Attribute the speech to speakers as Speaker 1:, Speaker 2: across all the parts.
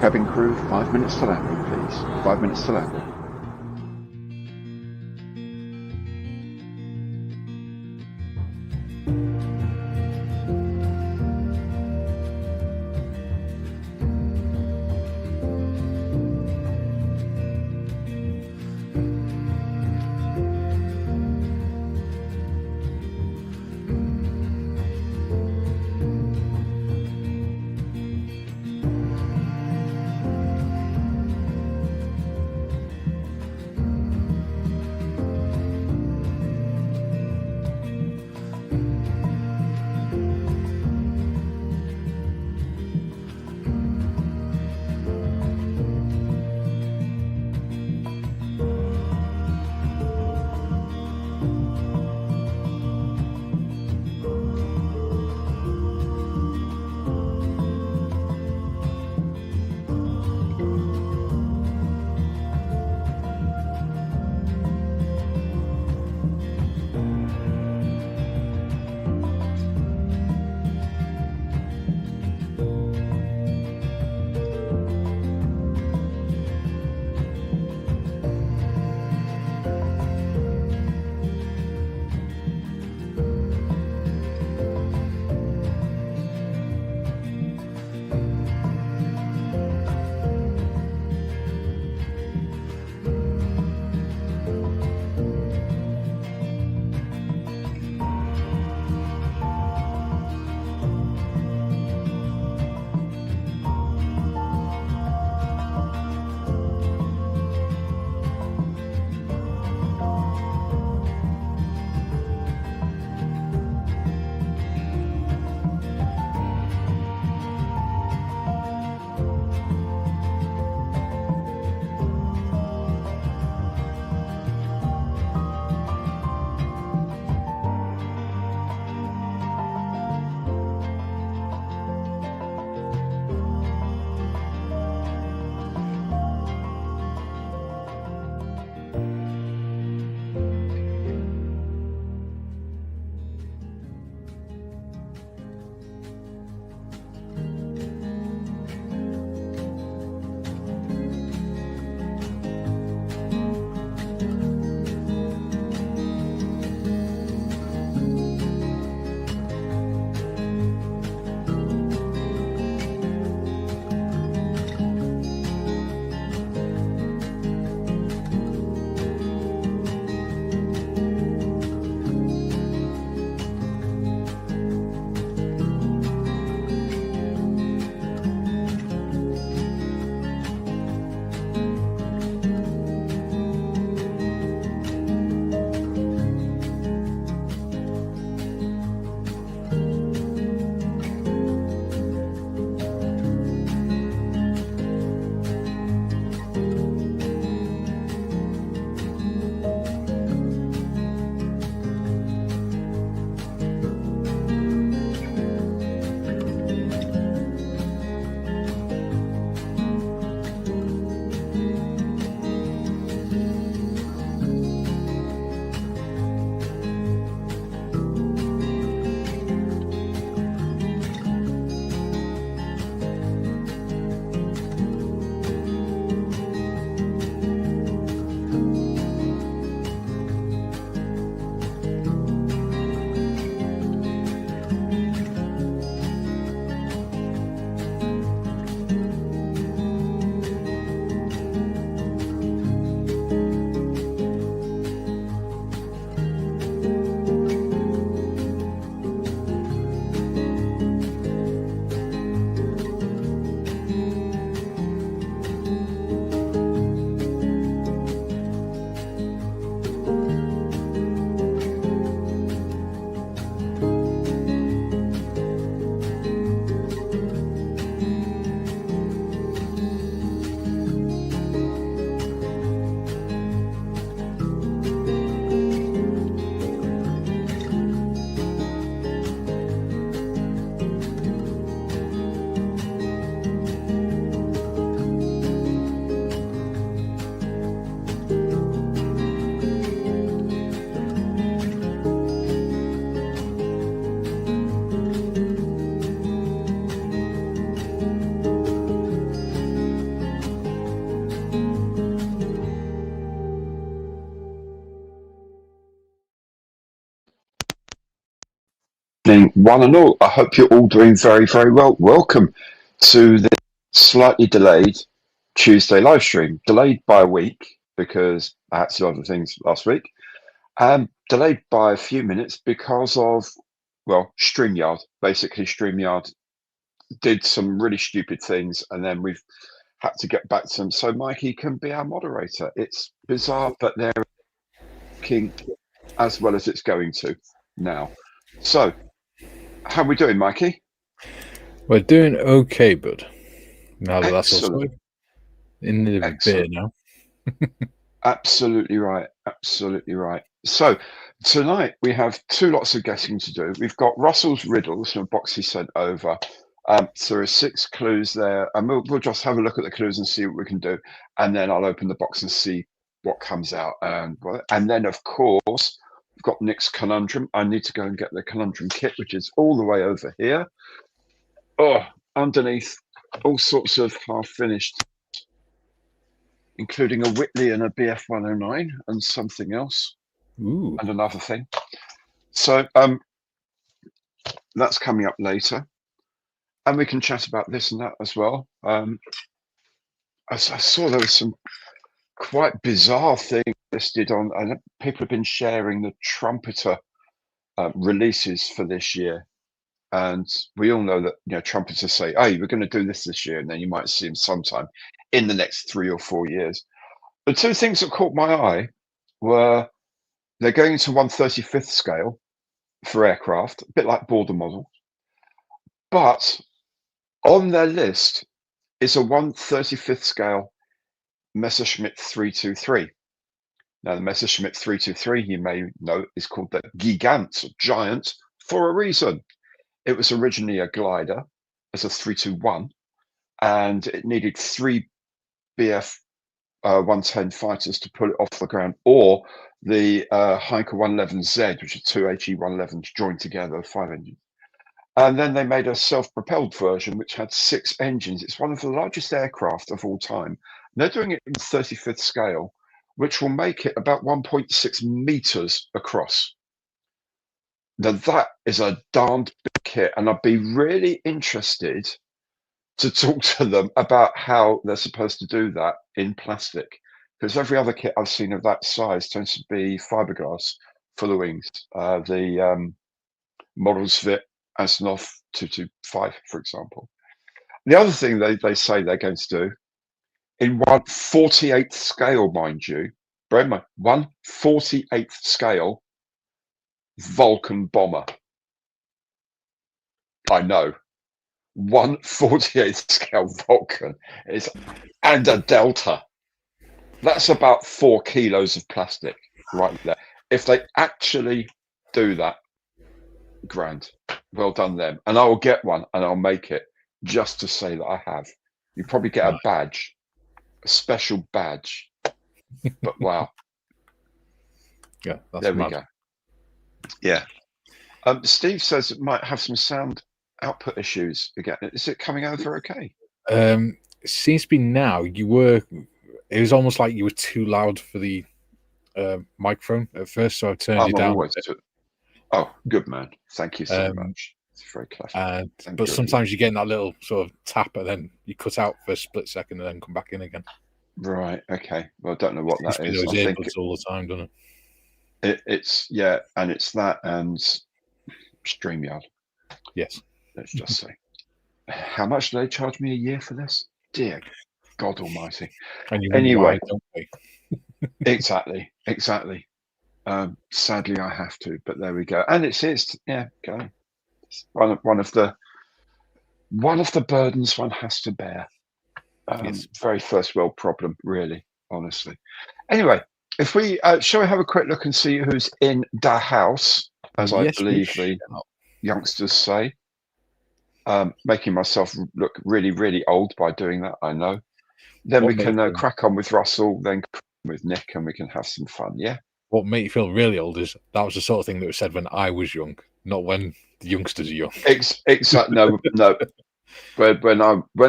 Speaker 1: Cabin crew, 5 minutes to landing, please. 5 minutes to landing. evening, one and all. I hope you're all doing very, very well. Welcome to the slightly delayed Tuesday live stream. Delayed by a week because I had to do other things last week. Delayed by a few minutes because of, well, StreamYard. Basically, StreamYard did some really stupid things, and then we've had to get back to them so Mikey can be our moderator. It's bizarre, but they're working as well as it's going to now. So, how are we doing, Mikey?
Speaker 2: We're doing okay, bud. Now that that's
Speaker 1: Excellent.
Speaker 2: also in the beer now.
Speaker 1: Absolutely right. Absolutely right. So tonight we have two lots of guessing to do. We've got Russell's Riddles from a box he sent over. So there are 6 clues there, and we'll just have a look at the clues and see what we can do, and then I'll open the box and see what comes out. And then of course we've got Nick's Conundrum. I need to go and get the Conundrum kit, which is all the way over here. Oh, underneath all sorts of half-finished, including a Whitley and a BF 109 and something else.
Speaker 2: Ooh.
Speaker 1: And another thing. So that's coming up later. And we can chat about this and that as well. I saw there was some quite bizarre things listed on, and people have been sharing the trumpeter releases for this year. And we all know that, you know, trumpeters say, hey, we're going to do this year, and then you might see them sometime in the next 3 or 4 years. The two things that caught my eye were they're going into 1/35th scale for aircraft, a bit like border model. But on their list is a 1/35th scale Messerschmitt 323. Now, the Messerschmitt 323, you may know, is called the Gigant, giant, for a reason. It was originally a glider as a 321, and it needed 3 BF 110 fighters to pull it off the ground, or the Heinkel 111Z, which are 2 HE 111s joined together, 5 engines. And then they made a self-propelled version, which had 6 engines. It's one of the largest aircraft of all time. And they're doing it in 35th scale, which will make it about 1.6 meters across. Now, that is a darned big kit, and I'd be really interested to talk to them about how they're supposed to do that in plastic, because every other kit I've seen of that size tends to be fiberglass for the wings. The models fit Antonov 225, for example. The other thing they say they're going to do in 1/48th scale, mind you, bear in mind, 1/48th scale Vulcan bomber. I know. 1/48th scale Vulcan is, and a Delta. That's about 4 kilos of plastic right there. If they actually do that, grand. Well done them. And I will get one and I'll make it just to say that I have. You probably get a badge, a special badge. But wow.
Speaker 2: Yeah, that's
Speaker 1: there
Speaker 2: mad.
Speaker 1: we go. Yeah. Steve says it might have some sound output issues again. Is it coming over okay?
Speaker 2: It seems to be now. It was almost like you were too loud for the microphone at first, so I turned you down.
Speaker 1: Oh, good man. Thank you so much. It's very clever.
Speaker 2: But sometimes you get that little sort of tap, and then you cut out for a split second and then come back in again.
Speaker 1: Right. Okay. Well, I don't know what that is.
Speaker 2: Those earbuds all the time, doesn't it?
Speaker 1: It's yeah, and it's that and StreamYard.
Speaker 2: Yes.
Speaker 1: Let's just say. How much do they charge me a year for this? Dear God Almighty.
Speaker 2: And you
Speaker 1: anyway,
Speaker 2: why, don't we?
Speaker 1: exactly. Sadly, I have to, but there we go. And it's yeah, go. It's one of the burdens one has to bear.
Speaker 2: Yes.
Speaker 1: Very first world problem, really, honestly. Anyway, if we shall we have a quick look and see who's in the house, as I believe the youngsters say. Making myself look really, really old by doing that, I know. Then we can crack on with Russell, then with Nick, and we can have some fun, yeah?
Speaker 2: What made you feel really old is that was the sort of thing that was said when I was young, not when the youngsters are young.
Speaker 1: Exactly. No. But when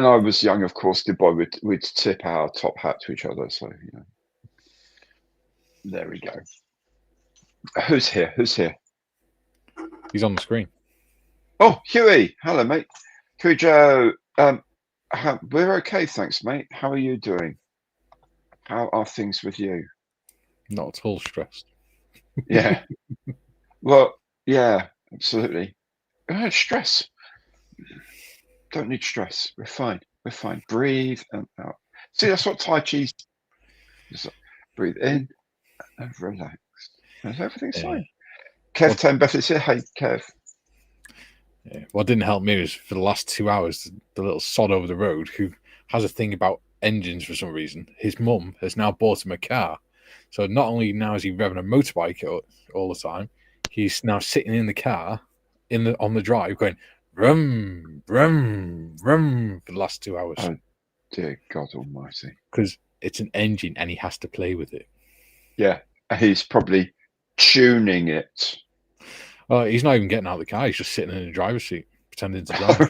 Speaker 1: I was young, of course, the boy we'd tip our top hat to each other. So you know, there we go. Who's here?
Speaker 2: He's on the screen.
Speaker 1: Oh, Huey. Hello, mate. Huey Joe. We're okay, thanks, mate. How are you doing? How are things with you?
Speaker 2: Not at all stressed.
Speaker 1: Yeah. Well, yeah, absolutely. Stress. Don't need stress. We're fine. We're fine. Breathe and out. See, that's what Tai Chi's. Just breathe in and relax. And everything's fine. Kev Ten Beth is here. Hey, Kev.
Speaker 2: Yeah. What didn't help me was for the last 2 hours, the little sod over the road who has a thing about engines for some reason. His mum has now bought him a car. So not only now is he revving a motorbike all the time, he's now sitting in the car on the drive going rum, rum, rum for the last 2 hours.
Speaker 1: Oh, dear God almighty.
Speaker 2: Because it's an engine and he has to play with it.
Speaker 1: Yeah, he's probably tuning it.
Speaker 2: Oh, he's not even getting out of the car. He's just sitting in the driver's seat, pretending to drive.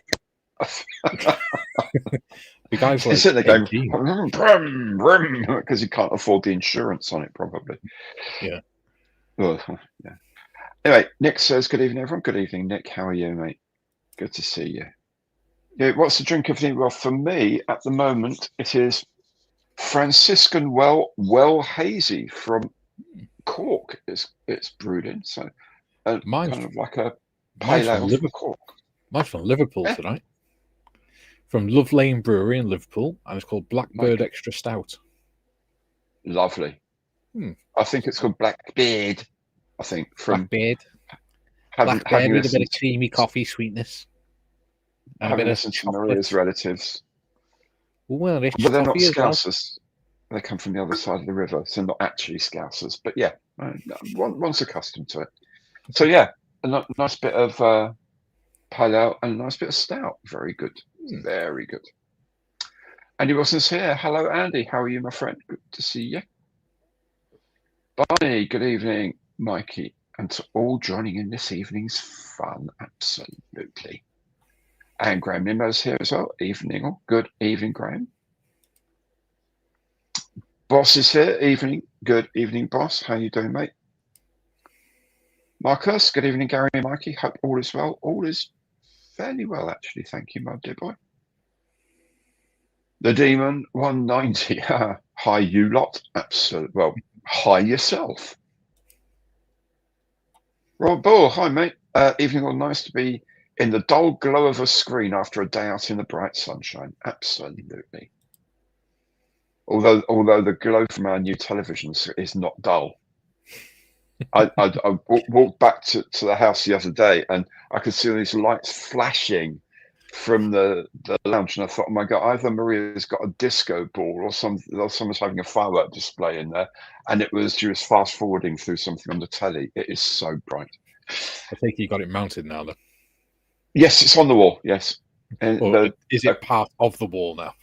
Speaker 2: The guy's like,
Speaker 1: sitting there going, because he can't afford the insurance on it, probably.
Speaker 2: Yeah.
Speaker 1: Yeah. Anyway, Nick says, good evening, everyone. Good evening, Nick. How are you, mate? Good to see you. Yeah, what's the drink of the evening? Well, for me, at the moment, it is Franciscan Well Hazy from Cork. It's brewed in, so kind of like a pale ale from Cork.
Speaker 2: Mine's from Liverpool tonight. From Love Lane Brewery in Liverpool, and it's called Blackbird Extra Stout.
Speaker 1: Lovely. I think it's called Blackbeard. I think from
Speaker 2: Blackbeard.
Speaker 1: Having
Speaker 2: with a bit of creamy coffee sweetness. And
Speaker 1: having listened to Maria's relatives.
Speaker 2: Well,
Speaker 1: but they're not Scousers. Well. They come from the other side of the river, so not actually Scousers. But yeah, one's accustomed to it. So yeah, a nice bit of pale ale and a nice bit of stout. Very good. Very good. Andy Wilson's here. Hello, Andy. How are you, my friend? Good to see you. Barney, good evening. Mikey, and to all joining in this evening's fun. Absolutely. And Graham Nimmo's here as well. Evening, or good evening, Graham. Boss is here. Evening. Good evening, Boss. How you doing, mate? Marcus, good evening, Gary and Mikey. Hope all is well. All is fairly well, actually. Thank you, my dear boy. The Demon 190. Hi, you lot. Absolutely. Well, hi yourself. Rob Bull, hi, mate. Evening all. Nice to be in the dull glow of a screen after a day out in the bright sunshine. Absolutely. Although the glow from our new televisions is not dull. I walked back to the house the other day and I could see all these lights flashing from the lounge, and I thought, oh my God, either Maria's got a disco ball or someone's having a firework display in there, and she was fast forwarding through something on the telly. It is so bright.
Speaker 2: I think you got it mounted now, though. Yes,
Speaker 1: it's on the wall. Yes.
Speaker 2: Is it part of the wall now?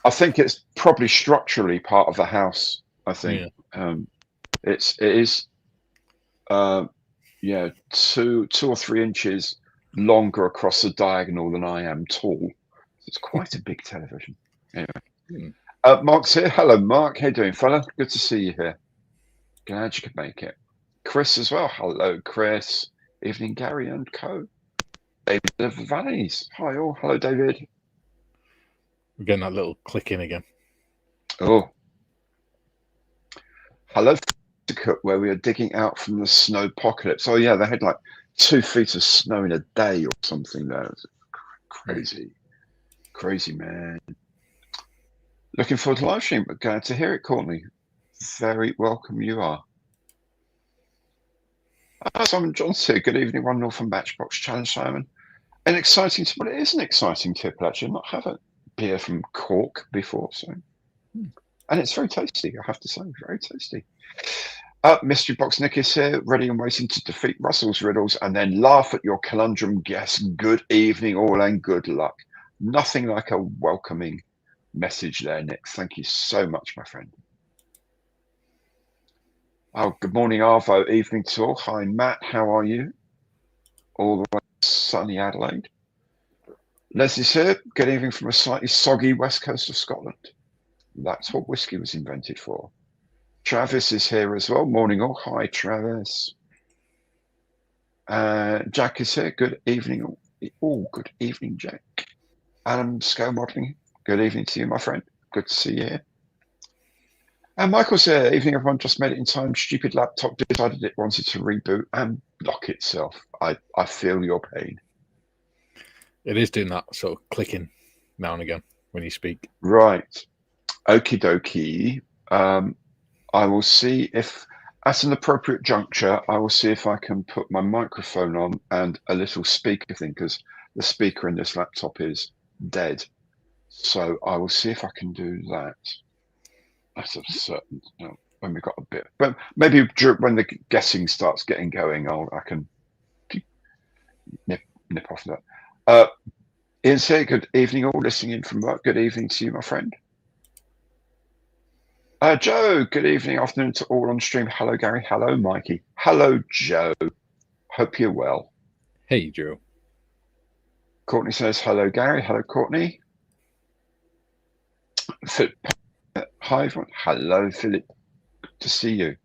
Speaker 1: I think it's probably structurally part of the house. I think it is. 2 or 3 inches longer across the diagonal than I am tall. It's quite a big television. Anyway, Mark's here. Hello, Mark. How you doing, fella? Good to see you here. Glad you could make it. Chris as well. Hello, Chris. Evening, Gary and co. David of the Valleys. Hi all. Hello, David.
Speaker 2: We're getting that little click in again.
Speaker 1: Oh. Hello, where we are digging out from the snow apocalypse. Oh yeah, they had like 2 feet of snow in a day or something there. It was crazy, man. Looking forward to live stream, but glad to hear it, Courtney. Very welcome you are. Simon Johnson here. Good evening, 1-0 from Matchbox Challenge, Simon. An exciting, well, it is an exciting tip actually. I've not had a beer from Cork before, so and it's very tasty, I have to say, very tasty. Mystery Box Nick is here, ready and waiting to defeat Russell's riddles and then laugh at your conundrum guess. Good evening, all, and good luck. Nothing like a welcoming message there, Nick. Thank you so much, my friend. Oh, good morning, Arvo. Evening to all. Hi, Matt. How are you? All the way to sunny Adelaide. Leslie's here. Good evening from a slightly soggy west coast of Scotland. That's what whiskey was invented for. Travis is here as well. Morning all. Hi, Travis. Jack is here. Good evening. Oh, good evening, Jack. Adam Scale Modeling. Good evening to you, my friend. Good to see you here. And Michael's here. Evening, everyone. Just made it in time. Stupid laptop decided it wanted to reboot and block itself. I feel your pain.
Speaker 2: It is doing that sort of clicking now and again when you speak.
Speaker 1: Right. Okie dokie. I will see if, at an appropriate juncture, I will see if I can put my microphone on and a little speaker thing, because the speaker in this laptop is dead. So I will see if I can do that. That's a certain, when we've got a bit, but maybe when the guessing starts getting going, I can nip off that. Ian's here. Good evening, all listening in from work. Good evening to you, my friend. Joe, good evening, afternoon to all on stream. Hello, Gary. Hello, Mikey. Hello, Joe. Hope you're well.
Speaker 2: Hey, Joe.
Speaker 1: Courtney says, hello, Gary. Hello, Courtney. Philip, hi, everyone. Hello, Philip. Good to see you.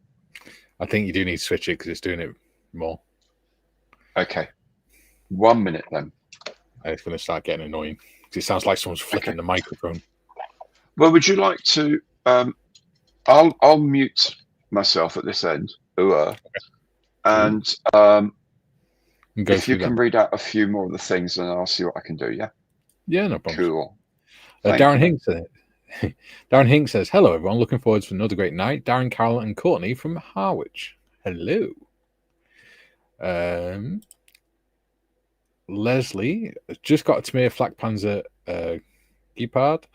Speaker 2: I think you do need to switch it because it's doing it more.
Speaker 1: Okay. 1 minute then.
Speaker 2: It's going to start getting annoying because it sounds like someone's flicking the microphone.
Speaker 1: Well, would you like to... I'll mute myself at this end, and if you can read out a few more of the things, then I'll see what I can do. Yeah.
Speaker 2: Yeah, no problem.
Speaker 1: Cool.
Speaker 2: Darren Hinks. Darren Hinks says, "Hello, everyone. Looking forward to another great night." Darren, Carol, and Courtney from Harwich. Hello. Leslie just got a Tamir Flak Panzer Gepard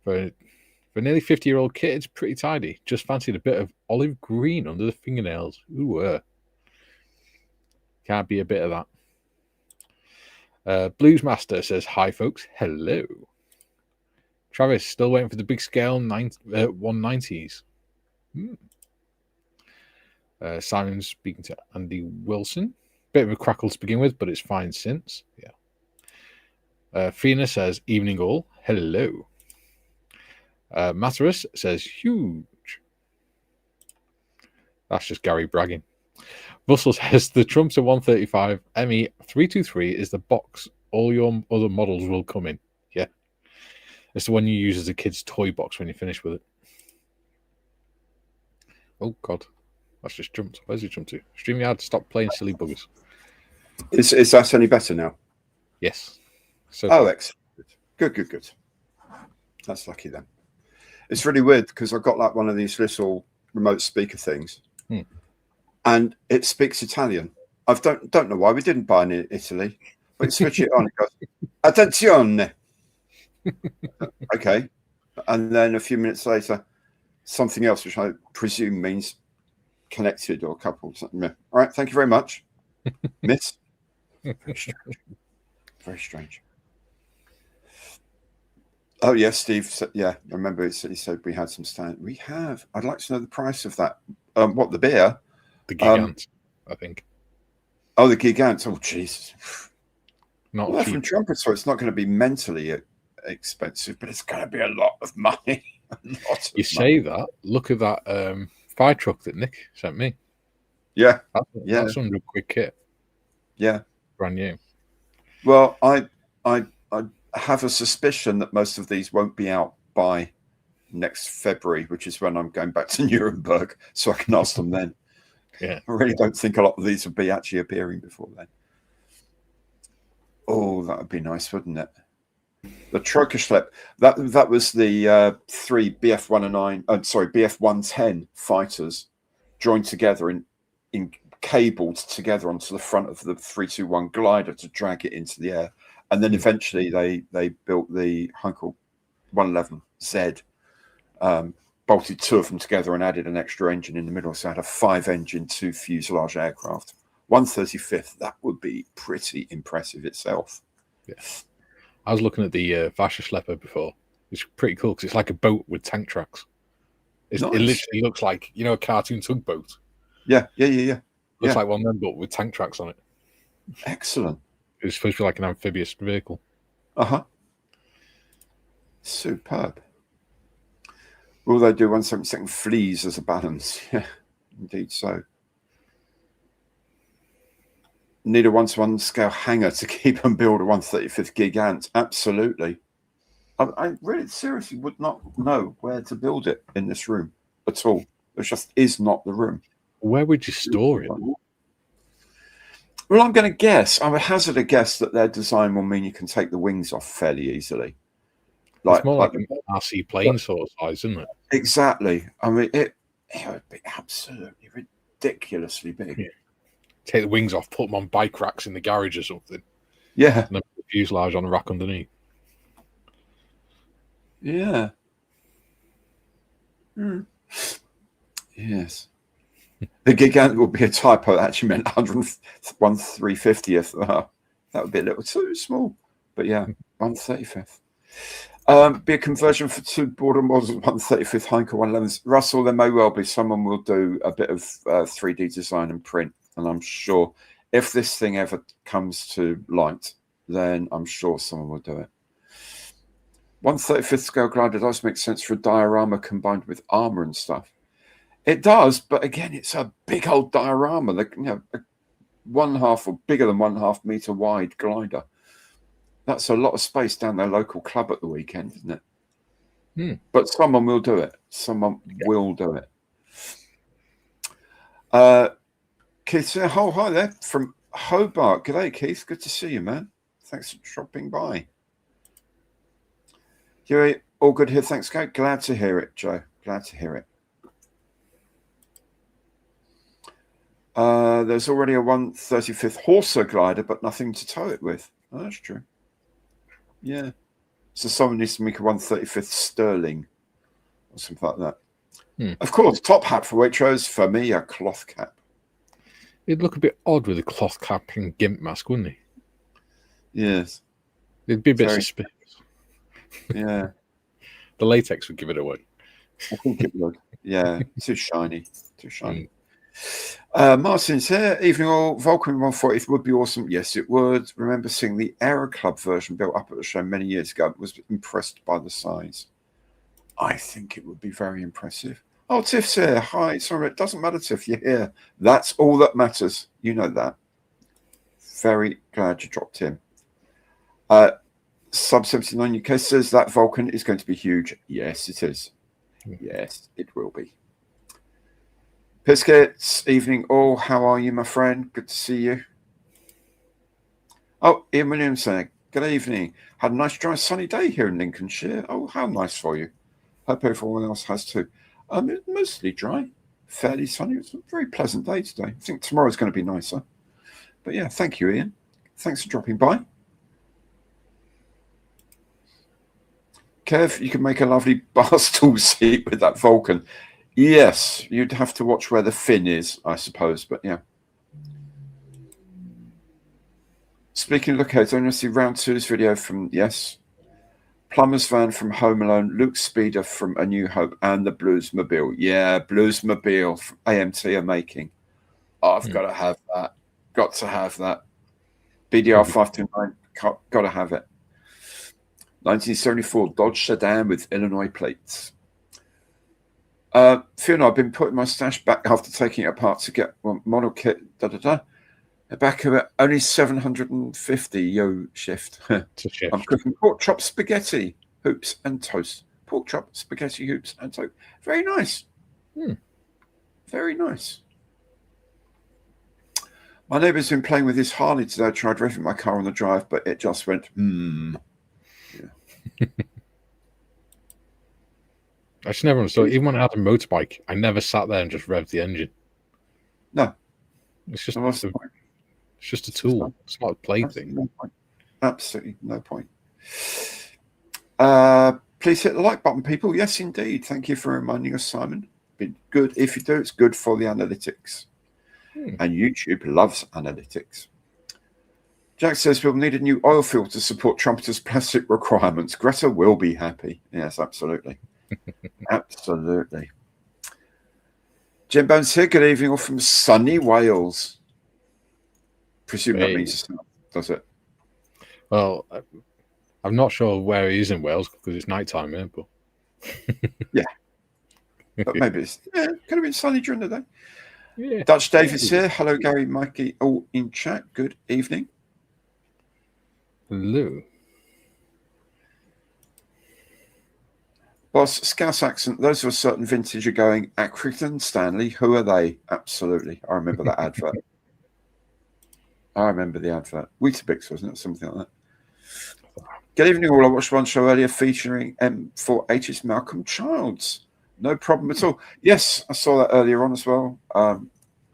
Speaker 2: for nearly 50-year-old kid. It's pretty tidy. Just fancied a bit of olive green under the fingernails. Ooh, can't be a bit of that. Blues Master says, "Hi, folks. Hello." Travis, still waiting for the big scale 190s. Simon's speaking to Andy Wilson. Bit of a crackle to begin with, but it's fine since. Yeah. Fina says, "Evening all. Hello." Matarus says, "Huge." That's just Gary bragging. Russell says, "The Trumpster 135 ME 323 is the box all your other models will come in." Yeah. It's the one you use as a kid's toy box when you finish with it. Oh, God. That's just jumped. Where's he jumped to? StreamYard, stop playing silly buggers.
Speaker 3: Is that any better now?
Speaker 2: Yes. So
Speaker 3: excellent. Good. That's lucky then. It's really weird because I've got like one of these little remote speaker things, and it speaks Italian. I don't know why we didn't buy it in Italy, but you switch it on. It goes, "Attenzione." Okay, and then a few minutes later, something else, which I presume means connected or coupled. Something. All right, thank you very much, Miss. Very strange. Very strange. Oh yes, Steve said, yeah, I remember he said we had some stand. We have. I'd like to know the price of that. What, the beer?
Speaker 2: The Gigant, I think.
Speaker 3: Oh, the Gigant. Oh, Jesus.
Speaker 2: Not
Speaker 3: well,
Speaker 2: cheap.
Speaker 3: From Trumpet, so it's not going to be mentally expensive, but it's going to be a lot of money.
Speaker 2: You say that. Look at that fire truck that Nick sent me.
Speaker 3: Yeah.
Speaker 2: That's under a quick kit.
Speaker 3: Yeah.
Speaker 2: Brand new.
Speaker 3: Well, I have a suspicion that most of these won't be out by next February, which is when I'm going back to Nuremberg, so I can ask them then.
Speaker 2: Yeah,
Speaker 3: I really don't think a lot of these will be actually appearing before then. Oh, that would be nice, wouldn't it? The Trockerschlepp, that was the three BF-110 fighters joined together in cabled together onto the front of the 321 glider to drag it into the air. And then eventually they built the Hunkel 111Z, bolted two of them together and added an extra engine in the middle. So I had a 5-engine, 2 fuselage aircraft. 135th, that would be pretty impressive itself.
Speaker 2: Yeah. I was looking at the Wasserschlepper before. It's pretty cool because it's like a boat with tank tracks. Nice. It literally looks like, a cartoon tugboat.
Speaker 3: Yeah.
Speaker 2: Looks like one of them, but with tank tracks on it.
Speaker 3: Excellent.
Speaker 2: It's supposed to be like an amphibious vehicle.
Speaker 3: Superb. Will they do 172nd fleas as a balance? Yeah, indeed so. need a 1-to-1 scale hangar to keep and build a 1/35 gigant. Absolutely. I really seriously would not know where to build it in this room at all. It just is not the room.
Speaker 2: Where would you store it?
Speaker 3: Well, I'm going to guess. I would hazard a guess that their design will mean you can take the wings off fairly easily.
Speaker 2: It's more like an RC plane sort of size, isn't it?
Speaker 3: Exactly. I mean, it would be absolutely ridiculously big.
Speaker 2: Yeah. Take the wings off, put them on bike racks in the garage or something.
Speaker 3: Yeah.
Speaker 2: And then put the fuselage on a rack underneath.
Speaker 3: Yeah. Yes. The gigant would be a typo. That actually meant 1/350th. That would be a little too small. But yeah, 1/35th. Be a conversion for 2 border models, 1/35th Heinkel 111s. Russell, there may well be. Someone will do a bit of 3D design and print. And I'm sure if this thing ever comes to light, then I'm sure someone will do it. 1/35th scale glider does make sense for a diorama combined with armor and stuff. It does, but again, it's a big old diorama. A 1/2 or bigger than 1/2 meter wide glider. That's a lot of space down their local club at the weekend, isn't it? But someone will do it. Someone will do it. Keith said, "Oh, hi there from Hobart. G'day, Keith. Good to see you, man. Thanks for dropping by." Huey, all good here. Thanks, Kate. Glad to hear it, Joe. Glad to hear it. There's already a 1/35th Horsa glider, but nothing to tow it with. Oh, that's true. Yeah. So someone needs to make a 1/35th Sterling or something like that. Of course, top hat for Waitrose. For me, a cloth cap.
Speaker 2: It'd look a bit odd with a cloth cap and gimp mask, wouldn't it?
Speaker 3: Yes.
Speaker 2: It'd be a bit suspicious.
Speaker 3: Yeah.
Speaker 2: The latex would give it away.
Speaker 3: I think it would. Yeah. Too shiny. Too shiny. Martin's here. Evening all. Vulcan 140th would be awesome. Yes, it would. Remember seeing the Aero Club version built up at the show many years ago. Was impressed by the size. I think it would be very impressive. Oh, Tiff's here. Hi. Sorry, it doesn't matter, Tiff. You're here. That's all that matters. You know that. Very glad you dropped in. Sub 79 UK says that Vulcan is going to be huge. Yes, it is. Yes, it will be. Biscuits, evening all. How are you, my friend? Good to see you. Oh, Ian Williams saying, good evening. Had a nice, dry, sunny day here in Lincolnshire. Oh, how nice for you. Hope everyone else has too. It's mostly dry, fairly sunny. It's a very pleasant day today. I think tomorrow's going to be nicer. But yeah, thank you, Ian. Thanks for dropping by. Kev, you can make a lovely bar stool seat with that Vulcan. Yes, you'd have to watch where the fin is, I suppose, but yeah. Speaking of locations, I'm going to see round 2's video from, yes, Plumber's Van from Home Alone, Luke Speeder from A New Hope, and the Bluesmobile. Yeah, Bluesmobile from AMT are making. Oh, I've got to have that. Got to have that. BDR 529, got to have it. 1974 Dodge sedan with Illinois plates. Fiona, I've been putting my stash back after taking it apart to get one model kit. The back of it, only 750. Yo, shift. I'm cooking pork chop spaghetti, hoops and toast. Pork chop spaghetti, hoops and toast. Very nice. Very nice. My neighbour's been playing with his Harley today. I tried revving my car on the drive, but it just went, Yeah.
Speaker 2: I just never understood. Even when I had a motorbike, I never sat there and just revved the engine.
Speaker 3: No.
Speaker 2: It's just a tool. It's not a plaything.
Speaker 3: No point. Absolutely no point. Please hit the like button, people. Yes, indeed. Thank you for reminding us, Simon. Be good. If you do, it's good for the analytics. And YouTube loves analytics. Jack says we'll need a new oil field to support Trumpeter's plastic requirements. Greta will be happy. Yes, absolutely. Absolutely. Jim Bones here. Good evening, all from sunny Wales. Presume that means south, does it?
Speaker 2: Well, I'm not sure where he is in Wales because it's nighttime here, but
Speaker 3: yeah. But maybe it's could have been sunny during the day.
Speaker 2: Yeah.
Speaker 3: Dutch Davis here. Hello, Gary, Mikey, all in chat. Good evening.
Speaker 2: Hello.
Speaker 3: Boss, Scouse accent. Those of a certain vintage are going, Accrington, Stanley, who are they? Absolutely. I remember that advert. I remember the advert. Weetabix, wasn't it? Something like that. Good evening, all. I watched one show earlier featuring M4H's Malcolm Childs. No problem at all. Yes, I saw that earlier on as well.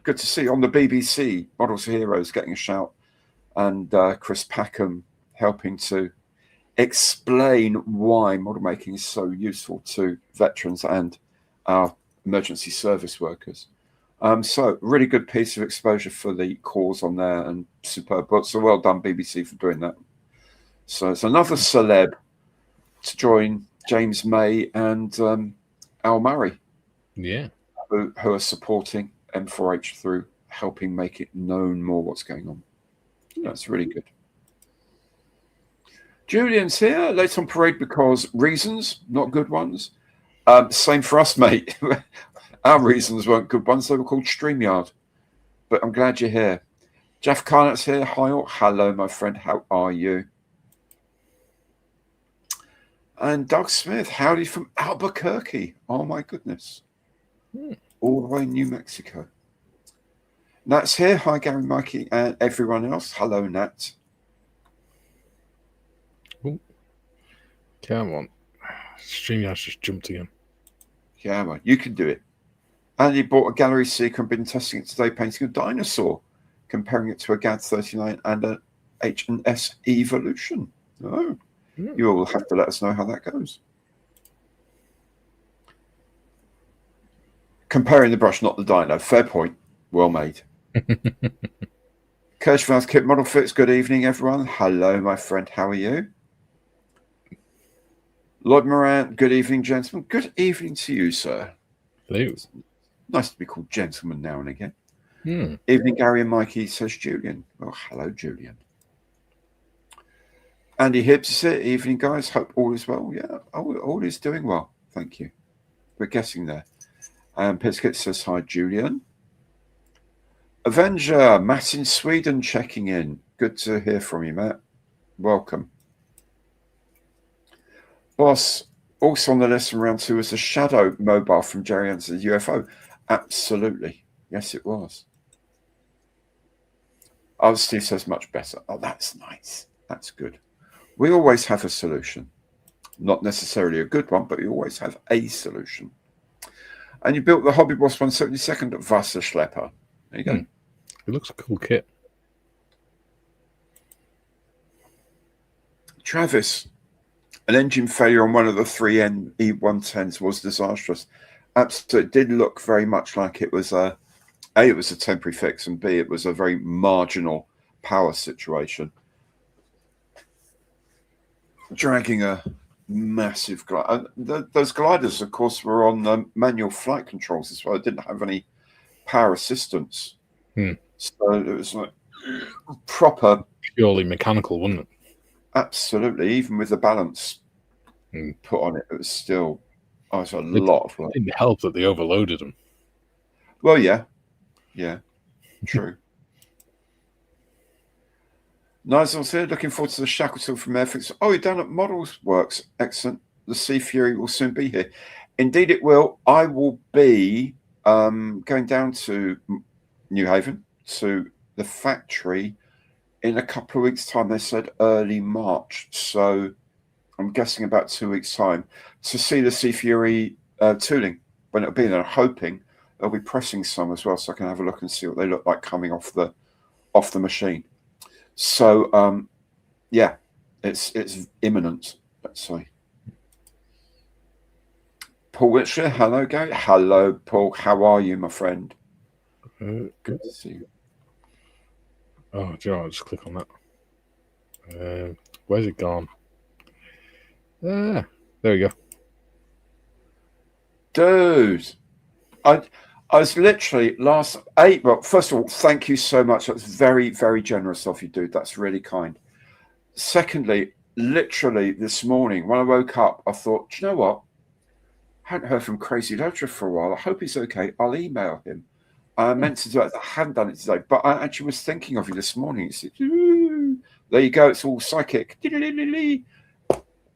Speaker 3: Good to see on the BBC, Models for Heroes getting a shout, and Chris Packham helping to explain why model making is so useful to veterans and our emergency service workers. So really good piece of exposure for the cause on there, and superb book. So well done, BBC, for doing that. So it's another celeb to join James May and Al Murray,
Speaker 2: Yeah,
Speaker 3: who are supporting M4H through helping make it known more what's going on. That's really good. Julian's here, late on parade because reasons, not good ones. Same for us, mate. Our reasons weren't good ones. They were called StreamYard. But I'm glad you're here. Jeff Carnett's here. Hi all. Hello, my friend. How are you? And Doug Smith, howdy from Albuquerque. Oh, my goodness. All the way in New Mexico. Nat's here. Hi, Gary, Mikey, and everyone else. Hello, Nat.
Speaker 2: Ooh. Come on. StreamYard's just jumped again.
Speaker 3: Yeah, man, you can do it. And he bought a Gallery Seeker and been testing it today, painting a dinosaur, comparing it to a GAD 39 and a H&S Evolution. Oh, you will have to let us know how that goes. Comparing the brush, not the dino. Fair point. Well made. Kirschvale's Kit Model Fits. Good evening, everyone. Hello, my friend. How are you? Lloyd Moran. Good evening, gentlemen. Good evening to you, sir.
Speaker 2: Hello.
Speaker 3: Nice to be called gentleman now and again. Evening, Gary and Mikey, says Julian. Well, hello, Julian. Andy Hibbs is here. Evening, guys. Hope all is well. Yeah, all is doing well. Thank you. We're guessing there. Piskett says hi, Julian. Avenger, Matt in Sweden checking in. Good to hear from you, Matt. Welcome. Boss, also on the list from round 2 was the Shadow mobile from Jerry Anson's UFO. Absolutely. Yes, it was. Oh, Steve says much better. Oh, that's nice. That's good. We always have a solution. Not necessarily a good one, but we always have a solution. And you built the Hobby Boss 172nd Wasserschlepper. There you go.
Speaker 2: It looks a cool kit.
Speaker 3: Travis, an engine failure on one of the 3N E110s was disastrous. Absolutely, it did look very much like it was a it was a temporary fix, and B, it was a very marginal power situation. Dragging a massive glider. Those gliders, of course, were on manual flight controls as well. It didn't have any power assistance. So it was like proper.
Speaker 2: Purely mechanical, wasn't it?
Speaker 3: Absolutely. Even with the balance put on it, it was still a lot of work.
Speaker 2: It didn't help that they overloaded them.
Speaker 3: Well, yeah. Yeah. True. Nigel's here. Looking forward to the Shackleton from Airfix. Oh, you're down at Models Works. Excellent. The Sea Fury will soon be here. Indeed, it will. I will be going down to New Haven to the factory in a couple of weeks' time. They said early March. So I'm guessing about 2 weeks' time to see the Sea Fury tooling when it'll be there. I'm hoping they'll be pressing some as well, so I can have a look and see what they look like coming off the machine. So, yeah, it's imminent, let's say. Paul Wiltshire, hello, Gary. Hello, Paul. How are you, my friend? Good to see you.
Speaker 2: Oh, Joe, I'll just click on that. Where's it gone? There we go.
Speaker 3: Dude, I was literally well, first of all, thank you so much. That's very, very generous of you, dude. That's really kind. Secondly, literally this morning when I woke up, I thought, do you know what? I hadn't heard from Crazy Ledger for a while. I hope he's okay. I'll email him. I meant to do it. I hadn't done it today, but I actually was thinking of you this morning. It's, there you go. It's all psychic.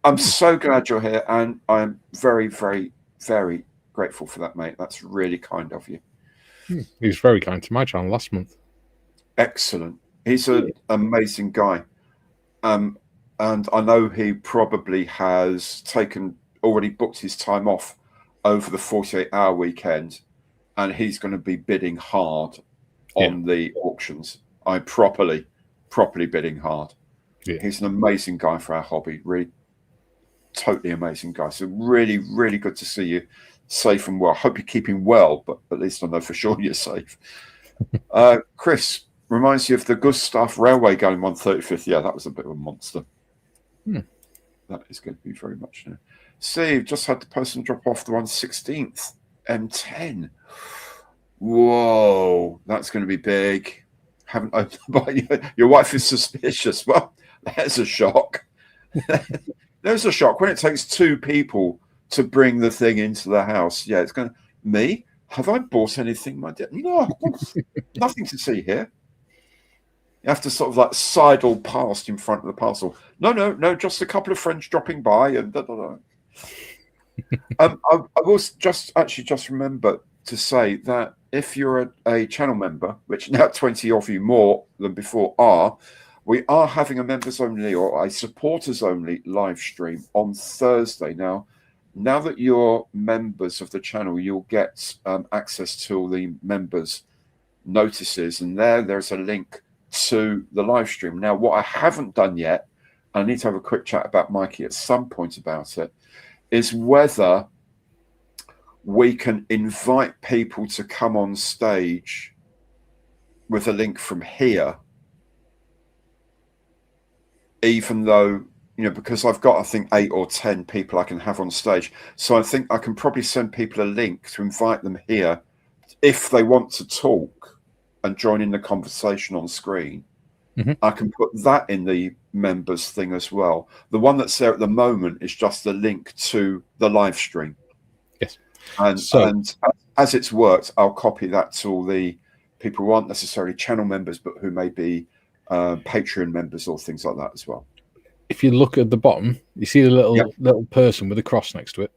Speaker 3: I'm so glad you're here, and I'm very, very, very grateful for that, mate. That's really kind of you.
Speaker 2: He was very kind to my channel last month.
Speaker 3: Excellent. He's an amazing guy. And I know he probably has already booked his time off over the 48-hour weekend, and he's going to be bidding hard on the auctions. I'm properly bidding hard. Yeah. He's an amazing guy for our hobby. Really, totally amazing guy. So really, really good to see you safe and well. Hope you're keeping well, but at least I know for sure you're safe. Chris reminds you of the Gustav Railway going 135th. Yeah, that was a bit of a monster. That is going to be very much new. Steve just had the person drop off the 116th M10. Whoa, that's going to be big. Haven't opened. Your wife is suspicious. Well, there's a shock. There's a shock when it takes two people to bring the thing into the house. Yeah, it's going to me. Have I bought anything, my dear? No, nothing to see here. You have to sort of like sidle past in front of the parcel. No, just a couple of friends dropping by and da, da, da. I will just remember to say that if you're a channel member, which now 20 of you more than before are, we are having a members only or a supporters only live stream on Thursday. Now that you're members of the channel, you'll get access to all the members notices, and there's a link to the live stream. Now, what I haven't done yet, I need to have a quick chat about Mikey at some point about it, is whether we can invite people to come on stage with a link from here, even though, because I've got, I think, 8 or 10 people I can have on stage. So I think I can probably send people a link to invite them here if they want to talk and join in the conversation on screen. I can put that in the members thing as well. The one that's there at the moment is just the link to the live stream.
Speaker 2: Yes.
Speaker 3: And as it's worked, I'll copy that to all the people who aren't necessarily channel members, but who may be Patreon members or things like that as well.
Speaker 2: If you look at the bottom, you see the little person with a cross next to it.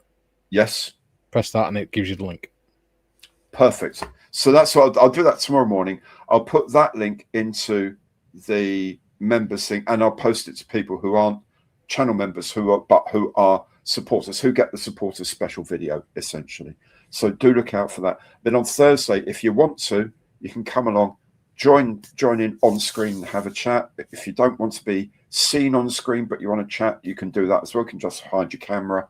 Speaker 3: Yes.
Speaker 2: Press that and it gives you the link.
Speaker 3: Perfect. So that's what I'll do that tomorrow morning. I'll put that link into the members thing, and I'll post it to people who aren't channel members who are supporters, who get the supporters special video essentially. So do look out for that. Then on Thursday, if you want to, you can come along, join in on screen and have a chat. If you don't want to be seen on screen but you want to chat, you can do that as well. You can just hide your camera,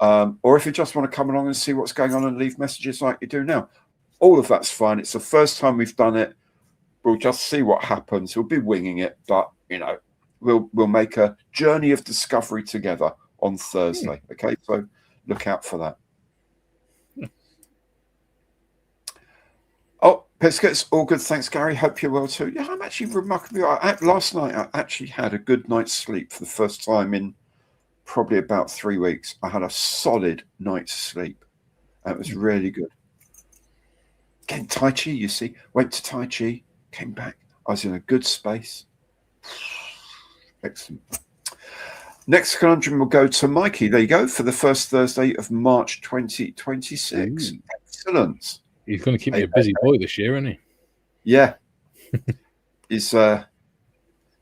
Speaker 3: or if you just want to come along and see what's going on and leave messages like you do now, all of that's fine. It's the first time we've done it. We'll just see what happens. We'll be winging it, but we'll make a journey of discovery together on Thursday. Okay, so look out for that. Oh, biscuits, all good. Thanks, Gary. Hope you're well too. Yeah, I'm actually remarkably. Last night, I actually had a good night's sleep for the first time in probably about 3 weeks. I had a solid night's sleep. It was really good. Again, Tai Chi, you see, went to Tai Chi, came back. I was in a good space. Excellent. Next conundrum will go to Mikey. There you go, for the first Thursday of March 2026. Ooh. Excellent.
Speaker 2: He's going to keep me a busy boy this year, isn't he?
Speaker 3: Yeah. He's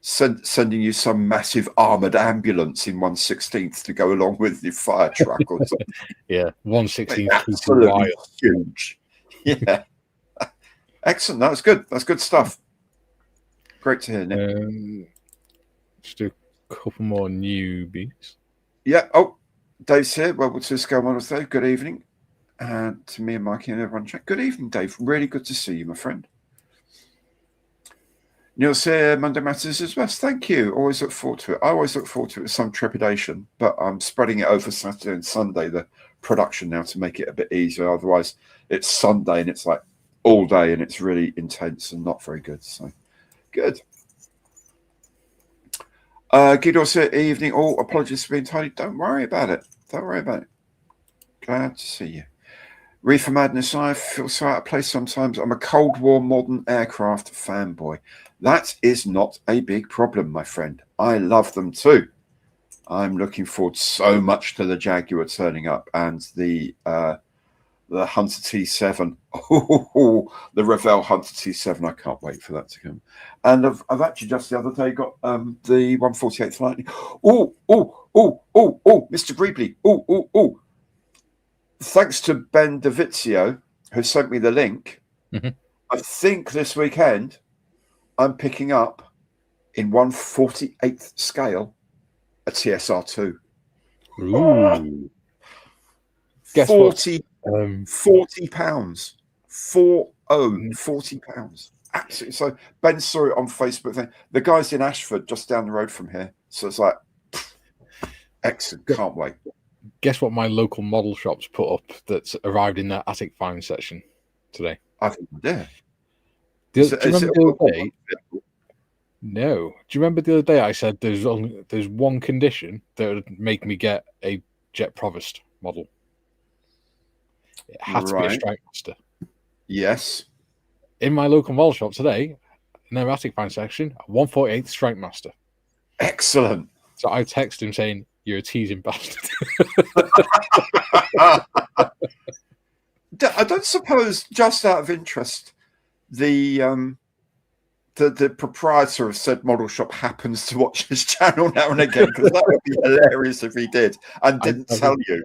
Speaker 3: sending you some massive armoured ambulance in 1/16th to go along with the fire truck or something.
Speaker 2: Yeah, 1/16th.
Speaker 3: Absolutely huge. Yeah. Excellent. That was good. That's good stuff. Great to hear, Nick.
Speaker 2: Just do a couple more newbies.
Speaker 3: Yeah. Oh, Dave's here. Well, to Scale Models, Dave. Good evening. And to me and Mikey and everyone. Good evening, Dave. Really good to see you, my friend. Neil's here. Monday Matters as well. Thank you. Always look forward to it. I always look forward to it with some trepidation, but I'm spreading it over Saturday and Sunday, the production now, to make it a bit easier. Otherwise, it's Sunday and it's like all day and it's really intense and not very good. So good. Guido's here. Evening. All apologies for being tidy. Don't worry about it. Don't worry about it. Glad to see you. Reefer Madness, I feel so out of place sometimes. I'm a Cold War modern aircraft fanboy. That is not a big problem, my friend. I love them too. I'm looking forward so much to the Jaguar turning up and the Hunter T7. Oh, the Revell Hunter T7. I can't wait for that to come. And I've actually just the other day got the 148th Lightning. Oh, Mr. Greebley. Oh. Thanks to Ben DeVizio, who sent me the link.
Speaker 2: Mm-hmm.
Speaker 3: I think this weekend I'm picking up in 1/48th scale a TSR2.
Speaker 2: Ooh. Guess
Speaker 3: 40
Speaker 2: what?
Speaker 3: 40 pounds. 40 pounds. Absolutely. So Ben saw it on Facebook. The guy's in Ashford, just down the road from here. So it's like, excellent. Can't wait.
Speaker 2: Guess what my local model shops put up that's arrived in their attic find section today?
Speaker 3: I think yeah.
Speaker 2: Do you remember the other day? No. Do you remember the other day I said there's one condition that would make me get a Jet Provost model? It had to be a Strike Master.
Speaker 3: Yes.
Speaker 2: In my local model shop today, in their attic find section, a 1/48th Strike Master.
Speaker 3: Excellent.
Speaker 2: So I texted him saying, "You're a teasing bastard."
Speaker 3: I don't suppose, just out of interest, the proprietor of said model shop happens to watch his channel now and again, because that would be hilarious if he did and didn't tell you.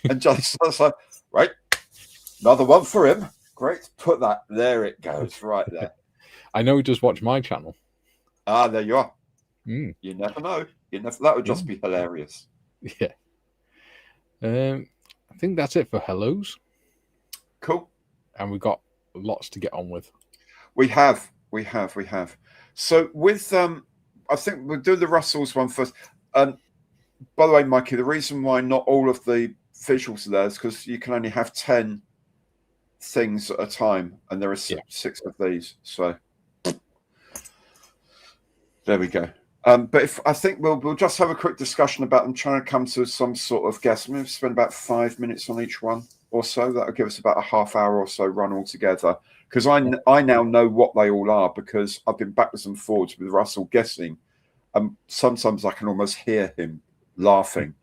Speaker 3: And just like, right, another one for him. Great, put that there. It goes right there.
Speaker 2: I know he does watch my channel.
Speaker 3: Ah, there you are.
Speaker 2: Mm.
Speaker 3: You never know. That would just be hilarious.
Speaker 2: Yeah. I think that's it for hellos.
Speaker 3: Cool.
Speaker 2: And we've got lots to get on with.
Speaker 3: We have. So with I think we'll do the Russells one first. By the way, Mikey, the reason why not all of the visuals are there is because you can only have 10 things at a time, and there are 6 of these. So there we go. But I think we'll just have a quick discussion about them, trying to come to some sort of guess. We'll spend about 5 minutes on each one or so. That'll give us about a half hour or so run altogether. Because I now know what they all are, because I've been backwards and forwards with Russell guessing. Sometimes I can almost hear him laughing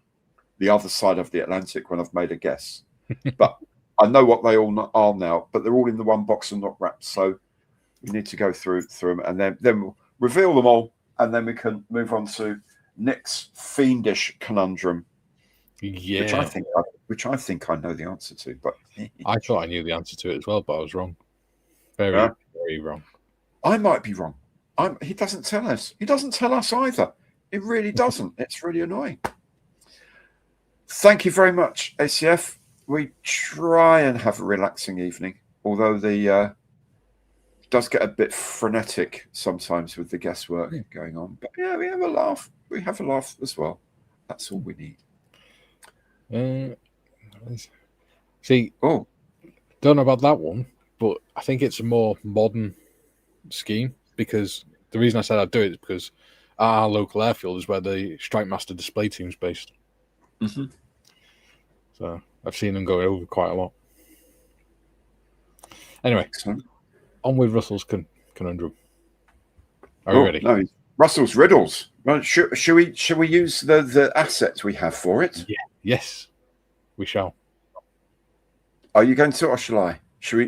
Speaker 3: the other side of the Atlantic when I've made a guess. But I know what they all are now, but they're all in the one box and not wrapped. So we need to go through them, and then we'll reveal them all, and then we can move on to Nick's fiendish conundrum.
Speaker 2: Yeah.
Speaker 3: Which I think I know the answer to, but
Speaker 2: I thought I knew the answer to it as well, but I was wrong. Very wrong.
Speaker 3: I might be wrong. He doesn't tell us. He doesn't tell us either. It really doesn't. It's really annoying. Thank you very much, ACF. We try and have a relaxing evening, although the does get a bit frenetic sometimes with the guesswork going on. But yeah, we have a laugh. We have a laugh as well. That's all we need.
Speaker 2: Don't know about that one, but I think it's a more modern scheme, because the reason I said I'd do it is because our local airfield is where the Strike Master display team's based.
Speaker 3: Mm-hmm.
Speaker 2: So I've seen them go over quite a lot. Anyway,
Speaker 3: excellent.
Speaker 2: On with Russell's conundrum. Are you ready?
Speaker 3: No, Russell's riddles. Well, should we use the assets we have for it?
Speaker 2: Yeah. Yes, we shall.
Speaker 3: Are you going to, or shall I? Shall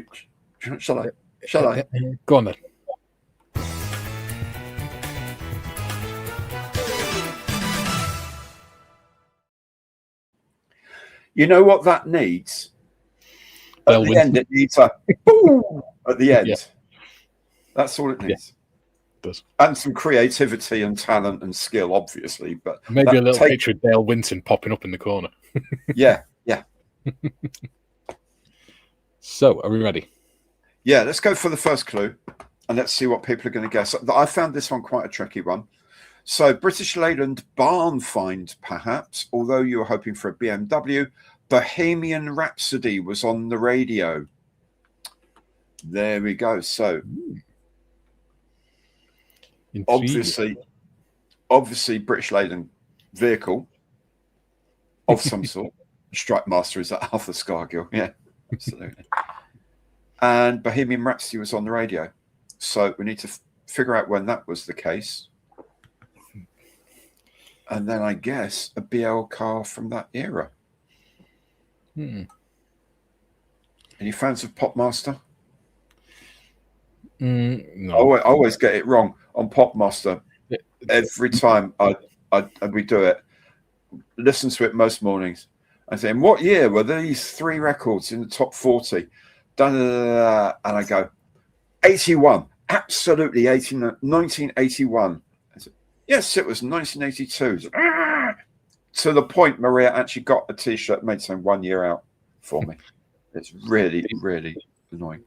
Speaker 3: I? Shall I?
Speaker 2: Go on then.
Speaker 3: You know what that needs? At the end, it needs a boom at the end. Yeah. That's all it needs.
Speaker 2: It does.
Speaker 3: And some creativity and talent and skill, obviously. But
Speaker 2: maybe a little picture of Dale Winton popping up in the corner.
Speaker 3: Yeah.
Speaker 2: So, are we ready?
Speaker 3: Yeah, let's go for the first clue, and let's see what people are going to guess. I found this one quite a tricky one. So, British Leyland barn find, perhaps, although you were hoping for a BMW. Bohemian Rhapsody was on the radio. There we go. So, obviously, British Leyland vehicle of some sort. Strike Master is that Arthur Scargill, yeah. Absolutely. And Bohemian Rhapsody was on the radio. So we need to figure out when that was the case. And then I guess a BL car from that era. Any fans of Popmaster?
Speaker 2: No.
Speaker 3: I always get it wrong on Popmaster. Every time we do it, listen to it most mornings. I say, in what year were these 3 records in the top 40? Da, da, da, da, and I go, 81. Absolutely, 1981. I said, yes, it was 1982. To the point, Maria actually got a T-shirt made saying 1 year out for me. It's really, really annoying.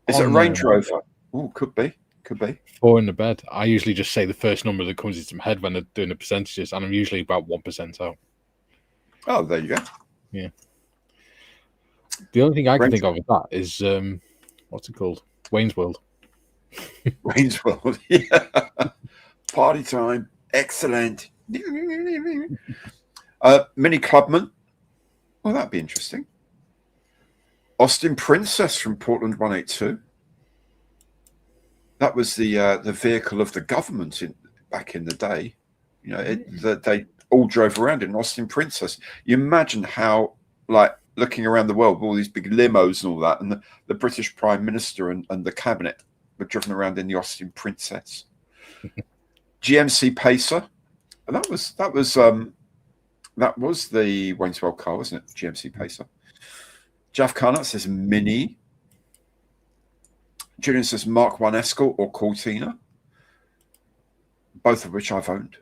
Speaker 3: Is it a Range Rover? Oh, could be.
Speaker 2: 4 in the bed. I usually just say the first number that comes into my head when they're doing the percentages, and I'm usually about 1% out.
Speaker 3: Oh, there you go.
Speaker 2: Yeah. The only thing I can think of with that is what's it called? Wayne's World.
Speaker 3: Wayne's World. Yeah. Party time. Excellent. Mini Clubman. Oh, that'd be interesting. Austin Princess from Portland 182. That was the vehicle of the government back in the day. You know, they all drove around in Austin Princess. You imagine how, like, looking around the world, all these big limos and all that, and the British Prime Minister and the cabinet were driven around in the Austin Princess. GMC Pacer. And that was the Wayne's World car, wasn't it? GMC Pacer. Jeff Carnott says Mini. Julian says Mark 1 Escort or Cortina, both of which I've owned.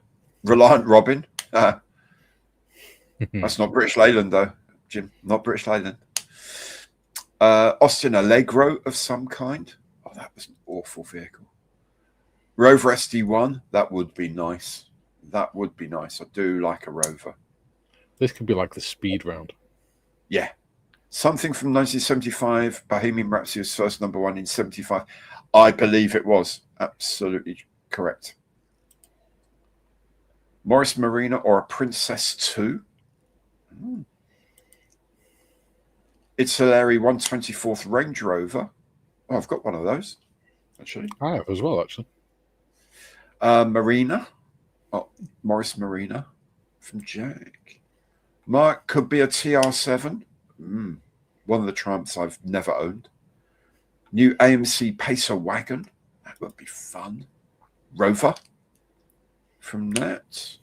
Speaker 3: Reliant Robin. That's not British Leyland, though, Jim. Not British Leyland. Austin Allegro of some kind. Oh, that was an awful vehicle. Rover SD1. That would be nice. I do like a Rover.
Speaker 2: This could be like the speed round.
Speaker 3: Yeah. Something from 1975. Bohemian Rhapsody was first number 1 in 75. I believe it was. Absolutely correct. Morris Marina or a Princess 2. It's Hilary 124th Range Rover. Oh, I've got one of those, actually.
Speaker 2: I have as well, actually.
Speaker 3: Marina. Oh, Morris Marina from Jack. Mark could be a TR7. One of the Triumphs I've never owned. New AMC Pacer wagon. That would be fun. Rover from that.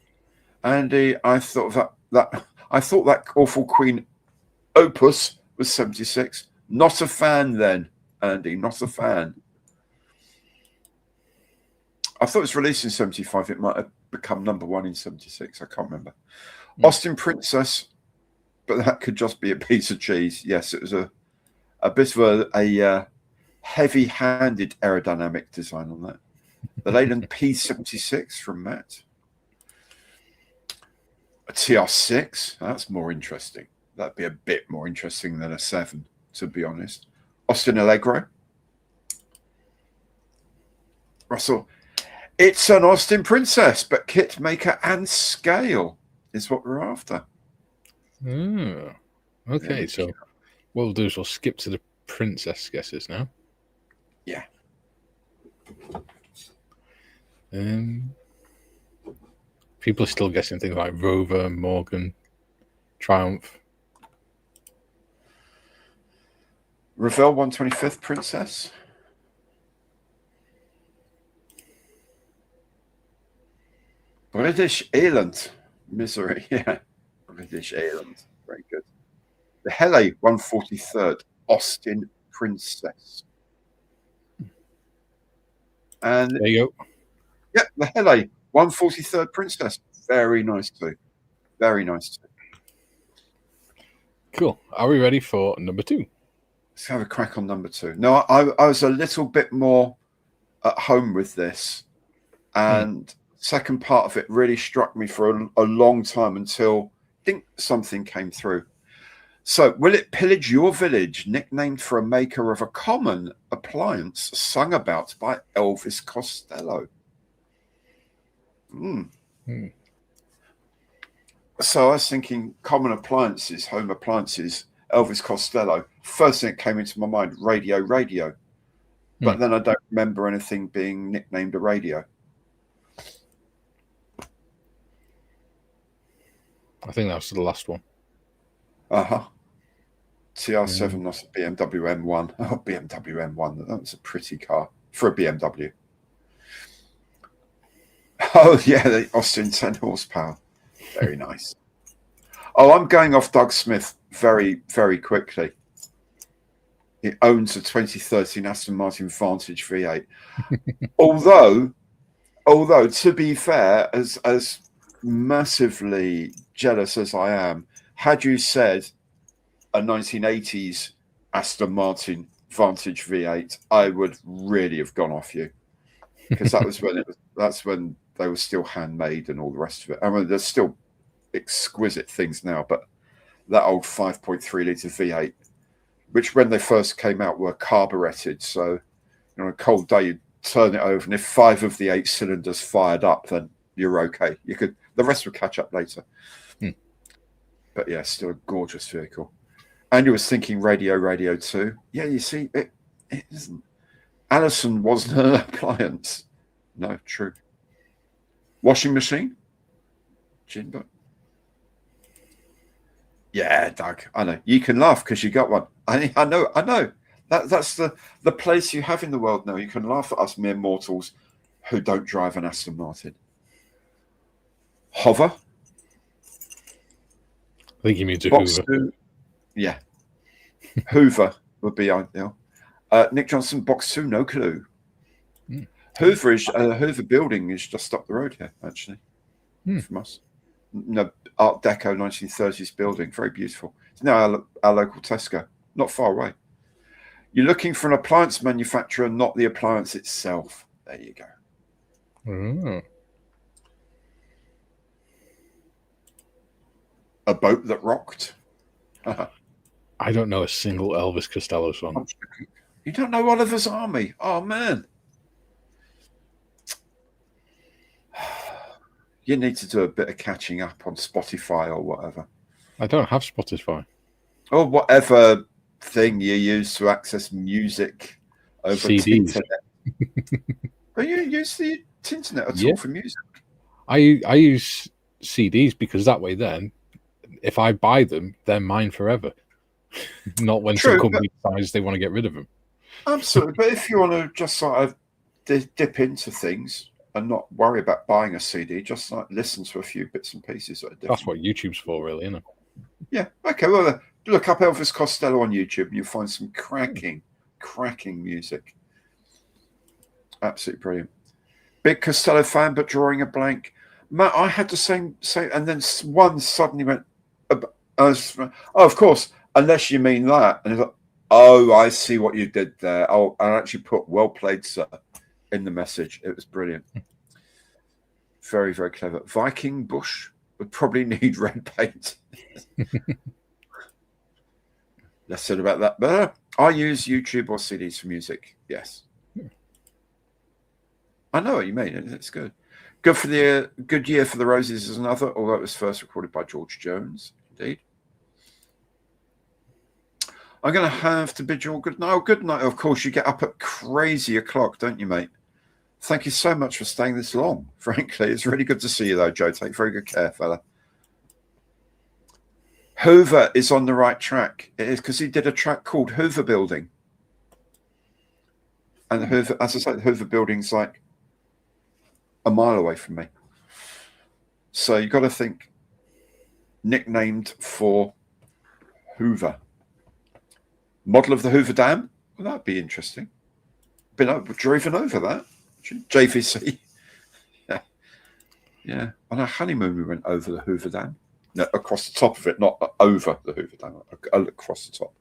Speaker 3: Andy, I thought that awful Queen Opus was 76. Not a fan then, Andy. Not a fan. I thought it was released in 75. It might have become number 1 in 76. I can't remember. Austin Princess. But that could just be a piece of cheese. Yes, it was a bit of a heavy-handed aerodynamic design on that. The Leyland P76 from Matt. A TR6. That's more interesting. That'd be a bit more interesting than a 7, to be honest. Austin Allegro. Russell. It's an Austin Princess, but kit maker and scale is what we're after.
Speaker 2: Okay, so what we'll do is we'll skip to the Princess guesses now.
Speaker 3: Yeah.
Speaker 2: People are still guessing things like Rover, Morgan, Triumph.
Speaker 3: Ravel 125th Princess. British Island. Misery, yeah. British Island. Very good. The Hele 143rd Austin Princess. And
Speaker 2: there you go.
Speaker 3: Yeah, the Hele 143rd Princess. Very nice too. Very nice too.
Speaker 2: Cool. Are we ready for number 2?
Speaker 3: Let's have a crack on number 2. No, I was a little bit more at home with this. And second part of it really struck me for a long time until I think something came through. So, will it pillage your village, nicknamed for a maker of a common appliance sung about by Elvis Costello? So I was thinking common appliances, home appliances, Elvis Costello. First thing that came into my mind, radio. But then I don't remember anything being nicknamed a radio.
Speaker 2: I think that was the last one.
Speaker 3: TR7, that's a BMW M1. Oh, BMW M1. That was a pretty car for a BMW. Oh, yeah, the Austin 10 horsepower. Very nice. Oh, I'm going off Doug Smith very, very quickly. He owns a 2013 Aston Martin Vantage V8. although, to be fair, as massively jealous as I am, had you said a 1980s Aston Martin Vantage V8, I would really have gone off you, because that's when they were still handmade and all the rest of it. I mean, there's still exquisite things now, but that old 5.3 litre V8, which when they first came out were carburetted, so on a cold day you'd turn it over, and if 5 of the 8 cylinders fired up, then you're okay. The rest would catch up later. But yeah, still a gorgeous vehicle. And you was thinking radio too. Yeah, you see, it isn't. Allison wasn't an appliance. No, true. Washing machine? Jinbo? Yeah, Doug, I know. You can laugh because you got one. I know. That's the place you have in the world now. You can laugh at us mere mortals who don't drive an Aston Martin. Hover?
Speaker 2: I think you mean to
Speaker 3: Box
Speaker 2: Hoover.
Speaker 3: 2. Yeah. Hoover would be ideal. Nick Johnson, box 2, no clue. Hoover building is just up the road here, actually, from us. No, Art Deco 1930s building, very beautiful. It's now our local Tesco, not far away. You're looking for an appliance manufacturer, not the appliance itself. There you go. A boat that rocked.
Speaker 2: I don't know a single Elvis Costello song.
Speaker 3: You don't know Oliver's Army? Oh, man. You need to do a bit of catching up on Spotify or whatever.
Speaker 2: I don't have Spotify.
Speaker 3: Or whatever thing you use to access music over the
Speaker 2: CDs.
Speaker 3: internet. But you use the internet at all for music?
Speaker 2: I use CDs because that way then, if I buy them, they're mine forever. Not when some company decides they want to get rid of them.
Speaker 3: Absolutely. But if you want to just sort of dip into things and not worry about buying a CD, just like listen to a few bits and pieces that are different.
Speaker 2: That's what YouTube's for, really, isn't it?
Speaker 3: Yeah. Okay. Well, look up Elvis Costello on YouTube and you'll find some cracking music. Absolutely brilliant. Big Costello fan, but drawing a blank. Matt, I had the same, and then one suddenly went, oh, of course, unless you mean that. And it's like, oh, I see what you did there. Oh, I actually put well played, sir, in the message. It was brilliant. Very, very clever. Viking Bush would probably need red paint. Less said about that. But I use YouTube or CDs for music. Yes. I know what you mean. It's good. Good year for the Roses is another, although it was first recorded by George Jones. Indeed. I'm going to have to bid you all good night. Oh, good night. Of course, you get up at crazy o'clock, don't you, mate? Thank you so much for staying this long. Frankly, it's really good to see you, though, Joe. Take very good care, fella. Hoover is on the right track. It is because he did a track called Hoover Building. And Hoover, as I said, Hoover Building's like a mile away from me. So you've got to think nicknamed for Hoover. Model of the Hoover Dam? Well, that'd be interesting. Driven over that. JVC. Yeah. On our honeymoon, we went over the Hoover Dam. No, across the top of it, not over the Hoover Dam. Across the top.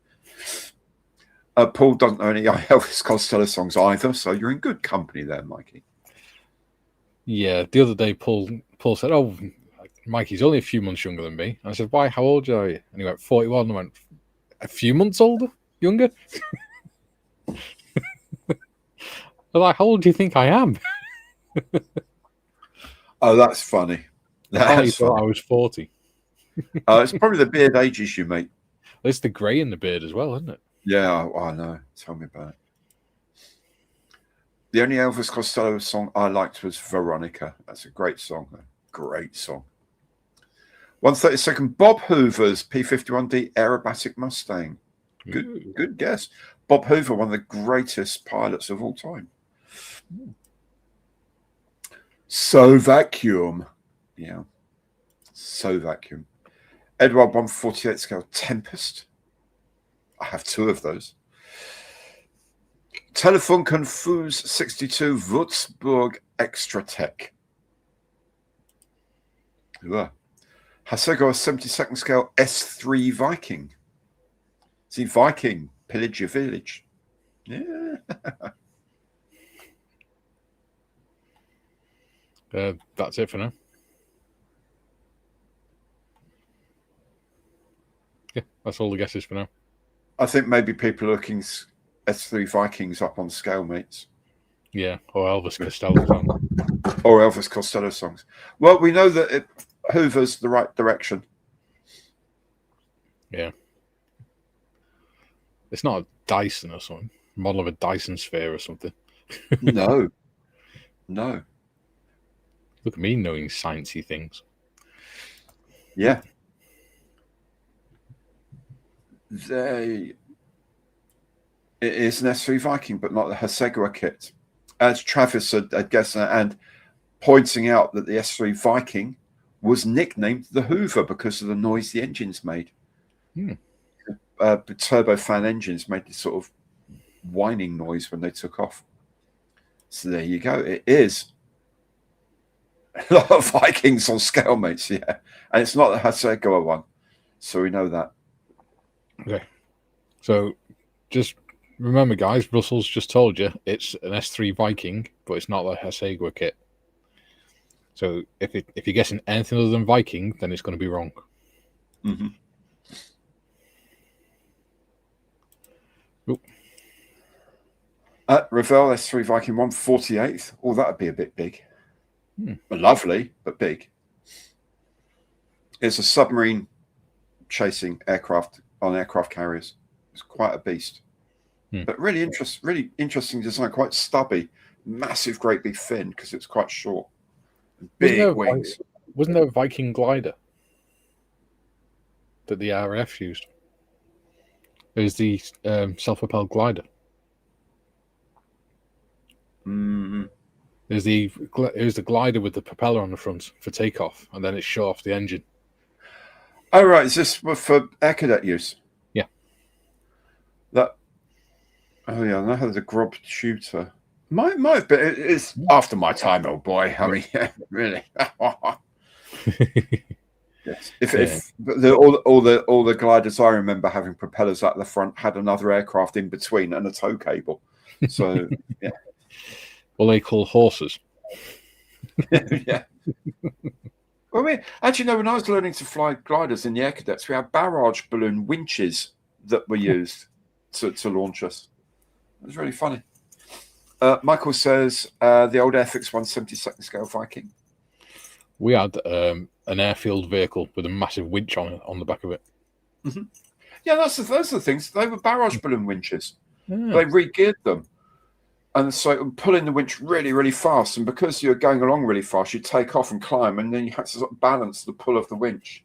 Speaker 3: Paul doesn't know any Elvis Costello songs either, so you're in good company there, Mikey.
Speaker 2: Yeah, the other day, Paul said, "Oh, Mikey's only a few months younger than me." I said, "Why? How old are you?" And he went, 41. I went, "A few months younger?" I was like, "How old do you think I am?"
Speaker 3: Oh, that's funny.
Speaker 2: I thought I was 40.
Speaker 3: It's probably the beard ages you, mate.
Speaker 2: It's the grey in the beard as well, isn't it?
Speaker 3: Yeah, I know. Tell me about it. The only Elvis Costello song I liked was Veronica. That's a great song. A great song. 132nd, Bob Hoover's P-51D Aerobatic Mustang. Good guess. Bob Hoover, one of the greatest pilots of all time. So Vacuum. Yeah. So Vacuum. Edward 148 scale Tempest. I have 2 of those. Telephone Confuse 62 Würzburg Extra Tech. Hasego 72nd scale S3 Viking. See, Viking, pillage your village. Yeah.
Speaker 2: That's it for now. Yeah, that's all the guesses for now.
Speaker 3: I think maybe people are looking S3 Vikings up on scale mates.
Speaker 2: Yeah, or Elvis Costello song.
Speaker 3: Or Elvis Costello songs. Well, we know that Hoover's the right direction.
Speaker 2: Yeah. It's not a Dyson or something. Model of a Dyson sphere or something.
Speaker 3: No. No.
Speaker 2: Look at me knowing sciencey things.
Speaker 3: Yeah. It is an S3 Viking, but not the Hasegua kit. As Travis had guessed, and pointing out that the S3 Viking was nicknamed the Hoover because of the noise the engines made. Turbofan engines made this sort of whining noise when they took off. So there you go. It is a lot of Vikings on scale mates, yeah. And it's not the Hasegua one. So we know that.
Speaker 2: Okay. So just remember, guys, Russell's just told you it's an S3 Viking, but it's not the Hasegua kit. So if you're guessing anything other than Viking, then it's going to be wrong.
Speaker 3: Mm-hmm. Ravel S3 Viking 148th. Oh, that would be a bit big. Lovely, but big. It's a submarine chasing aircraft on aircraft carriers. It's quite a beast. But really interesting design, quite stubby. Massive, great big fin because it's quite short. Big wings.
Speaker 2: Wasn't there a Viking glider that the RAF used? It was the self-propelled glider.
Speaker 3: Mm-hmm.
Speaker 2: It was the glider with the propeller on the front for takeoff, and then it shut off the engine.
Speaker 3: Oh, right. Is this for air cadet use?
Speaker 2: Yeah.
Speaker 3: Oh, yeah. I know how the Grob shooter. Might have been. It's after my time, old boy. I mean, yeah, really. Yes. If all the gliders I remember having propellers at the front had another aircraft in between and a tow cable. So yeah.
Speaker 2: Well, they call horses.
Speaker 3: Yeah. Well, I mean, actually, no. When I was learning to fly gliders in the air cadets, we had barrage balloon winches that were used to launch us. It was really funny. Michael says the old Airfix 172nd scale Viking.
Speaker 2: We had an airfield vehicle with a massive winch on the back of it.
Speaker 3: Mm-hmm. Yeah, those are the things. They were barrage balloon winches.
Speaker 2: Yeah.
Speaker 3: They re-geared them. And so it would pull in the winch really, really fast. And because you're going along really fast, you take off and climb, and then you have to sort of balance the pull of the winch.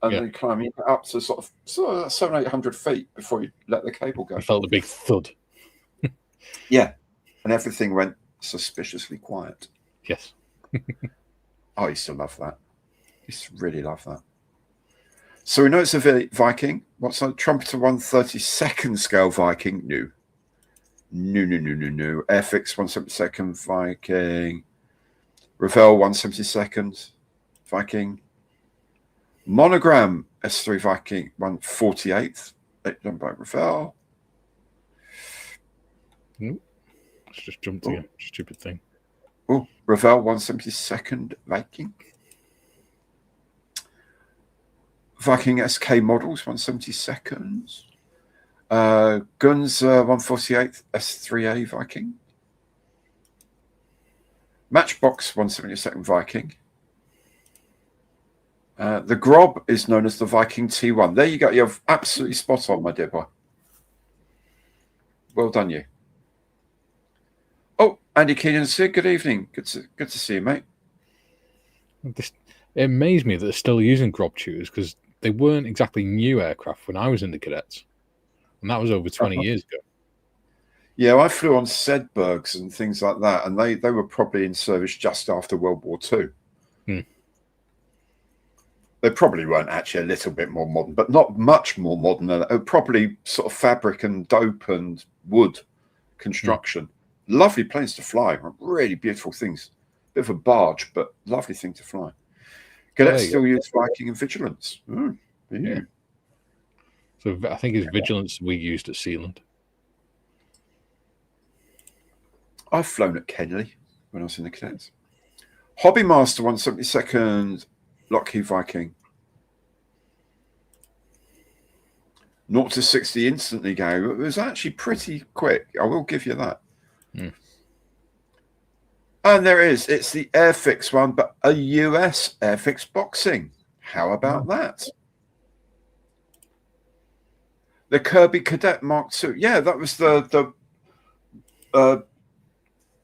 Speaker 3: And then climbing up to sort of 700-800 feet before you let the cable go.
Speaker 2: I felt a big thud.
Speaker 3: Yeah. And everything went suspiciously quiet.
Speaker 2: Yes.
Speaker 3: I used to love that. I used to really love that. So we know it's a Viking. What's that? Trumpeter 132nd scale Viking? No. Airfix 172nd Viking. Ravel 172nd Viking. Monogram S3 Viking 148th. Done by Ravel.
Speaker 2: Let's just jump to a stupid thing.
Speaker 3: Oh, Ravel 172nd Viking. Viking SK models 172nd. Guns 148th S3A Viking. Matchbox 172nd Viking. The Grob is known as the Viking T1. There you go. You're absolutely spot on, my dear boy. Well done, you. Oh, Andy Keenan said, good evening. Good to see you, mate.
Speaker 2: It amazed me that they're still using Grob tutors because they weren't exactly new aircraft when I was in the cadets. And that was over 20 years ago.
Speaker 3: Yeah, I flew on Sedbergs and things like that, and they were probably in service just after World War II. They probably weren't actually a little bit more modern, but not much more modern than that. Probably sort of fabric and dope and wood construction. Lovely planes to fly, really beautiful things. Bit of a barge, but lovely thing to fly. Cadets still use Viking and Vigilance.
Speaker 2: Yeah. So I think it's Vigilance we used at Sealand.
Speaker 3: I've flown at Kenley when I was in the cadets. Hobby Master 172nd Lockheed Viking. 0 to 60 instantly go. It was actually pretty quick. I will give you that. And there is. It's the Airfix one, but a US Airfix boxing. How about that? The Kirby Cadet Mark II. Yeah, that was the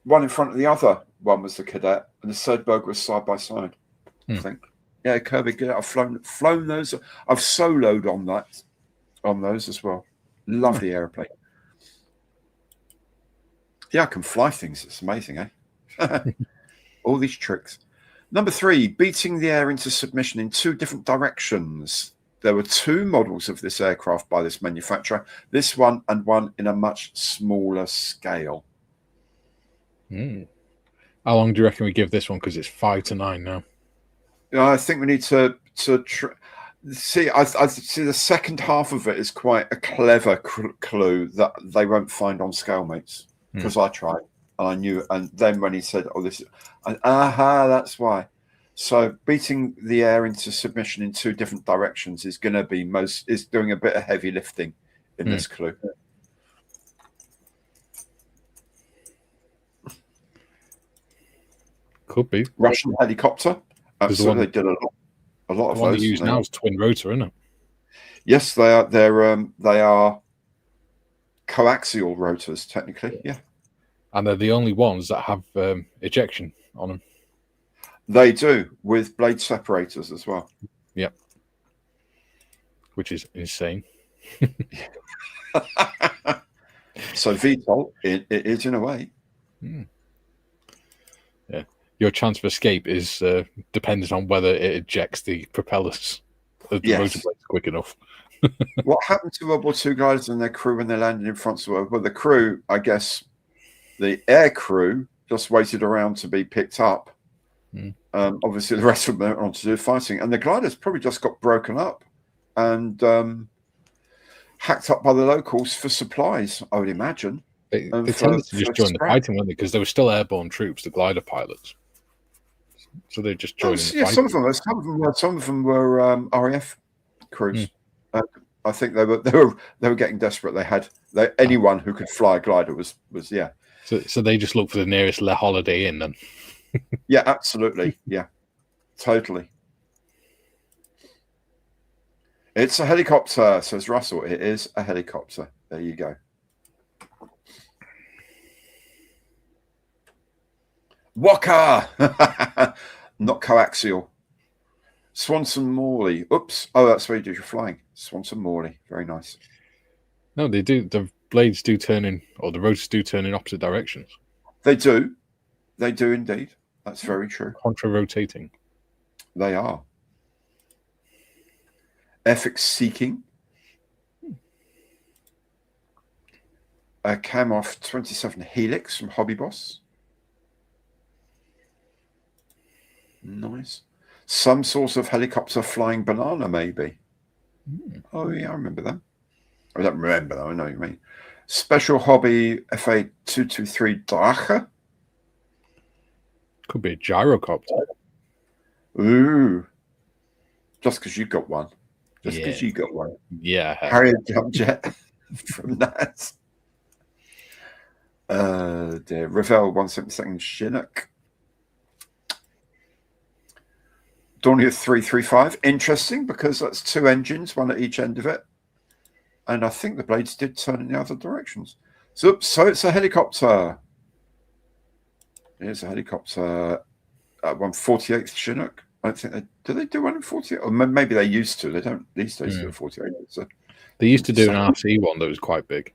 Speaker 3: one in front of the other one was the Cadet, and the Sedberg was side by side. I think. Yeah, Kirby Cadet. I've flown those. I've soloed on those as well. Lovely airplane. Yeah, I can fly things. It's amazing, eh? All these tricks. Number 3, beating the air into submission in 2 different directions. There were 2 models of this aircraft by this manufacturer. This one and one in a much smaller scale.
Speaker 2: How long do you reckon we give this one? Because it's 5 to 9 now.
Speaker 3: I think we need to see. I see the second half of it is quite a clever clue that they won't find on Scalemates, because I tried and I knew. And then when he said, "Oh, this," that's why. So beating the air into submission in 2 different directions is going to be is doing a bit of heavy lifting in this clue.
Speaker 2: Could be
Speaker 3: Russian helicopter. Absolutely, they did a lot of
Speaker 2: the one
Speaker 3: those.
Speaker 2: they use now is twin rotor, isn't it?
Speaker 3: Yes, they are. They are coaxial rotors, technically. Yeah,
Speaker 2: and they're the only ones that have ejection on them.
Speaker 3: They do, with blade separators as well.
Speaker 2: Yep, which is insane.
Speaker 3: So VTOL, it is in a way.
Speaker 2: Yeah, your chance of escape is dependent on whether it ejects the propellers of the rotor blades quick enough.
Speaker 3: What happened to World War II guys and their crew when they landed in France? Well, the crew, I guess, the air crew just waited around to be picked up. Obviously, the rest of them went on to do fighting, and the gliders probably just got broken up and hacked up by the locals for supplies, I would imagine.
Speaker 2: They tended to just join the fighting, weren't they? Because there were still airborne troops, the glider pilots. So they just joined the fighting.
Speaker 3: Some of them were RAF crews. I think they were getting desperate. Anyone who could fly a glider was.
Speaker 2: So they just looked for the nearest Holiday Inn then.
Speaker 3: Yeah, absolutely. Yeah, totally. It's a helicopter, says Russell. It is a helicopter. There you go. Waka! Not coaxial. Swanson Morley. Oops. Oh, that's where you do your flying. Swanson Morley. Very nice.
Speaker 2: No, they do. The blades do turn in, or the rotors do turn in opposite directions.
Speaker 3: They do. They do indeed. That's very true.
Speaker 2: Contra-rotating.
Speaker 3: They are. Ethics seeking. A Camoff 27 Helix from Hobby Boss. Nice. Some sort of helicopter flying banana, maybe. Oh, yeah, I remember them. I don't remember them. I know what you mean. Special Hobby FA 223 Drache.
Speaker 2: Could be a gyrocopter.
Speaker 3: Ooh. Just because you got one. Just because you got one.
Speaker 2: Yeah.
Speaker 3: Harrier jump jet from that. Dear. Ravel 172nd Chinook. Dornier 335. Interesting, because that's 2 engines, one at each end of it. And I think the blades did turn in the other directions. So it's a helicopter. Here's a helicopter. 148th Chinook. I don't think do they do one in 48? Or maybe they used to. They don't these days do a 48. So
Speaker 2: they used to do an RC one that was quite big.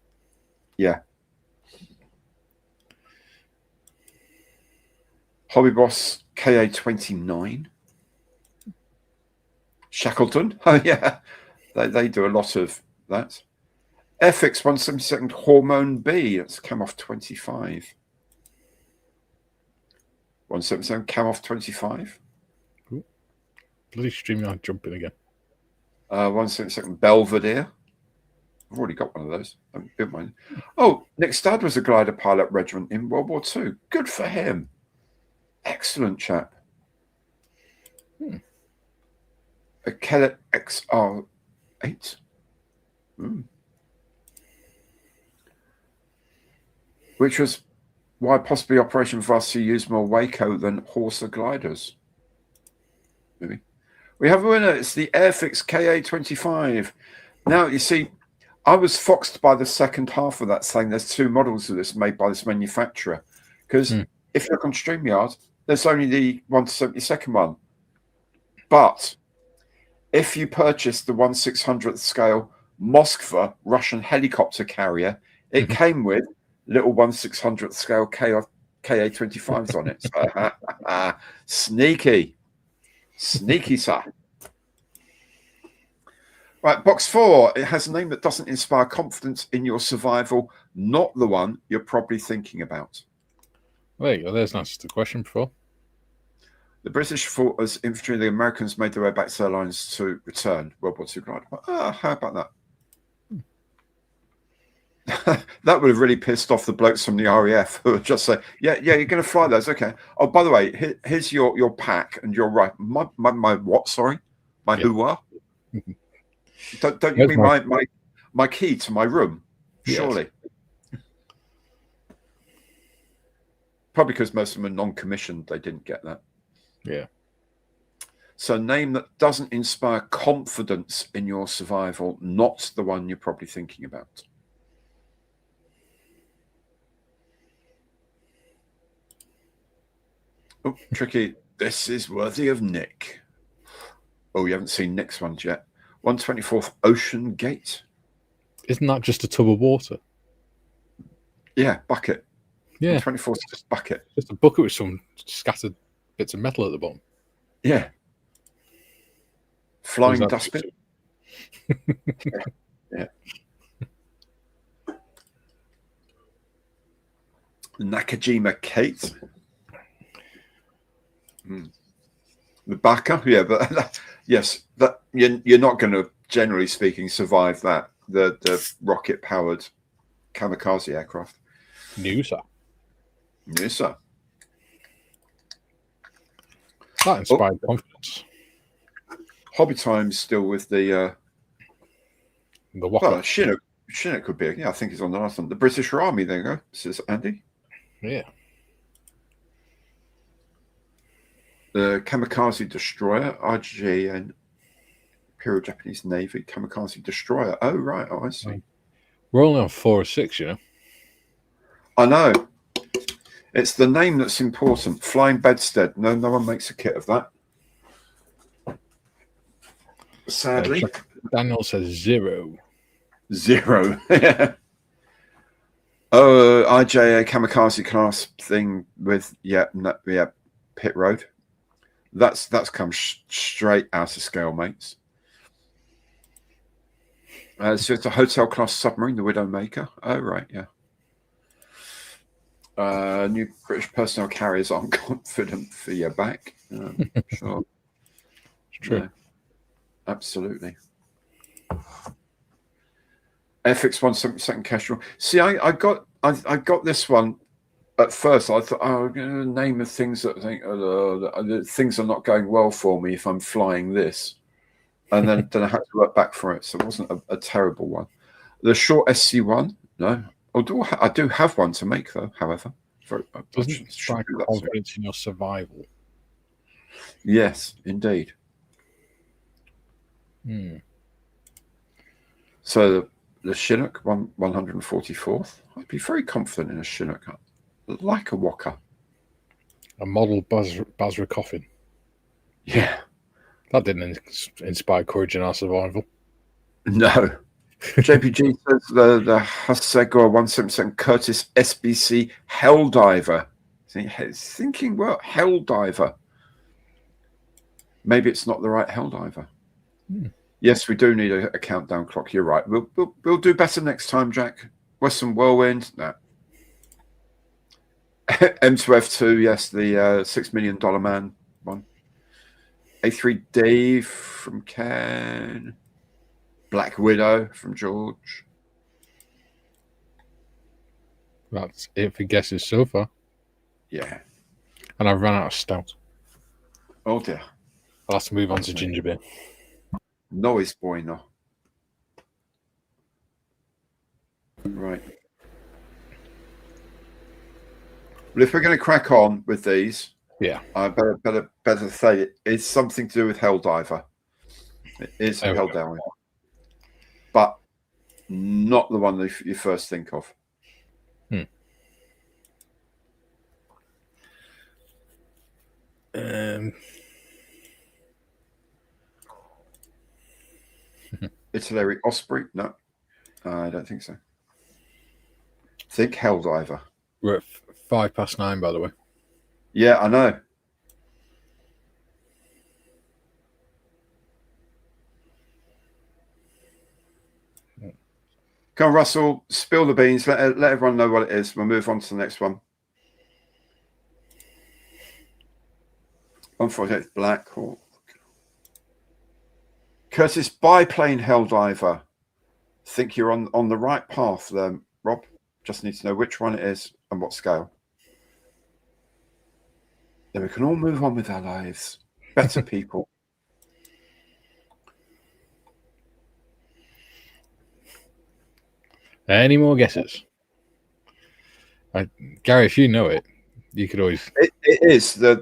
Speaker 3: Yeah. Hobby Boss KA29. Shackleton. Oh, yeah. They do a lot of that. FX 172nd Hormone B. That's Cam off 25. 177 Cam off 25.
Speaker 2: Ooh. Bloody StreamYard jumping again.
Speaker 3: 172nd Belvedere. I've already got one of those. Oh, Nick Stadd was a glider pilot regiment in World War II. Good for him. Excellent chap. A Kellet XR8. Which was why possibly Operation Varsity used more Waco than Horsa gliders. Maybe. We have a winner. It's the Airfix KA25. Now, you see, I was foxed by the second half of that, saying there's 2 models of this made by this manufacturer. Because if you look on StreamYard, there's only the 1/72nd one. But if you purchase the 1/600th scale Moskva Russian helicopter carrier, it came with little 1/600th scale KA25s on it. So, sneaky. Sneaky, sir. Right, box 4. It has a name that doesn't inspire confidence in your survival, not the one you're probably thinking about.
Speaker 2: There you go. There's an answer to the question before.
Speaker 3: The British fought as infantry. The Americans made their way back to their lines to return. World War II glider. How about that? That would have really pissed off the blokes from the RAF who would just say, yeah, you're going to fly those. Okay. Oh, by the way, here's your pack, and you're right. My what? Sorry? My who are? Don't you mean my key to my room?
Speaker 2: Yes.
Speaker 3: Surely. Probably because most of them are non-commissioned, they didn't get that.
Speaker 2: Yeah.
Speaker 3: So name that doesn't inspire confidence in your survival, not the one you're probably thinking about. Oh, tricky. This is worthy of Nick. Oh, you haven't seen Nick's ones yet. 124th Ocean Gate.
Speaker 2: Isn't that just a tub of water?
Speaker 3: Yeah, bucket.
Speaker 2: Yeah.
Speaker 3: 124th just bucket.
Speaker 2: Just a bucket with some scattered bits of metal at the bottom.
Speaker 3: Yeah. Flying dustbin. Yeah. Nakajima Kate. The Baka, yeah, but yes, that you're not going to, generally speaking, survive that. The rocket powered kamikaze aircraft.
Speaker 2: Noosa. That inspired confidence.
Speaker 3: Hobby Time's still with the
Speaker 2: Whopper.
Speaker 3: well, Chinook could be. Yeah, I think it's on the last one. The British Army. There you go. Says Andy.
Speaker 2: Yeah.
Speaker 3: The Kamikaze Destroyer, IJN, Imperial Japanese Navy, Kamikaze Destroyer. Oh, right. Oh, I see.
Speaker 2: We're only on 4 or 6, you know.
Speaker 3: I know. It's the name that's important. Flying Bedstead. No one makes a kit of that. Sadly.
Speaker 2: Daniel says 0.
Speaker 3: 0. Yeah. Oh, IJA Kamikaze class thing with, Pit Road. That's come straight out of scale, mates. So it's a hotel class submarine, the Widowmaker. Oh, right, yeah. New British personnel carriers aren't confident for your back. Sure.
Speaker 2: It's true.
Speaker 3: Yeah, absolutely. FX 172nd Kestrel. See, I got this one. At first, I thought, I'm going to name of things that I think things are not going well for me if I'm flying this. And then I had to work back for it. So it wasn't a terrible one. The short SC1, no. Although I do have one to make, though, however.
Speaker 2: Doesn't strike confidence in your survival.
Speaker 3: Yes, indeed.
Speaker 2: Hmm.
Speaker 3: So the Chinook, 144th. I'd be very confident in a Chinook. Like a Walker.
Speaker 2: A model Basra coffin.
Speaker 3: Yeah.
Speaker 2: That didn't inspire courage in our survival.
Speaker 3: No. JPG says the Hasegor 177 Curtis SBC Helldiver. Thinking, well, Helldiver. Maybe it's not the right Helldiver. Yes, we do need a countdown clock. You're right. We'll do better next time, Jack. Western Whirlwind. No. M2F2. Yes, the $6 million man one. A3 Dave from Ken. Black Widow from George.
Speaker 2: That's it for guesses so far.
Speaker 3: Yeah.
Speaker 2: And I've run out of stout.
Speaker 3: Oh dear.
Speaker 2: I'll have to move on to ginger beer.
Speaker 3: No es bueno. Right. Well, if we're going to crack on with these,
Speaker 2: yeah,
Speaker 3: I better say it's something to do with Helldiver. It is Helldiver, but not the one that you first think of. Italy Osprey? No, I don't think so. Think Helldiver.
Speaker 2: We're at 9:05, by the way.
Speaker 3: Yeah, I know. Come on, Russell, spill the beans. Let everyone know what it is. We'll move on to the next one. 148 Black Hawk. Curtis, biplane Helldiver. Think you're on the right path there, Rob. Just need to know which one it is and what scale. Then we can all move on with our lives. Better people.
Speaker 2: Any more guesses? Gary, if you know it, you could always.
Speaker 3: It is the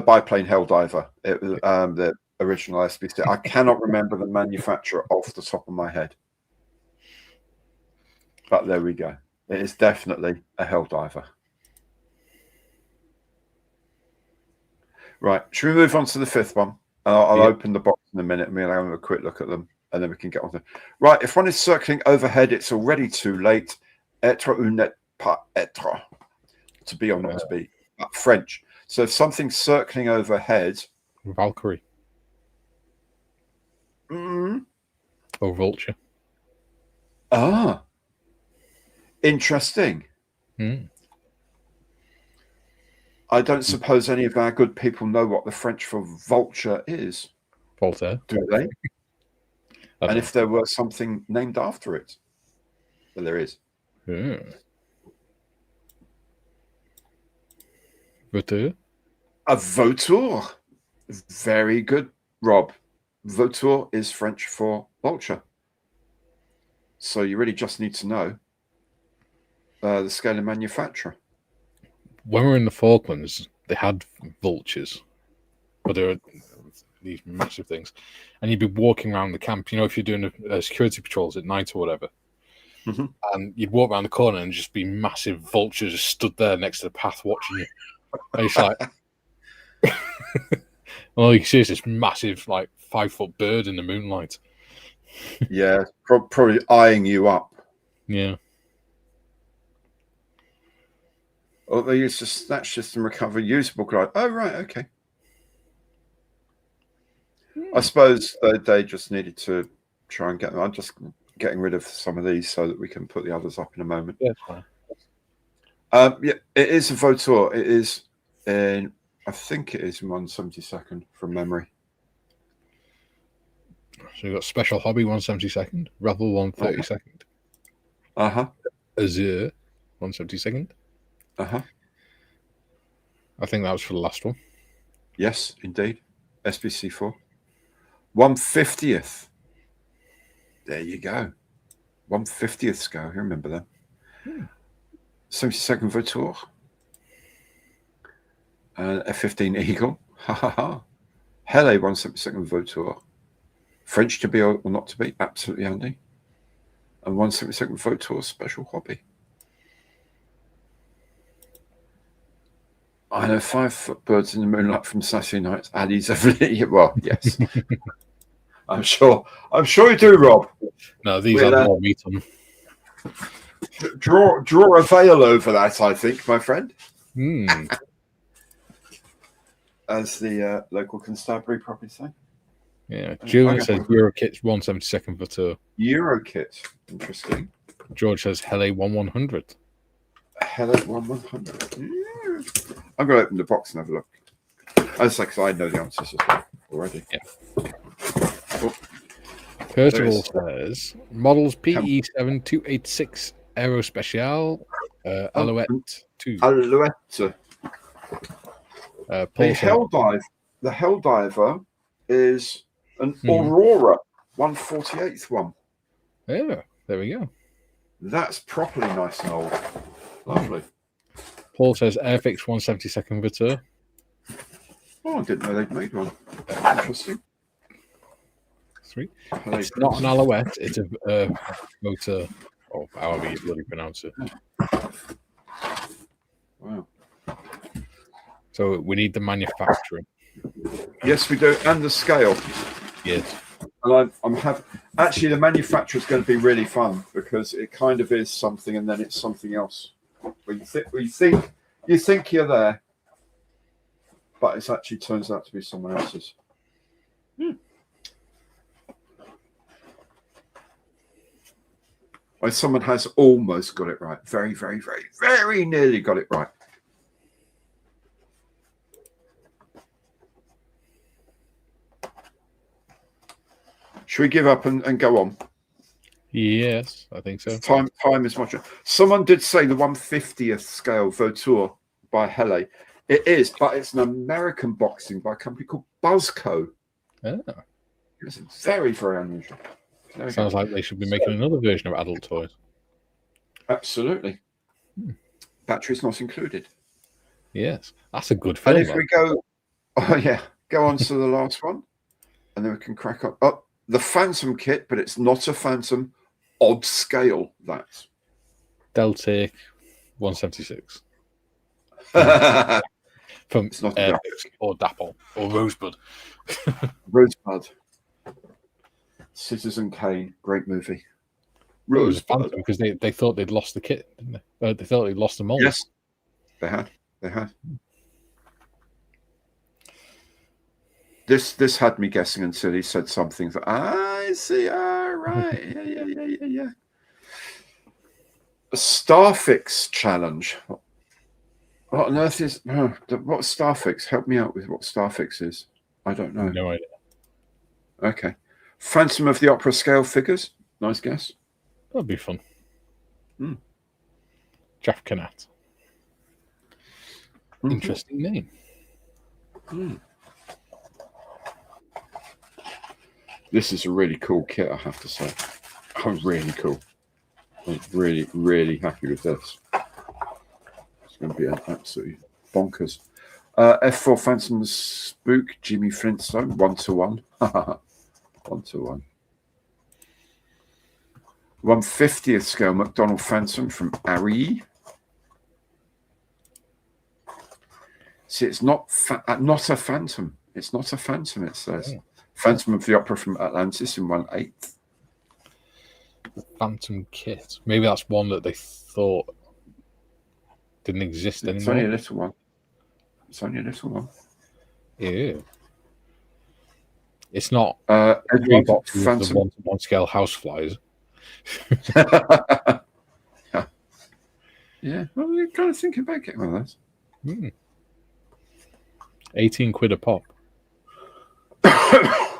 Speaker 3: biplane Helldiver. It was the original SBC. I cannot remember the manufacturer off the top of my head, but there we go. It is definitely a Helldiver. Right. Should we move on to the fifth one? I'll open the box in a minute and we'll have a quick look at them, and then we can get on to. Right. If one is circling overhead, it's already too late. Être ou n'est pas être. To be or not to be. French. So if something's circling overhead.
Speaker 2: Valkyrie. Or vulture.
Speaker 3: Ah. Interesting. I don't suppose any of our good people know what the French for vulture is.
Speaker 2: Voltaire.
Speaker 3: Do they? And if there were something named after it. Well, there is.
Speaker 2: Vautour.
Speaker 3: A vautour. Very good, Rob. Vautour is French for vulture. So you really just need to know the scale of manufacturer. When
Speaker 2: we were in the Falklands, they had vultures, but they were these massive things, and you'd be walking around the camp. You know, if you're doing a security patrols at night or whatever, and you'd walk around the corner and just be massive vultures just stood there next to the path watching you. And it's like, and all you can see is this massive, like 5-foot bird in the moonlight.
Speaker 3: Yeah, probably eyeing you up.
Speaker 2: Yeah.
Speaker 3: Oh, they used to snatch this and recover usable glide. Oh, right, okay. I suppose they just needed to try and get them. I'm just getting rid of some of these so that we can put the others up in a moment.
Speaker 2: Yeah, fine.
Speaker 3: Yeah, it is a Vautour. It is in, I think it is in 172nd from memory.
Speaker 2: So you've got Special Hobby 172nd, Revel 132nd. Azure 172nd. I think that was for the last one.
Speaker 3: Yes, indeed. SBC4. 150th. There you go. 150th scale. You remember that. 72nd Vautour. F-15 Eagle. Ha ha ha. Hele 172nd Vautour. French to be or not to be, absolutely handy. And 172nd Vautour, special hobby. I know 5 birds in the moonlight from Saturday nights. Addy's every well, yes. I'm sure you do, Rob.
Speaker 2: No, these are more meat on.
Speaker 3: Draw a veil over that, I think, my friend. As the local constabulary probably say.
Speaker 2: Yeah, Julian says Eurokit's 172nd Vautour.
Speaker 3: Eurokit, interesting.
Speaker 2: George says Hele 1100.
Speaker 3: Hele 1100. Yeah. I'm going to open the box and have a look. As like I know the answers as well already.
Speaker 2: Yeah.
Speaker 3: Oh,
Speaker 2: Percival says models PE7286 Aero Special Alouette 2.
Speaker 3: Alouette. The Helldiver is an Aurora 148th one.
Speaker 2: Yeah, there we go.
Speaker 3: That's properly nice and old. Lovely.
Speaker 2: Paul says Airfix 172nd Vautour.
Speaker 3: Oh, I didn't know they'd made one. Interesting.
Speaker 2: 3. It's not an Alouette, it's a motor, or however you bloody pronounce it.
Speaker 3: Wow.
Speaker 2: So we need the manufacturer.
Speaker 3: Yes, we do, and the scale.
Speaker 2: Yes.
Speaker 3: And actually the manufacturer is going to be really fun because it kind of is something and then it's something else. You think you're there, but it actually turns out to be someone else's. Well, someone has almost got it right. Very, very, very, very nearly got it right. Should we give up and go on?
Speaker 2: Yes, I think so.
Speaker 3: Time is much. Someone did say the 150th scale Vautour by Hele. It is, but it's an American boxing by a company called Buzzco.
Speaker 2: Oh.
Speaker 3: It's very, very unusual.
Speaker 2: Sounds like they should be making another version of adult toys.
Speaker 3: Absolutely. Batteries not included.
Speaker 2: Yes, that's a good film.
Speaker 3: And if we go on to the last one, and then we can crack up. Oh, the Phantom kit, but it's not a Phantom. Odd scale, that.
Speaker 2: Delta 176. From
Speaker 3: It's not
Speaker 2: or Dapple or Rosebud.
Speaker 3: Rosebud. Citizen Kane, great movie.
Speaker 2: It was Phantom because they thought they'd lost the kit, didn't they? They thought they'd lost the mold.
Speaker 3: Yes, they had. This had me guessing until he said something that I see. All right, yeah. A Starfix challenge. What on earth is what Starfix? Help me out with what Starfix is. I don't know.
Speaker 2: No idea.
Speaker 3: Okay. Phantom of the Opera scale figures. Nice guess.
Speaker 2: That'd be fun. Jeff Canat. Interesting name.
Speaker 3: This is a really cool kit, I have to say. I'm really cool. I'm really, really happy with this. It's going to be an absolutely bonkers. F4 Phantom Spook, Jimmy Flintstone, 1-to-1. 1-to-1. 150th scale McDonald Phantom from Ari. See, it's not a Phantom. It's not a Phantom, it says. Oh. Phantom of the Opera from Atlantis in 1/8.
Speaker 2: The Phantom kit. Maybe that's one that they thought didn't exist anymore.
Speaker 3: It's only a little one.
Speaker 2: Yeah. It's not
Speaker 3: Phantom.
Speaker 2: the one-to-one scale houseflies.
Speaker 3: Yeah. Well, you're kind of thinking about getting one of those.
Speaker 2: 18 quid a pop.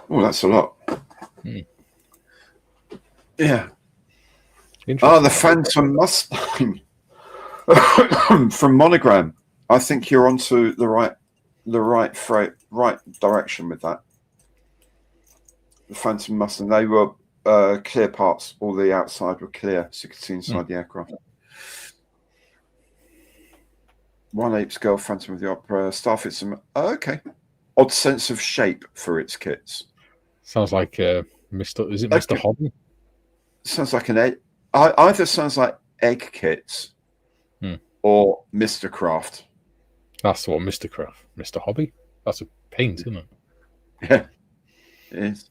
Speaker 3: Oh, that's a lot. Yeah. Oh, the Phantom Mustang from Monogram. I think you're onto the right direction with that. The Phantom Mustang. They were clear parts. All the outside were clear, so you could see inside the aircraft. 1/8 scale Phantom of the Opera. Starfix. Okay. odd sense of shape for its kits.
Speaker 2: Sounds like Mr. Is it Mr.
Speaker 3: Okay.
Speaker 2: Hobby?
Speaker 3: Sounds like an egg. Either sounds like egg kits or Mr. Craft.
Speaker 2: That's the one, Mr. Craft. Mr. Hobby? That's a paint, isn't it?
Speaker 3: Yeah, it is.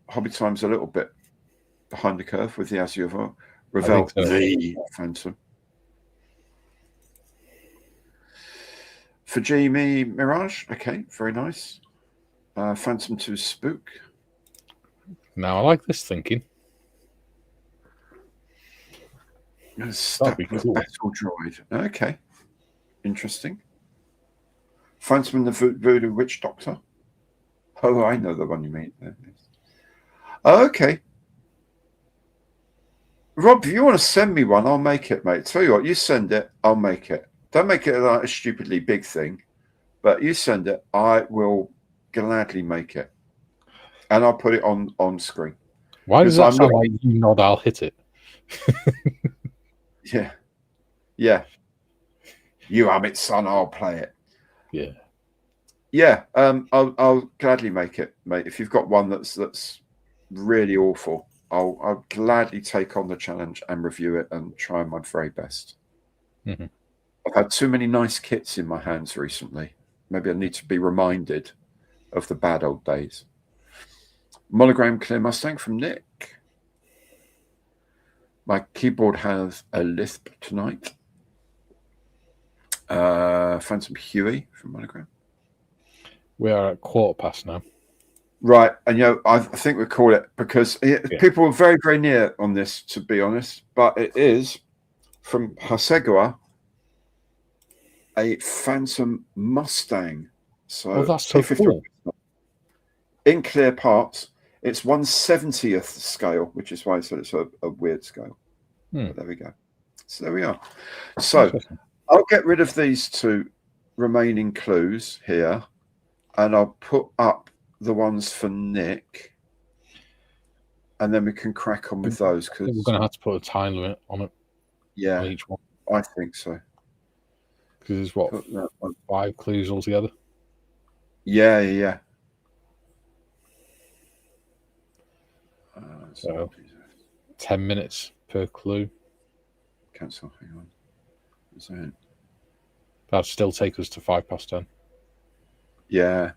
Speaker 3: Hobby Time's a little bit behind the curve with the Azure Revel the Phantom. Fujimi Mirage, okay, very nice. Phantom 2 Spook.
Speaker 2: Now I like this thinking.
Speaker 3: That'd be cool. Battle Droid. Okay, interesting. Phantom and the Voodoo Witch Doctor. Oh, I know the one you mean. Okay. Rob, if you want to send me one, I'll make it, mate. Tell you what, you send it, I'll make it. Don't make it like a stupidly big thing, but you send it, I will gladly make it. And I'll put it on screen.
Speaker 2: Why does that sound like you nod, I'll hit it?
Speaker 3: Yeah. Yeah. You have it, son, I'll play it.
Speaker 2: Yeah.
Speaker 3: Yeah, I'll gladly make it, mate. If you've got one that's really awful, I'll gladly take on the challenge and review it and try my very best.
Speaker 2: Mm-hmm.
Speaker 3: I've had too many nice kits in my hands recently. Maybe I need to be reminded of the bad old days. Monogram Clear Mustang from Nick. My keyboard has a lisp tonight. Phantom Huey from Monogram.
Speaker 2: We are at 15:15 now.
Speaker 3: Right, and I think we call it because people were very, very near on this, to be honest. But it is from Hasegawa, a Phantom Mustang. So
Speaker 2: that's so cool.
Speaker 3: In clear parts, it's 1/70th scale, which is why I said it's a weird scale. But there we go. So there we are. So I'll get rid of these two remaining clues here, and I'll put up the ones for Nick, and then we can crack on with those. Because
Speaker 2: we're going to have to put a time limit on it.
Speaker 3: Yeah,
Speaker 2: on each one.
Speaker 3: I think so.
Speaker 2: Because there's 5 clues altogether.
Speaker 3: Yeah.
Speaker 2: So 10 minutes per clue.
Speaker 3: Cancel. Hang on. Is that?
Speaker 2: That'd still take us to 10:05.
Speaker 3: Yeah.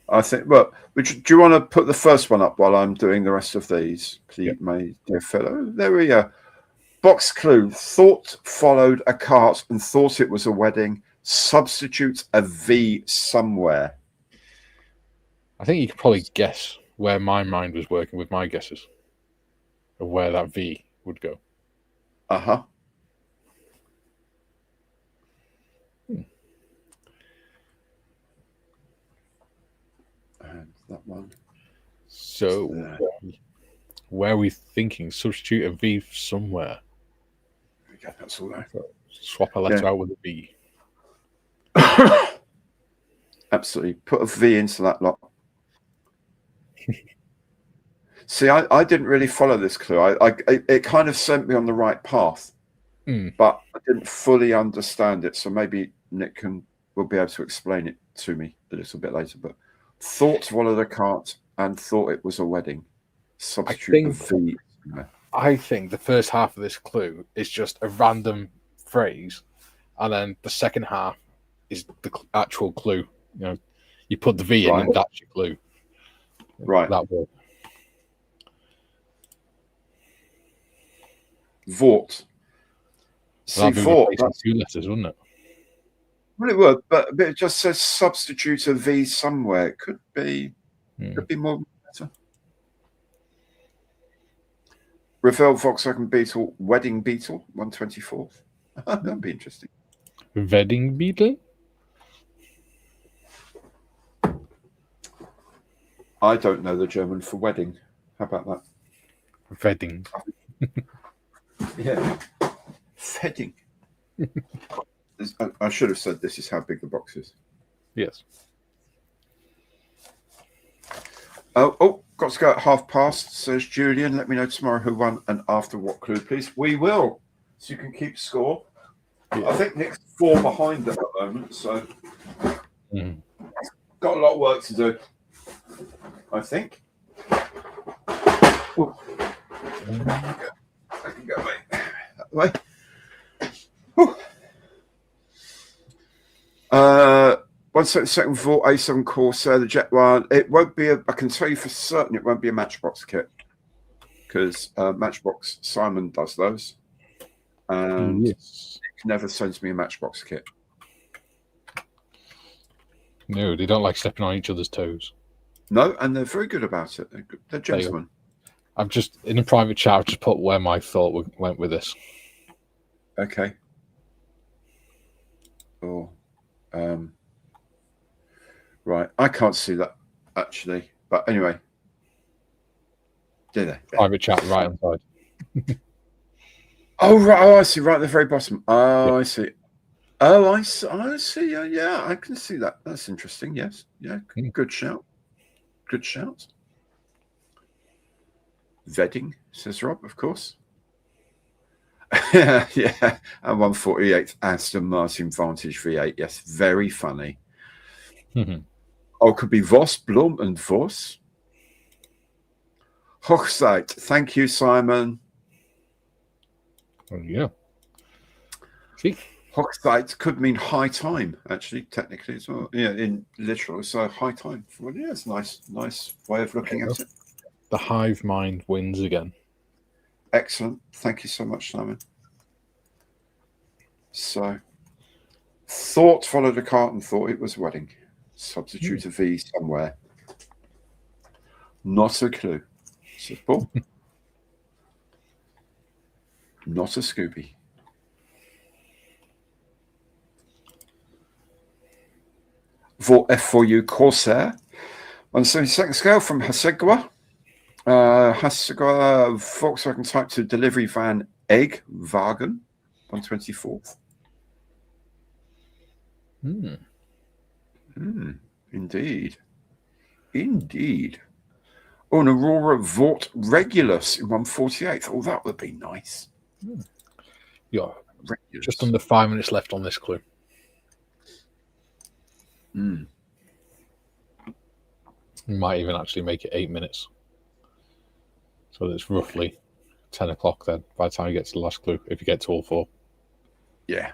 Speaker 3: I think, well, do you want to put the first one up while I'm doing the rest of these, please, my dear fellow? There we go. Box clue. Thought followed a cart and thought it was a wedding. Substitute a V somewhere.
Speaker 2: I think you could probably guess where my mind was working with my guesses of where that V would go.
Speaker 3: Uh-huh. And that one.
Speaker 2: So, where are we thinking? Substitute a V somewhere.
Speaker 3: Okay, that's all right.
Speaker 2: Swap a letter out with a V.
Speaker 3: Absolutely. Put a V into that lot. See, I didn't really follow this clue. It kind of sent me on the right path, but I didn't fully understand it. So maybe Nick will be able to explain it to me a little bit later. But thought followed a cart and thought it was a wedding. Substitute a V.
Speaker 2: I think the first half of this clue is just a random phrase, and then the second half is the actual clue. You know, you put the V in, and that's your clue.
Speaker 3: Right.
Speaker 2: That word.
Speaker 3: Vought. See, vought.
Speaker 2: That's 2 letters, wouldn't it?
Speaker 3: Well, it would, but it just says substitute a V somewhere. It could be more better. Revel Volkswagen Beetle, Wedding Beetle, 1/24th. That'd be interesting.
Speaker 2: Wedding Beetle?
Speaker 3: I don't know the German for wedding. How about that?
Speaker 2: Wedding.
Speaker 3: Yeah. Wedding. I should have said this is how big the box is.
Speaker 2: Yes.
Speaker 3: Oh, got to go at 12:30, says Julian. Let me know tomorrow who won and after what clue, please. We will. So you can keep score. Yeah. I think Nick's 4 behind at the moment, so
Speaker 2: Mm.
Speaker 3: Got a lot of work to do, I think. Ooh. I can go that way. Whew. 172nd Vault A7 Corsair, the Jet one. It won't be I can tell you for certain it won't be a Matchbox kit, because Matchbox Simon does those, and he never sends me a Matchbox kit.
Speaker 2: No, they don't like stepping on each other's toes.
Speaker 3: No, and they're very good about it. They're gentlemen.
Speaker 2: I've just, in a private chat, I've just put where my thought went with this.
Speaker 3: Okay. Oh, right. I can't see that actually, but anyway. Did they?
Speaker 2: Private chat right on side.
Speaker 3: Oh, right. Oh, I see. Right at the very bottom. Oh,
Speaker 2: Yeah.
Speaker 3: I see. Oh, I see. Yeah, I can see that. That's interesting. Yes. Yeah. Good shout. Good shout. Vedding, says Rob, of course. Yeah. And 148th Aston Martin Vantage V8. Yes. Very funny.
Speaker 2: Mm-hmm.
Speaker 3: Oh, could be Voss, Blum, and Voss. Hochzeit. Thank you, Simon.
Speaker 2: Oh, yeah. See?
Speaker 3: Hochzeit could mean high time, actually, technically as well. Yeah, in literal, so high time. Well, yeah, it's a nice way of looking at it.
Speaker 2: The hive mind wins again.
Speaker 3: Excellent. Thank you so much, Simon. So, thought followed a cart and thought it was wedding. Substitute a V somewhere. Not a clue. Says Paul. Not a Scooby. For F4U Corsair. 172nd scale from Hasegawa. Hasegawa Volkswagen Type 2 delivery van Egg Wagen. 124th. Indeed. Oh, an Aurora Vought Regulus in 148th. Oh, that would be nice.
Speaker 2: Yeah.
Speaker 3: Regulus.
Speaker 2: Just under 5 minutes left on this clue.
Speaker 3: Mm.
Speaker 2: You might even actually make it 8 minutes. So it's roughly 10 o'clock then, by the time you get to the last clue, if you get to all four.
Speaker 3: Yeah.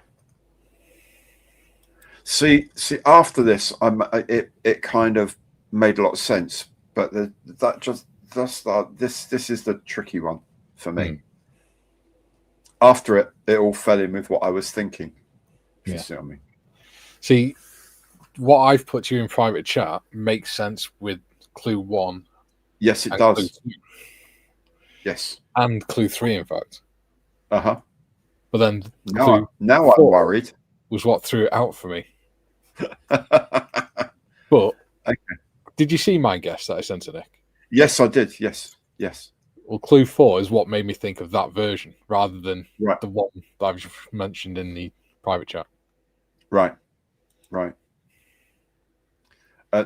Speaker 3: See, after this, it kind of made a lot of sense, but this is the tricky one for me. After it all fell in with what I was thinking. If you see what I mean.
Speaker 2: See, what I've put to you in private chat makes sense with clue 1.
Speaker 3: Yes, it does. Yes.
Speaker 2: And clue 3, in fact.
Speaker 3: Uh-huh.
Speaker 2: But then
Speaker 3: now I'm worried.
Speaker 2: Was what threw it out for me. But did you see my guess that I sent to Nick?
Speaker 3: Yes, I did. Yes.
Speaker 2: Well, clue 4 is what made me think of that version rather than
Speaker 3: the
Speaker 2: one that I've just mentioned in the private chat.
Speaker 3: Right.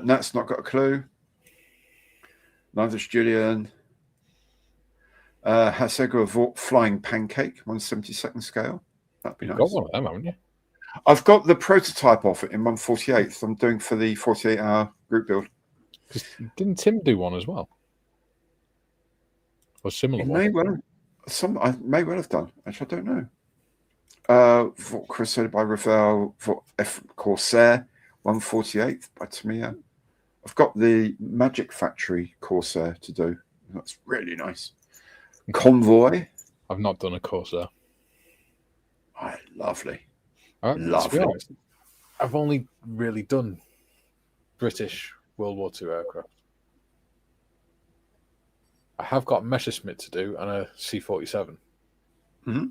Speaker 3: Nat's not got a clue. Neither's Julian. Hasego Vought Flying Pancake, 172nd scale. That'd be nice.
Speaker 2: You've got one of them, haven't you?
Speaker 3: I've got the prototype of it in 148th. I'm doing for the 48-hour group build.
Speaker 2: Didn't Tim do one as well? Or similar one?
Speaker 3: I may well have done. Actually, I don't know. Vought Crusader by Ravel, Vought F Corsair, 148th by Tamiya. I've got the Magic Factory Corsair to do. That's really nice. Convoy.
Speaker 2: I've not done a Corsair.
Speaker 3: Lovely.
Speaker 2: Lovely. Honest, I've only really done British World War II aircraft. I have got Messerschmitt to do and a C-47.
Speaker 3: Mm-hmm.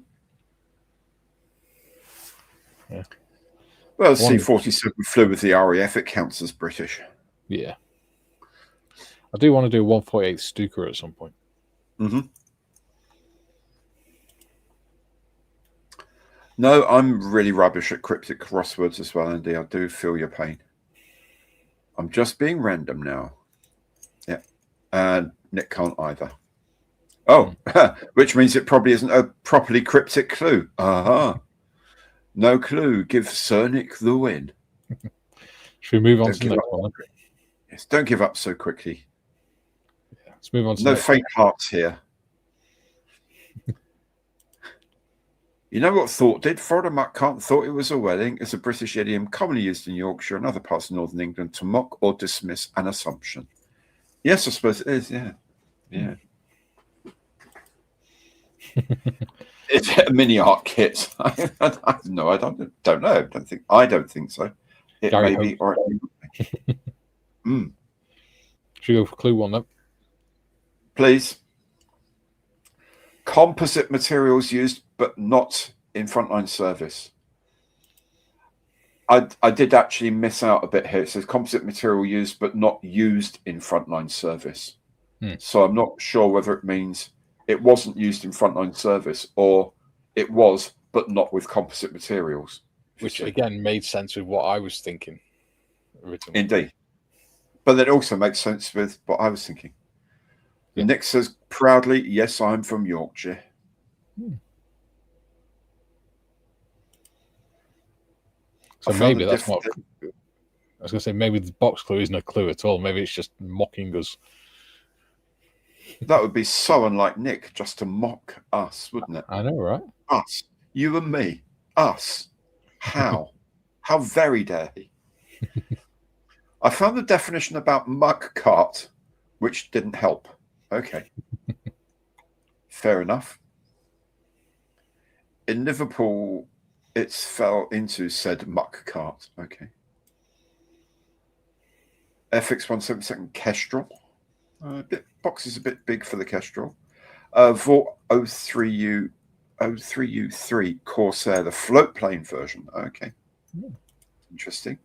Speaker 2: Yeah.
Speaker 3: Well, C-47 flew with the RAF. It counts as British.
Speaker 2: Yeah. I do want to do a 148 Stuka at some point.
Speaker 3: Mm-hmm. No, I'm really rubbish at cryptic crosswords as well, Andy. I do feel your pain. I'm just being random now. Yeah. And Nick can't either. Oh, which means it probably isn't a properly cryptic clue. No clue. Give Sir Nick the win.
Speaker 2: Should we move on
Speaker 3: Don't
Speaker 2: to the
Speaker 3: give
Speaker 2: next
Speaker 3: up.
Speaker 2: one? Then?
Speaker 3: Yes, don't give up so quickly.
Speaker 2: Let's move on to
Speaker 3: No
Speaker 2: the next
Speaker 3: faint hearts here. You know what thought did? Florida Muck can't thought it was a wedding is a British idiom commonly used in Yorkshire and other parts of northern England to mock or dismiss an assumption. Yes, I suppose it is. Yeah, yeah. Is it a mini art kit? I don't know. I don't know. I don't think so. It
Speaker 2: Gary
Speaker 3: may be, or it may not.
Speaker 2: Should we go for clue one then?
Speaker 3: Please. Composite materials used, but not in frontline service. I did actually miss out a bit here. It says composite material used, but not used in frontline service. So I'm not sure whether it means it wasn't used in frontline service or it was, but not with composite materials.
Speaker 2: Which again made sense with what I was thinking originally.
Speaker 3: Indeed. But that also makes sense with what I was thinking. Yeah. Nick says proudly, yes, I'm from Yorkshire.
Speaker 2: So maybe that's not. I was going to say maybe the box clue isn't a clue at all. Maybe it's just mocking us.
Speaker 3: That would be so unlike Nick, just to mock us, wouldn't it?
Speaker 2: I know, right?
Speaker 3: Us, you and me, us. How? How very dare he? I found the definition about muck cart, which didn't help. Okay. Fair enough. In Liverpool, it's fell into said muck cart. Okay. FX 172nd Kestrel. Box is a bit big for the Kestrel. Vought 03U3 Corsair, the float plane version. Okay. Interesting.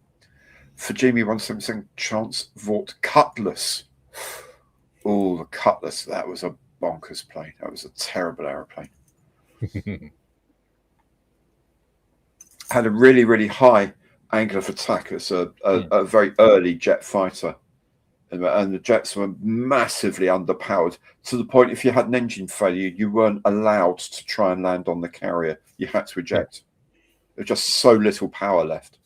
Speaker 3: For Jamie 177 Chance Vought Cutlass. Oh, the Cutlass. That was a bonkers plane. That was a terrible aeroplane. Had a really, really high angle of attack. It's a very early jet fighter. And the jets were massively underpowered to the point if you had an engine failure, you weren't allowed to try and land on the carrier. You had to eject. There was just so little power left.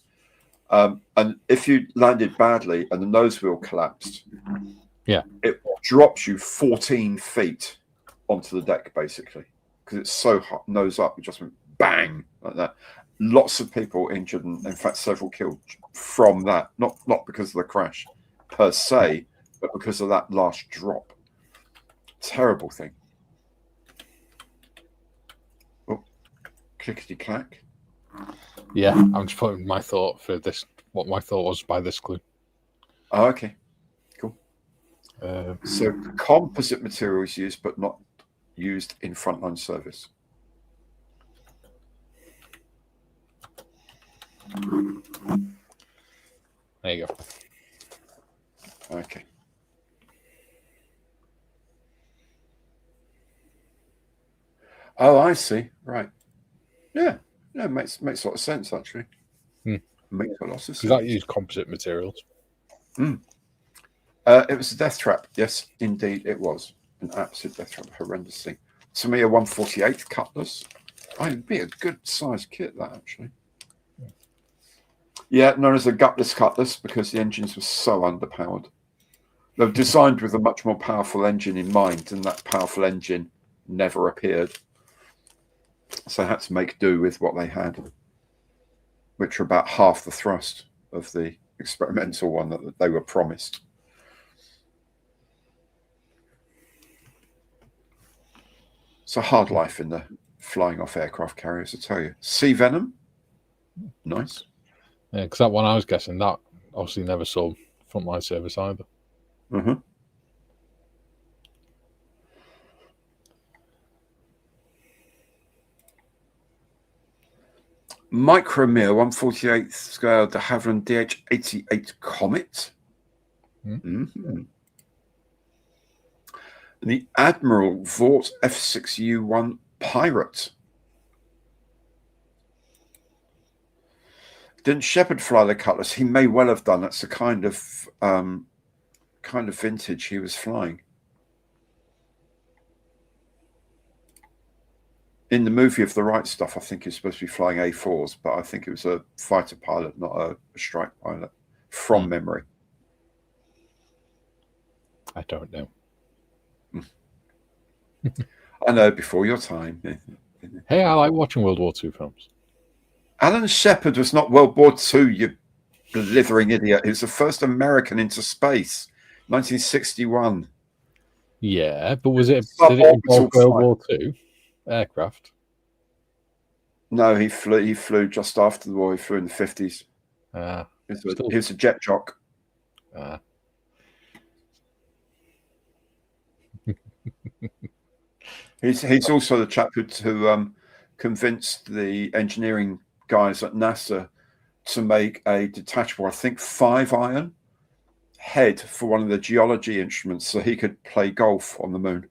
Speaker 3: And if you landed badly and the nose wheel collapsed, it drops you 14 feet onto the deck, basically, because it's so hot, nose up. It just went bang like that. Lots of people injured, and in fact, several killed from that. Not because of the crash per se, but because of that last drop. Terrible thing. Oh, clickety clack.
Speaker 2: Yeah, I'm just putting my thought for this. What my thought was by this clue.
Speaker 3: Oh, okay, cool. So composite material is used, but not used in frontline service.
Speaker 2: There you go.
Speaker 3: Okay. Oh, I see. Right. Yeah. Yeah, makes a lot of sense, actually. Makes a lot of sense.
Speaker 2: Does that use composite materials?
Speaker 3: It was a death trap. Yes, indeed, it was. An absolute death trap. Horrendous thing. To me, a 148 Cutlass. It'd be a good sized kit, that, actually. Yeah, known as a gutless Cutlass because the engines were so underpowered. They were designed with a much more powerful engine in mind, and that powerful engine never appeared. So they had to make do with what they had, which were about half the thrust of the experimental one that they were promised. It's a hard life in the flying off aircraft carriers, I tell you. Sea Venom, nice.
Speaker 2: Yeah, because that one I was guessing, that obviously never saw frontline service either.
Speaker 3: Micromere 148th scale de Havilland DH-88 Comet. The Admiral Vought F6U1 Pirate. Didn't Shepard fly the Cutlass? He may well have done. That's the kind of vintage he was flying. In the movie of The Right Stuff, I think he was supposed to be flying A4s, but I think it was a fighter pilot, not a strike pilot. from memory?
Speaker 2: I don't know.
Speaker 3: I know, before your time.
Speaker 2: Hey, I like watching World War II films.
Speaker 3: Alan Shepard was not World War II, you blithering idiot. He was the first American into space, 1961.
Speaker 2: Yeah, but did it involve World War II aircraft?
Speaker 3: No, he flew just after the war. He flew in the 50s. He was a jet jock. He's also the chap who convinced the engineering guys at NASA to make a detachable, I think 5-iron head for one of the geology instruments so he could play golf on the moon.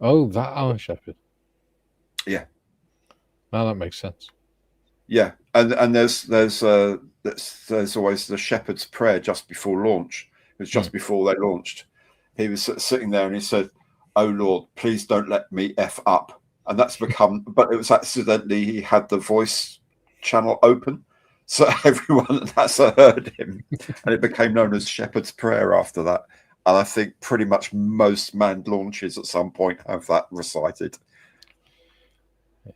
Speaker 2: Oh, that Alan Shepard.
Speaker 3: Yeah.
Speaker 2: Now that makes sense.
Speaker 3: Yeah, and there's always the shepherd's prayer just before launch. It was just before they launched. He was sitting there and he said, "Oh Lord, please don't let me F up." And that's become, but it was accidentally, he had the voice channel open. So everyone at NASA heard him. And it became known as Shepherd's Prayer after that. And I think pretty much most manned launches at some point have that recited.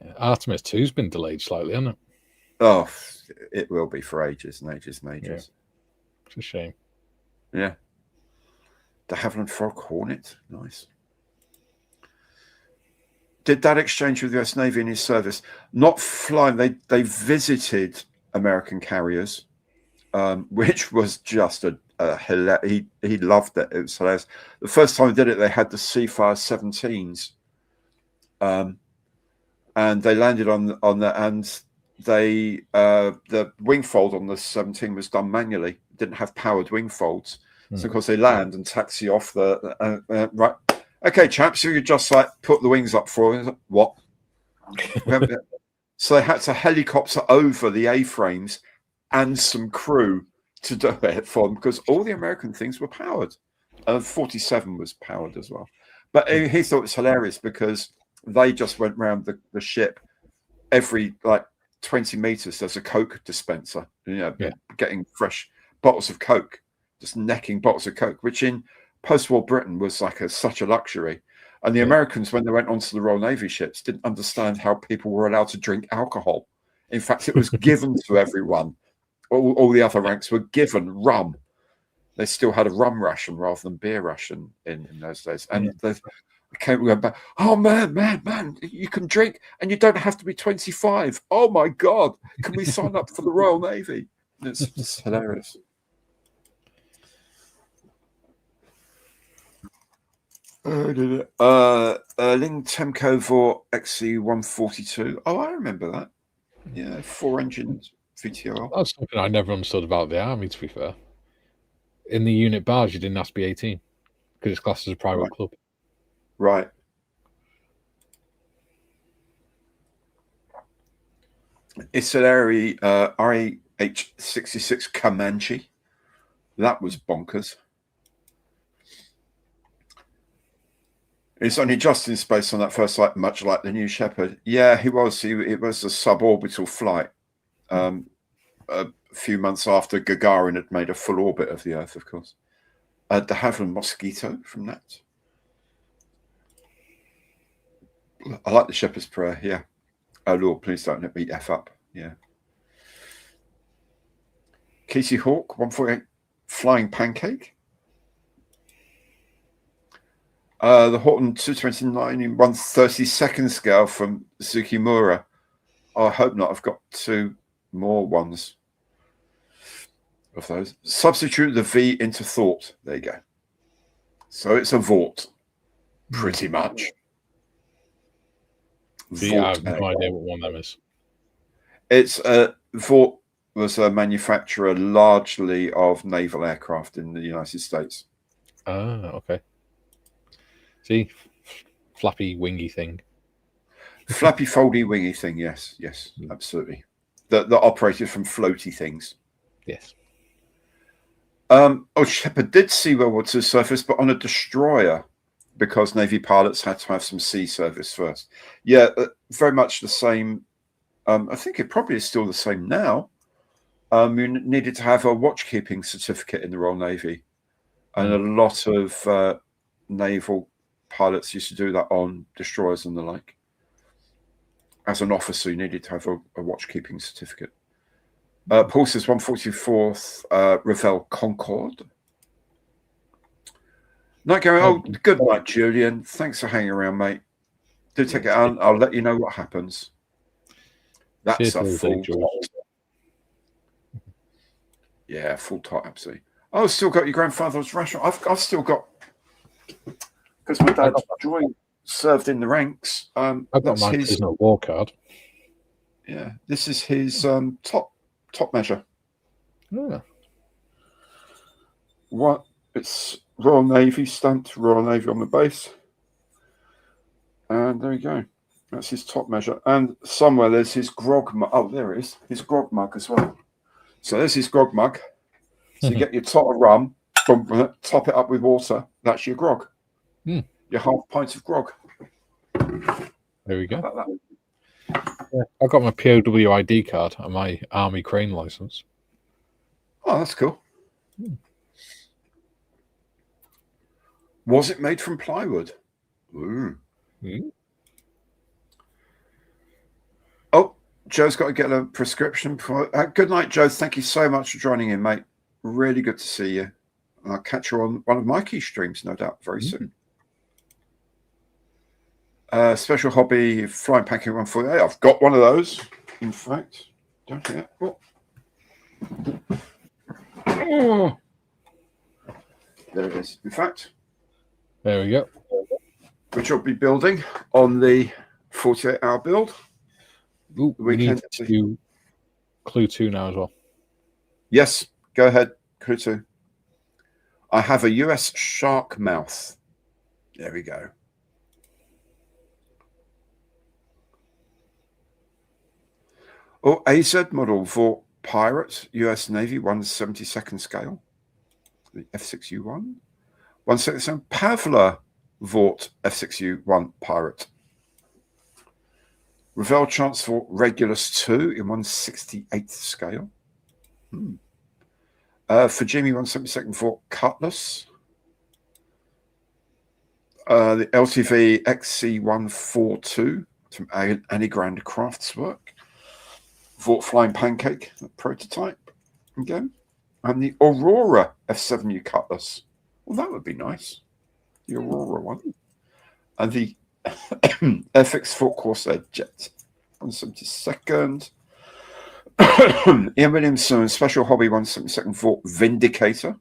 Speaker 2: Yeah. Artemis 2's been delayed slightly, hasn't it?
Speaker 3: Oh, it will be for ages and ages and ages.
Speaker 2: Yeah. It's a shame.
Speaker 3: Yeah. De Havilland Frog Hornet. Nice. Did that exchange with the US Navy in his service? Not flying. They visited American carriers, which was just hilarious. He loved it. It was hilarious. The first time they did it, they had the Seafire 17s. And they landed on the, and they the wing fold on the 17 was done manually. It didn't have powered wing folds. So of course they land and taxi off the right. Okay, chaps, so you just like put the wings up for it. What? So they had to helicopter over the A-frames and some crew to do it for them because all the American things were powered. 47 was powered as well. But he thought it was hilarious because they just went round the ship every like 20 meters. There's a Coke dispenser, getting fresh bottles of Coke, just necking bottles of Coke, which in post-war Britain was like such a luxury. And the Americans, when they went onto the Royal Navy ships, didn't understand how people were allowed to drink alcohol. In fact, it was given to everyone. All the other ranks were given rum. They still had a rum ration rather than beer ration in those days. And they went back, oh, man, you can drink and you don't have to be 25. Oh, my God. Can we sign up for the Royal Navy? It's hilarious. Ling Temco Vor XC142. Oh, I remember that. Yeah, 4 engines VTOL.
Speaker 2: That's something I never understood about the army, to be fair. In the unit bars, you didn't have to be 18 because it's classed as a private club.
Speaker 3: Right. It's an RAH-66 Comanche. That was bonkers. It's only just in space on that first flight, much like the New Shepard. Yeah, he was. It was a suborbital flight. A few months after Gagarin had made a full orbit of the Earth, of course. De Havilland Mosquito from that. I like the Shepherd's Prayer. Yeah. Oh Lord, please don't let me F up. Yeah. Casey Hawk 148 Flying Pancake. The Horton 229 in 1/32 scale from Tsukimura. Oh, I hope not. I've got 2 more ones of those. Substitute the V into thought. There you go. So it's a Vought, pretty much.
Speaker 2: I have no idea what one of them is.
Speaker 3: It's Vought was a manufacturer largely of naval aircraft in the United States.
Speaker 2: Ah, okay. See, flappy wingy thing.
Speaker 3: Flappy foldy wingy thing, yes, absolutely. That operated from floaty things.
Speaker 2: Yes.
Speaker 3: Shepard did see World War II surface, but on a destroyer because Navy pilots had to have some sea service first. Yeah, very much the same. I think it probably is still the same now. You needed to have a watchkeeping certificate in the Royal Navy, and a lot of naval pilots used to do that on destroyers and the like. As an officer, you needed to have a watchkeeping certificate. Paul says 144th Ravel Concorde. Night going. Oh, good night, Julian. Thanks for hanging around, mate. Do take it out. I'll let you know what happens. That's a full. Yeah, full top, absolutely. Oh, still got your grandfather's ration. I've still got, because my dad served in the ranks.
Speaker 2: I've got my prisoner war card.
Speaker 3: Yeah, this is his top measure.
Speaker 2: Yeah.
Speaker 3: What? It's Royal Navy stamped, Royal Navy on the base, and there we go. That's his top measure. And somewhere there's his grog mug. Oh, there it is. His grog mug as well. So there's his grog mug. So you get your tot of rum, top it up with water. That's your grog. Your half pint of grog.
Speaker 2: There we go. Yeah, I've got my POW ID card and my Army crane license.
Speaker 3: Oh, that's cool. Was it made from plywood? Ooh. Oh, Joe's got to get a prescription. Good night, Joe. Thank you so much for joining in, mate. Really good to see you. I'll catch you on one of Mikey's streams, no doubt, very soon. Special hobby, flying pancake 148. I've got one of those, in fact. Don't forget. Oh. There it is. In fact,
Speaker 2: there we go.
Speaker 3: Which I'll be building on the 48-hour build.
Speaker 2: Ooh, we need to do Clue 2 now as well.
Speaker 3: Yes, go ahead. Clue 2. I have a US shark mouth. There we go. Oh, AZ model for Pirate, US Navy, 1/72nd scale. The F6U1. 1/77 Pavla Vought F6U1 Pirate. Ravel Transport Regulus 2 in 1/68th scale. For Jimmy, 1/72nd Vought Cutlass. The LTV XC142 from Annie Grand Craftswork. Vought Flying Pancake prototype again. And the Aurora F7U Cutlass. Well, that would be nice. The Aurora one. And the FX Fort Corsair Jet. 1/72nd. Ian Williamson, Special Hobby 1/72nd Fort Vindicator.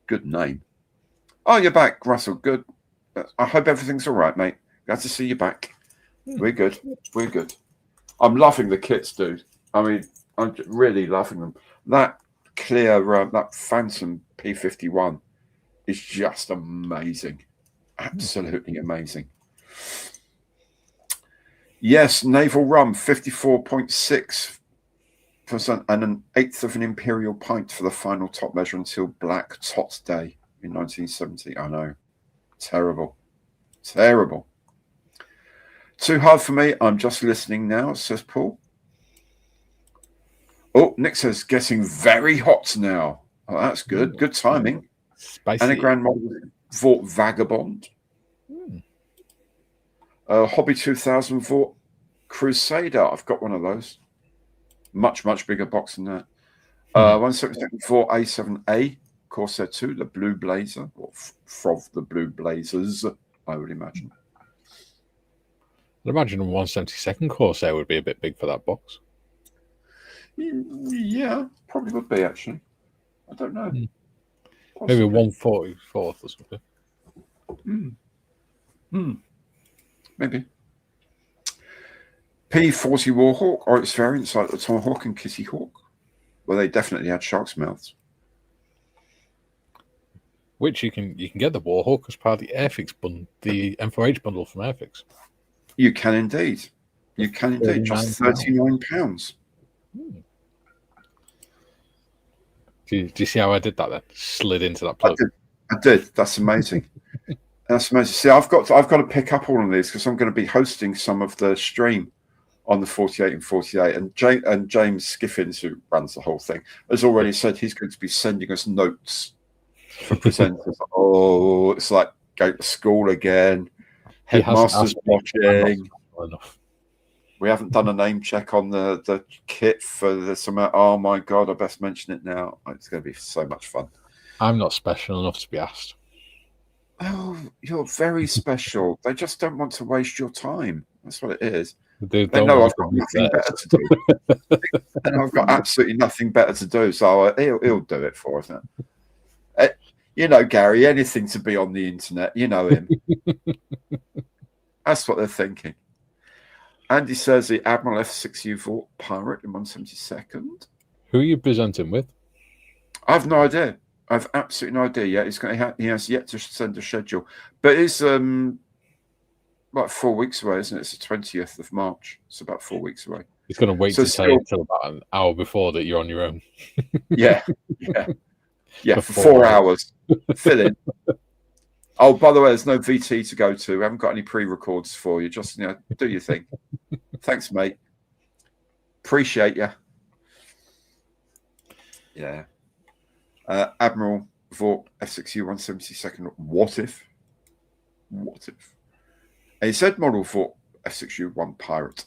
Speaker 3: Good name. Oh, you're back, Russell. Good. I hope everything's all right, mate. Glad to see you back. We're good. We're good. I'm loving the kits, dude. I mean, I'm really loving them. That clear, that Phantom P51 is just amazing. Absolutely amazing. Yes, Naval Rum, 54.6% and an eighth of an imperial pint for the final top measure until Black Tot Day in 1970. I know. Terrible. Terrible. Too hard for me. I'm just listening now, says Paul. Oh, Nick says, getting very hot now. Oh, that's good. Good timing.
Speaker 2: Spicy.
Speaker 3: Anagram model Vought Vagabond. Hobby 2000 Vought Crusader. I've got one of those. Much, much bigger box than that. 1/72 Vought A7A Corsair 2, the Blue Blazer, or Frov the Blue Blazers, I would imagine.
Speaker 2: I'd imagine a 1/72nd Corsair would be a bit big for that box.
Speaker 3: Yeah, probably would be, actually. I don't know.
Speaker 2: Maybe a 1/44th or something.
Speaker 3: Maybe. P40 Warhawk or its variants like the Tomahawk and Kitty Hawk. Well, they definitely had shark's mouths.
Speaker 2: Which you can get the Warhawk as part of the Airfix bundle, the M4H bundle from Airfix.
Speaker 3: You can indeed. You can indeed. Just £39.
Speaker 2: Do you see how I did that then? Slid into that plug.
Speaker 3: I did. That's amazing. That's amazing. See, I've got to pick up all of these because I'm going to be hosting some of the stream on the 48 and 48. And James Skiffins, who runs the whole thing, has already said he's going to be sending us notes for presenters. Oh, it's like go to school again. Headmaster's watching. We haven't done a name check on the kit for this amount. Oh my God, I best mention it now. It's going to be so much fun.
Speaker 2: I'm not special enough to be asked.
Speaker 3: Oh, you're very special. They just don't want to waste your time. That's what it is.
Speaker 2: They
Speaker 3: know I've got nothing better to do. And I've got absolutely nothing better to do. So he'll do it for us. You know, Gary, anything to be on the internet. You know him. That's what they're thinking. Andy says the Admiral F6U Vault Pirate in 172nd.
Speaker 2: Who are you presenting with?
Speaker 3: I have no idea. I've absolutely no idea yet. He has yet to send a schedule, but it's like 4 weeks away, isn't it? It's the 20th of March. It's about 4 weeks away.
Speaker 2: He's going to wait to tell you until about an hour before that you're on your own.
Speaker 3: Yeah. For 4 hours. Fill in. Oh, by the way, there's no VT to go to. We haven't got any pre-records for you. Just do your thing. Thanks, mate. Appreciate you. Yeah. Admiral Vought F6U 172nd. What if? A Z model Vought F6U 1 Pirate.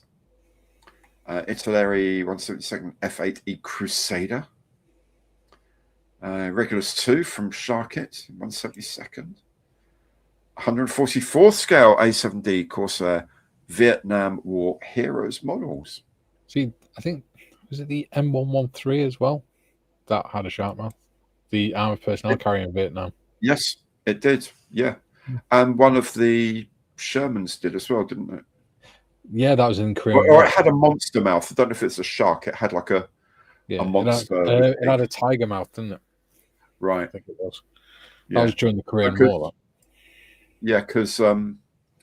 Speaker 3: Italeri 172nd F8E Crusader. Regulus 2 from Sharkit 172nd. 144th scale A7D Corsair Vietnam War Heroes models.
Speaker 2: See, I think, was it the M113 as well? That had a shark mouth. The armored personnel carrier in Vietnam.
Speaker 3: Yes, it did. Yeah. And one of the Shermans did as well, didn't it?
Speaker 2: Yeah, that was in Korea.
Speaker 3: Or it had a monster mouth. I don't know if it's a shark. It had like a monster.
Speaker 2: It had a tiger mouth, didn't it?
Speaker 3: Right.
Speaker 2: I think it was. That was during the Korean War.
Speaker 3: Yeah, because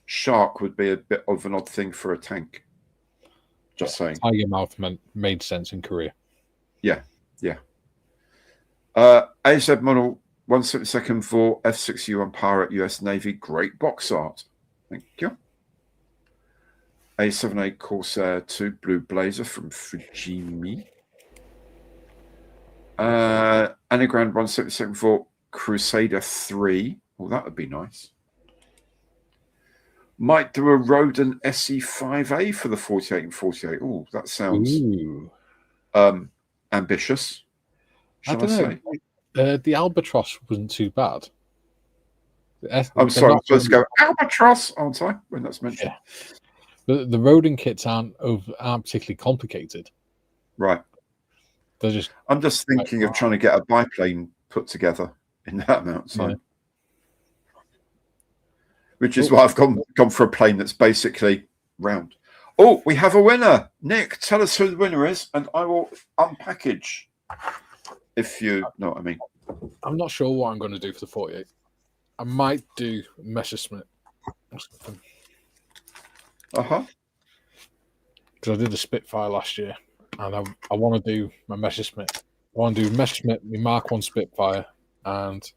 Speaker 3: shark would be a bit of an odd thing for a tank. Just saying.
Speaker 2: Tiger mouth made sense in Korea.
Speaker 3: Yeah. AZ model 172nd Vought F6U Pirate US Navy. Great box art. Thank you. A7A Corsair 2 Blue Blazer from Fujimi. Anagram 172nd Vought Crusader 3. Well, that would be nice. Might do a Rodin SE5A for the 48 and 48. Oh, that sounds ambitious. Shall I say?
Speaker 2: The Albatross wasn't too bad.
Speaker 3: I'm sorry, I'm supposed to go Albatross, aren't I? When that's mentioned.
Speaker 2: Yeah. The Rodin kits aren't particularly complicated.
Speaker 3: Right.
Speaker 2: They're just.
Speaker 3: I'm just thinking of trying to get a biplane put together in that amount of time. Yeah. Which is why I've gone for a plane that's basically round. Oh, we have a winner. Nick, tell us who the winner is, and I will unpackage, if you know what I mean.
Speaker 2: I'm not sure what I'm going to do for the 48. I might do Messerschmitt or something.
Speaker 3: Uh-huh.
Speaker 2: Because I did a Spitfire last year, and I want to do my Messerschmitt. I want to do Messerschmitt, my Mark 1 Spitfire, and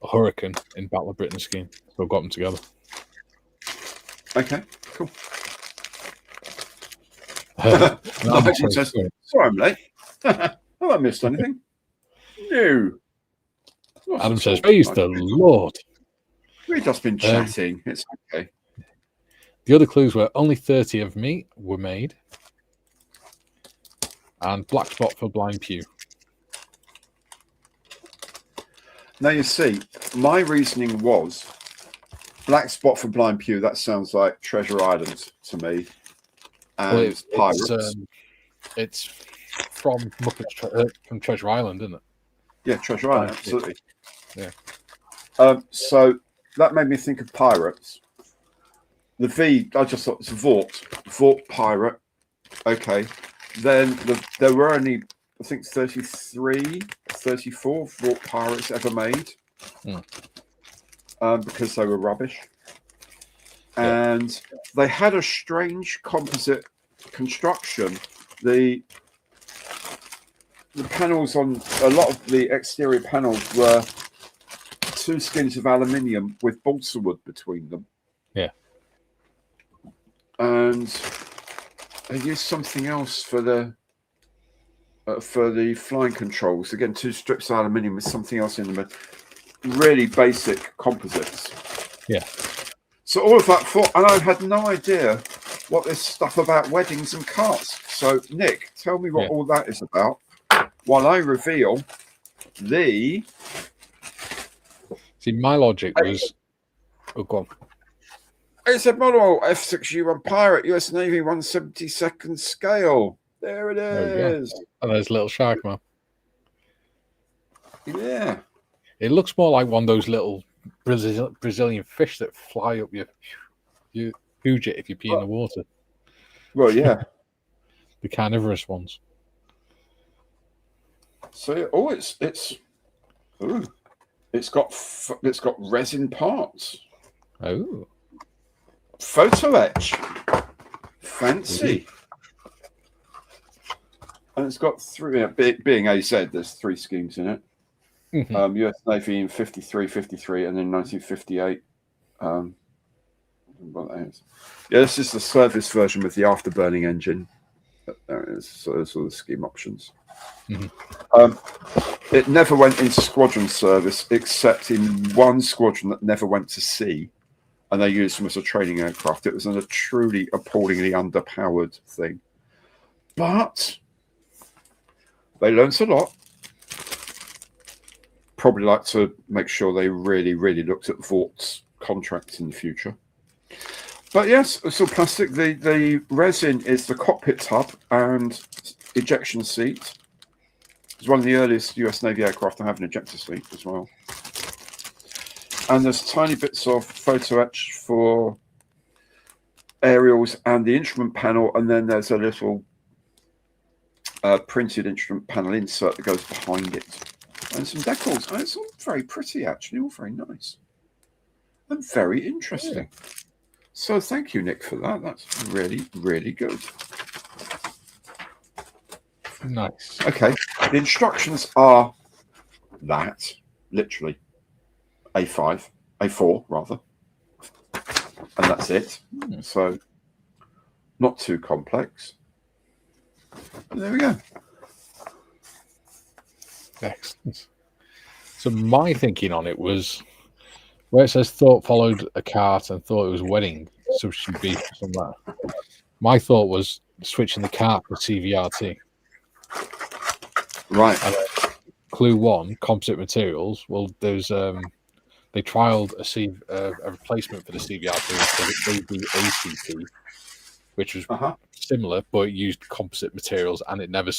Speaker 2: a Hurricane in Battle of Britain scheme. So I've got them together.
Speaker 3: Okay, cool.
Speaker 2: Sorry,
Speaker 3: I'm late. Have I missed anything? No.
Speaker 2: Adam says, praise the Lord.
Speaker 3: We've just been chatting. It's okay.
Speaker 2: The other clues were only 30 of me were made. And Black Spot for Blind Pew.
Speaker 3: Now, you see, my reasoning was Black Spot for Blind Pew. That sounds like Treasure Island to me. And Pirates.
Speaker 2: It's from Muppets, from Treasure Island, isn't it?
Speaker 3: Yeah, Treasure Island, absolutely.
Speaker 2: Yeah.
Speaker 3: So that made me think of Pirates. The V, I just thought it's Vought Pirate. Okay. Then there were only, I think, 33, 34 Vought Pirates ever made. Because they were rubbish. And they had a strange composite construction. The panels on a lot of the exterior panels were 2 skins of aluminium with balsa wood between them.
Speaker 2: Yeah.
Speaker 3: And They used something else for the flying controls. Again, 2 strips of aluminium with something else in them. Really basic composites.
Speaker 2: Yeah.
Speaker 3: So all of that and I had no idea what this stuff about weddings and carts. So Nick, tell me what all that is about while I reveal the...
Speaker 2: See, my logic was... Oh, go on.
Speaker 3: It's a model F6U1 Pirate, US Navy 1/72nd scale. There it is.
Speaker 2: And there's a little shark, man.
Speaker 3: Yeah.
Speaker 2: It looks more like one of those little Brazilian fish that fly up you huge it if you pee in the water.
Speaker 3: Well, yeah.
Speaker 2: The carnivorous ones.
Speaker 3: So it's got resin parts.
Speaker 2: Oh.
Speaker 3: Photo etch. Fancy. And it's got 3, being AZ, there's 3 schemes in it.
Speaker 2: Mm-hmm.
Speaker 3: US Navy in 53, 53, and then 1958. What that is. Yeah, this is the service version with the afterburning engine. There it is. So those are the scheme options.
Speaker 2: Mm-hmm.
Speaker 3: It never went into squadron service, except in one squadron that never went to sea, and they used them as a training aircraft. It was a truly appallingly underpowered thing. But they learned a lot. Probably like to make sure they really, really looked at Vort's contracts in the future. But yes, it's all plastic. The resin is the cockpit tub and ejection seat. It's one of the earliest US Navy aircraft to have an ejector seat as well. And there's tiny bits of photo etch for aerials and the instrument panel, and then there's a little printed instrument panel insert that goes behind it. And some decals. And it's all very pretty, actually, all very nice. And very interesting. Yeah. So thank you, Nick, for that. That's really, really good.
Speaker 2: Nice.
Speaker 3: Okay. The instructions are that, literally, A4 rather. And that's it. So not too complex. And there we go.
Speaker 2: Excellent. So my thinking on it was where it says thought followed a cart and thought it was a wedding, so she'd be somewhere. My thought was switching the cart for CVRT.
Speaker 3: Right.
Speaker 2: And clue 1, composite materials. Well, there's they trialed a replacement for the CVRT, the ACT, which was similar, but it used composite materials, and it never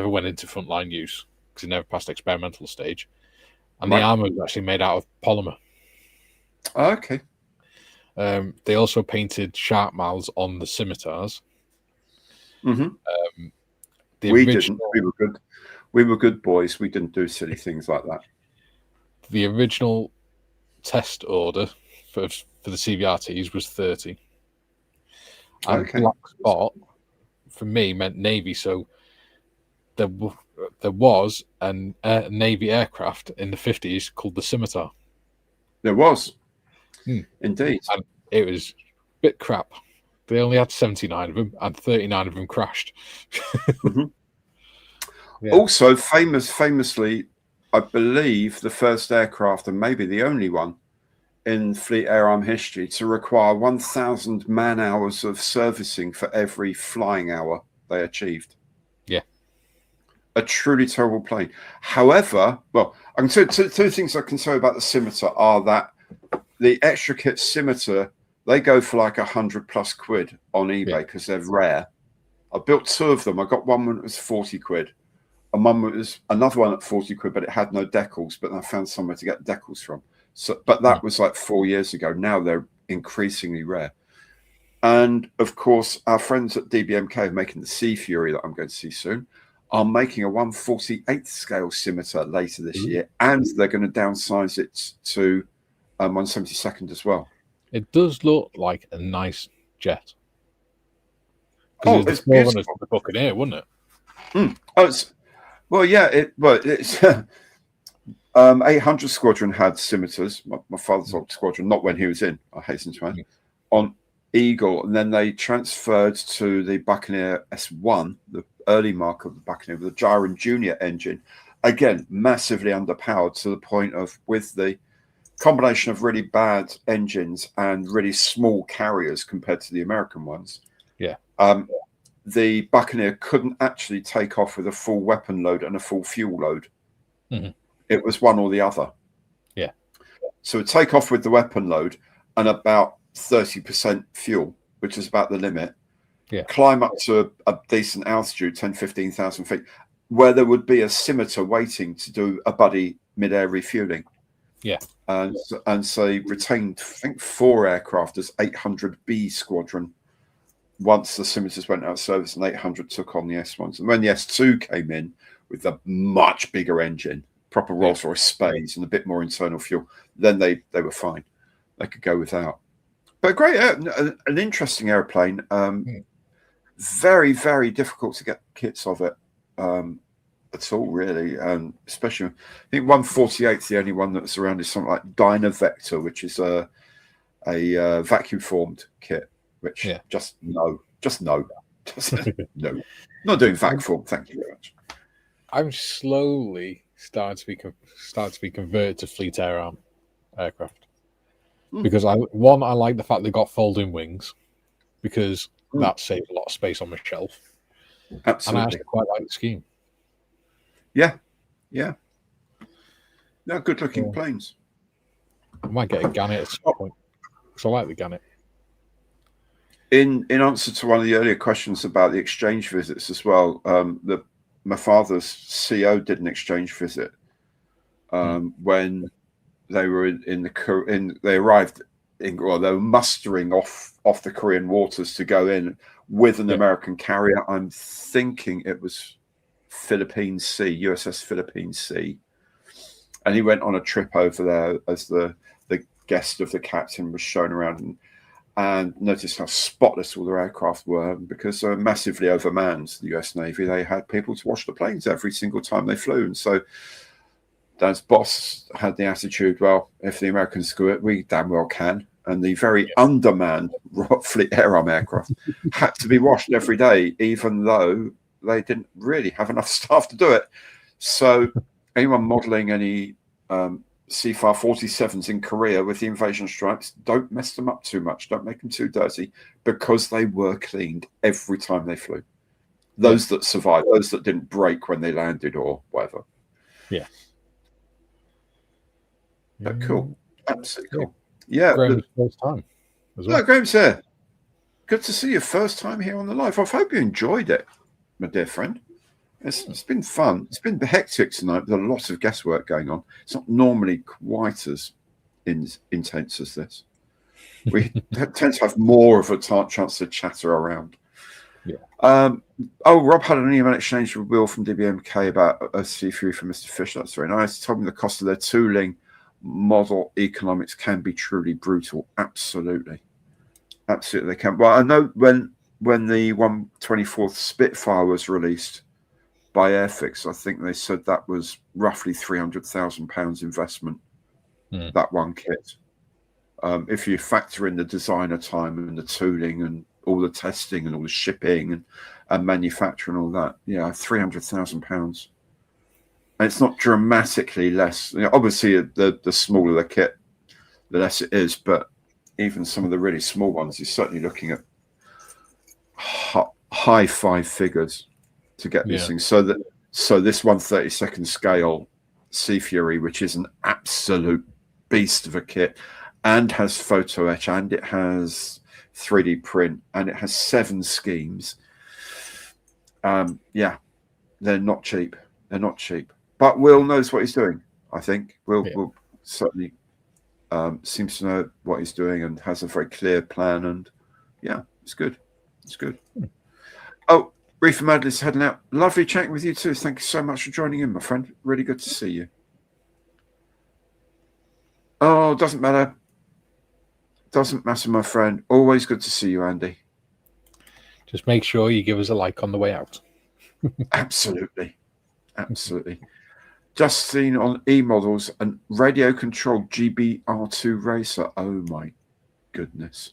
Speaker 2: went into frontline use because it never passed experimental stage. And the armor was actually made out of polymer.
Speaker 3: Okay.
Speaker 2: They also painted sharp mouths on the scimitars.
Speaker 3: Mm-hmm. We didn't. We were good boys. We didn't do silly things like that.
Speaker 2: The original test order for the CVRTs was 30. And black spot for me meant Navy. So there was a Navy aircraft in the 50s called the Scimitar.
Speaker 3: There was. Indeed.
Speaker 2: And it was a bit crap. They only had 79 of them, and 39 of them crashed.
Speaker 3: Mm-hmm. Yeah. Also, famously, I believe the first aircraft, and maybe the only one in Fleet Air Arm history, to require 1,000 man-hours of servicing for every flying hour they achieved.
Speaker 2: Yeah.
Speaker 3: A truly terrible plane. However, well, I can tell two things I can tell you about the Scimitar are that the extra kit Scimitar, they go for like £100+ on eBay because they're rare. I built 2 of them. I got one that was 40 quid. And one was another one at 40 quid, but it had no decals, but I found somewhere to get decals from. So, but that was like 4 years ago. Now they're increasingly rare. And of course, our friends at DBMK making the Sea Fury that I'm going to see soon are making a 1/48th scale Scimitar later this year. And they're going to downsize it to 1/72nd as well.
Speaker 2: It does look like a nice jet.
Speaker 3: Oh, it's beautiful.
Speaker 2: The Buccaneer, wouldn't
Speaker 3: it? Oh, it's 800 Squadron had Scimitars. My father's old squadron, not when he was in, I hasten to add, Eagle, and then they transferred to the Buccaneer S1, the early mark of the Buccaneer, with the Gyron Junior engine. Again, massively underpowered to the point of, with the combination of really bad engines and really small carriers compared to the American ones.
Speaker 2: Yeah.
Speaker 3: The Buccaneer couldn't actually take off with a full weapon load and a full fuel load.
Speaker 2: Mm-hmm.
Speaker 3: It was one or the other.
Speaker 2: Yeah.
Speaker 3: So take off with the weapon load and about 30% fuel, which is about the limit.
Speaker 2: Yeah.
Speaker 3: Climb up to a decent altitude, 10, 15,000 feet, where there would be a scimitar waiting to do a buddy mid-air refueling.
Speaker 2: Yeah.
Speaker 3: And so retained, I think, 4 aircraft as 800B squadron once the scimitars went out of service, and 800 took on the S1s. And when the S2 came in with a much bigger engine, proper Rolls-Royce Spades and a bit more internal fuel, then they were fine. They could go without. But great, an interesting airplane. Very, very difficult to get kits of it at all, really. Especially, I think 148's the only one that's around is something like Dynavector, which is a vacuum formed kit. Which just no, no, not doing vac form. Thank you very much.
Speaker 2: I'm slowly starting to be converted to Fleet Air Arm aircraft because I like the fact they got folding wings because that saves a lot of space on my shelf.
Speaker 3: Absolutely,
Speaker 2: and I actually quite like the scheme.
Speaker 3: Yeah. No, good looking planes.
Speaker 2: I might get a Gannet at some point because I like the Gannet.
Speaker 3: In answer to one of the earlier questions about the exchange visits as well, my father's CO did an exchange visit when they were they arrived they were mustering off the Korean waters to go in with an American carrier. I'm thinking it was Philippine Sea, USS Philippine Sea, and he went on a trip over there as the guest of the captain, was shown around and noticed how spotless all their aircraft were because they're massively overmanned. The US Navy, they had people to wash the planes every single time they flew, and so Dan's boss had the attitude, well, if the Americans screw it, we damn well can. And the very undermanned Fleet Air Arm aircraft had to be washed every day, even though they didn't really have enough staff to do it. So anyone modelling any C-FAR 47s in Korea with the invasion stripes, don't mess them up too much. Don't make them too dirty, because they were cleaned every time they flew. Those that survived, those that didn't break when they landed or whatever.
Speaker 2: Yeah.
Speaker 3: But cool. Absolutely cool. Yeah.
Speaker 2: Graham's first time as well.
Speaker 3: No, Graham's here. Good to see you. First time here on the live. I hope you enjoyed it, my dear friend. It's been fun. It's been hectic tonight with a lot of guesswork going on. It's not normally quite as intense as this. We tend to have more of a chance to chatter around. Yeah. Rob had an email exchange with Will from DBMK about a C3 from Mr. Fish. That's very nice. He told me the cost of their tooling model economics can be truly brutal. Absolutely. Absolutely they can. Well, I know when the 124th Spitfire was released by Airfix, I think they said that was roughly £300,000 investment, that one kit. If you factor in the designer time and the tooling and all the testing and all the shipping and manufacturing and all that, £300,000. And it's not dramatically less. Obviously, the smaller the kit, the less it is. But even some of the really small ones, you're certainly looking at high five figures to get these things. So this 1/32 scale Sea Fury, which is an absolute beast of a kit, and has photo etch, and it has 3D print, and it has 7 schemes. They're not cheap. They're not cheap. But Will knows what he's doing. I think Will certainly seems to know what he's doing and has a very clear plan. And it's good. It's good. Oh, Reefer Madley's heading out. Lovely chatting with you too. Thank you so much for joining in, my friend. Really good to see you. Oh, doesn't matter. Doesn't matter, my friend. Always good to see you, Andy.
Speaker 2: Just make sure you give us a like on the way out.
Speaker 3: Absolutely. Absolutely. Just seen on E-Models and radio-controlled GBR2 racer. Oh, my goodness.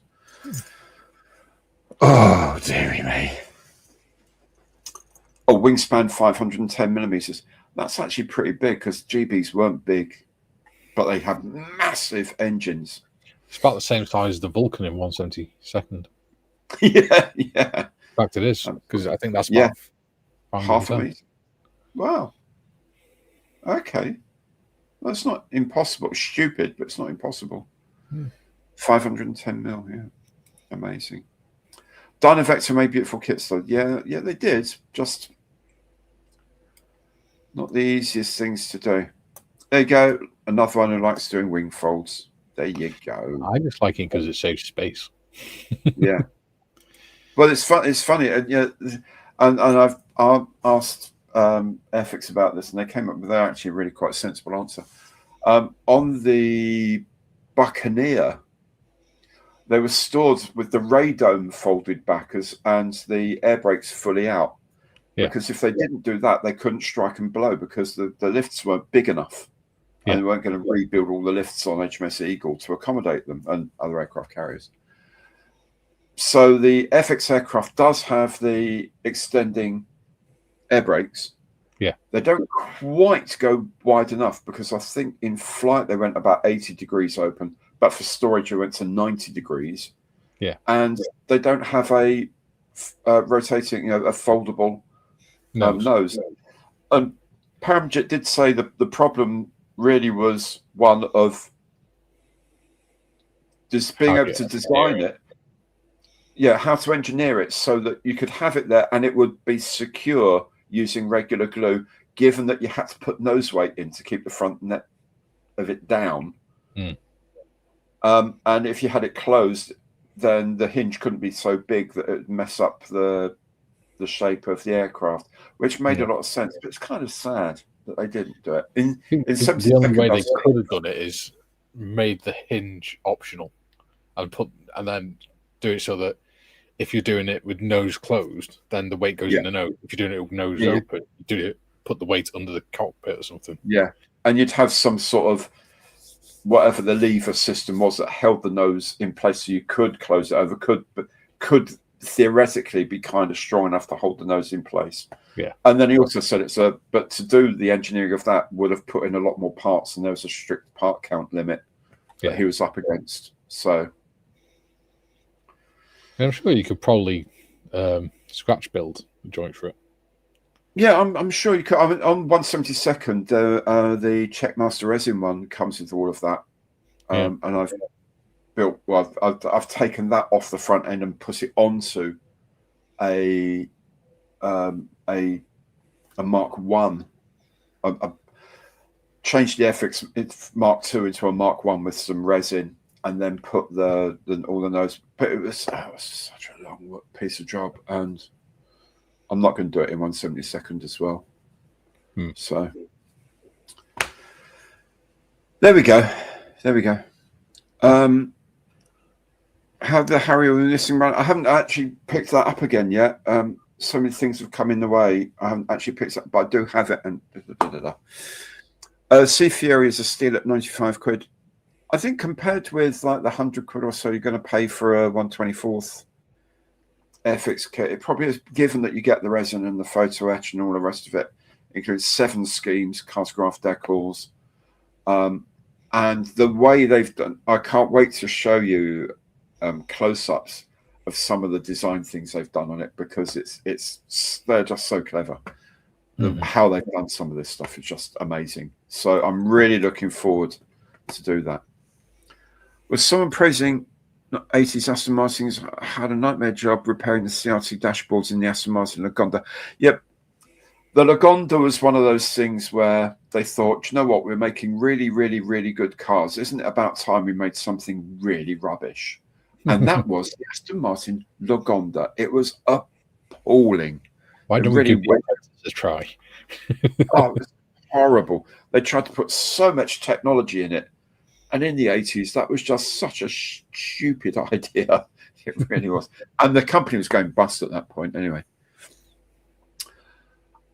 Speaker 3: Oh, dearie me. Oh, wingspan 510 millimeters. That's actually pretty big because GBs weren't big, but they have massive engines.
Speaker 2: It's about the same size as the Vulcan in 172nd.
Speaker 3: Yeah.
Speaker 2: In fact, it is, because I think that's
Speaker 3: Yeah.
Speaker 2: about
Speaker 3: Half a meter. Wow. Okay. Well, it's not impossible. It's stupid, but it's not impossible. 510 mil, yeah. Amazing. Dynavector made beautiful kits, though. Yeah, they did. Just not the easiest things to do. There you go. Another one who likes doing wing folds. There you go.
Speaker 2: I just like it because it saves space.
Speaker 3: Yeah. Well, it's fun. It's funny, and I've asked Airfix about this, and they came up with actually a really quite sensible answer. On the Buccaneer, they were stored with the radome folded back and the air brakes fully out. Yeah. Because if they didn't do that, they couldn't strike and blow because the lifts weren't big enough. Yeah. And they weren't going to rebuild all the lifts on HMS Eagle to accommodate them and other aircraft carriers. So the FX aircraft does have the extending air brakes.
Speaker 2: Yeah.
Speaker 3: They don't quite go wide enough because I think in flight they went about 80 degrees open, but for storage they went to 90 degrees.
Speaker 2: Yeah.
Speaker 3: And they don't have a rotating, a foldable nose. And Paramjet did say that the problem really was one of just being able to design it. Yeah, how to engineer it so that you could have it there and it would be secure using regular glue, given that you had to put nose weight in to keep the front net of it down. And if you had it closed, then the hinge couldn't be so big that it would mess up the shape of the aircraft, which made a lot of sense. But it's kind of sad that they didn't do it.
Speaker 2: The only way they could have done it is made the hinge optional and then do it so that if you're doing it with nose closed, then the weight goes in the nose. If you're doing it with nose open, you do it, put the weight under the cockpit or something.
Speaker 3: Yeah, and you'd have some sort of whatever the lever system was that held the nose in place, so you could close it over. Could theoretically be kind of strong enough to hold the nose in place.
Speaker 2: Yeah,
Speaker 3: and then he also said but to do the engineering of that would have put in a lot more parts, and there was a strict part count limit that he was up against. So.
Speaker 2: I'm sure you could probably scratch build a joint for it.
Speaker 3: Yeah, I'm sure you could. I mean, on 172nd, the Checkmaster resin one comes with all of that, and I've built. Well, I've taken that off the front end and put it onto a Mark 1. I changed the FX Mark 2 into a Mark 1 with some resin. And then put all the nose. But it was such a long piece of job, and I'm not going to do it in 172nd as well. So there we go. How the Harry or the missing run? I haven't actually picked that up again yet. So many things have come in the way. I haven't actually picked it up, but I do have it. And Sea Fury is a steal at 95 quid. I think compared with like the 100 quid or so you're going to pay for a 124th Airfix kit, it probably is, given that you get the resin and the photo etch and all the rest of it. It includes 7 schemes, cartograph decals, and the way they've done. I can't wait to show you close-ups of some of the design things they've done on it, because they're just so clever. How they've done some of this stuff is just amazing. So I'm really looking forward to do that. Was someone praising 80s Aston Martins had a nightmare job repairing the CRT dashboards in the Aston Martin Lagonda? Yep. The Lagonda was one of those things where they thought, you know what, we're making really, really, really good cars. Isn't it about time we made something really rubbish? And that was the Aston Martin Lagonda. It was appalling.
Speaker 2: Why don't we give it a try?
Speaker 3: Oh, it was horrible. They tried to put so much technology in it. And in the 80s, that was just such a stupid idea. It really was. And the company was going bust at that point anyway.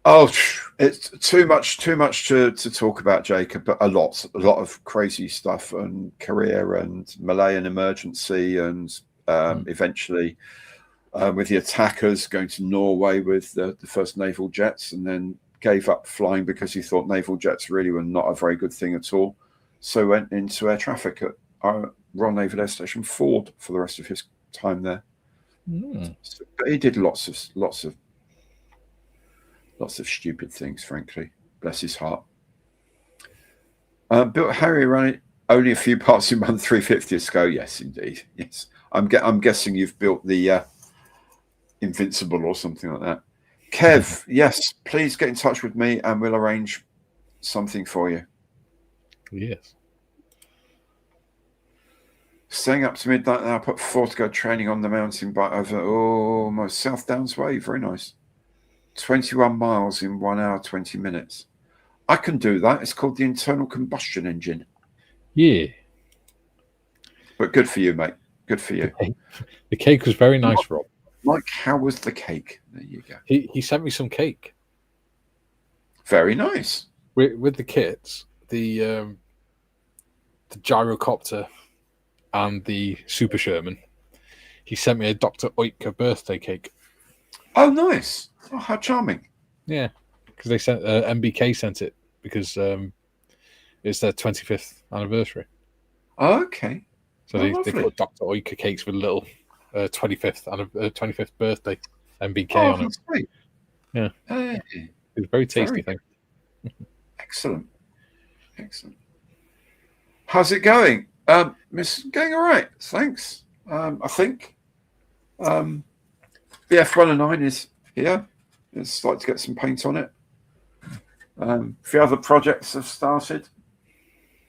Speaker 3: Oh, it's too much to talk about, Jacob, but a lot of crazy stuff, and career and Malayan emergency, and eventually with the attackers going to Norway with the first naval jets, and then gave up flying because he thought naval jets really were not a very good thing at all. So went into air traffic at Royal Naval Air Station Ford for the rest of his time there. So, but he did lots of stupid things, frankly. Bless his heart. Built Harry running only a few parts in 1/350th scale. Yes, indeed. Yes, I'm guessing you've built the Invincible or something like that. Kev, yes, please get in touch with me and we'll arrange something for you.
Speaker 2: Yes.
Speaker 3: Staying up to midnight now, put 4 to go training on the mountain bike over my South Downs Way. Very nice. 21 miles in 1 hour, 20 minutes. I can do that. It's called the internal combustion engine.
Speaker 2: Yeah.
Speaker 3: But good for you, mate. Good for you.
Speaker 2: The cake was very nice, Rob.
Speaker 3: Mike, how was the cake? There you go.
Speaker 2: He sent me some cake.
Speaker 3: Very nice.
Speaker 2: With the kits, the gyrocopter and the Super Sherman. He sent me a Dr. Oetker birthday cake.
Speaker 3: Oh, nice. Oh, how charming.
Speaker 2: Yeah, because they sent MBK sent it because it's their 25th anniversary.
Speaker 3: Oh, okay.
Speaker 2: So they put Dr. Oetker cakes with a little 25th birthday MBK on it.
Speaker 3: Great.
Speaker 2: Yeah.
Speaker 3: Hey.
Speaker 2: It was very tasty thing.
Speaker 3: Excellent. Excellent. How's it going? It's going all right. Thanks. I think the F109 is here. It's like to get some paint on it. A few other projects have started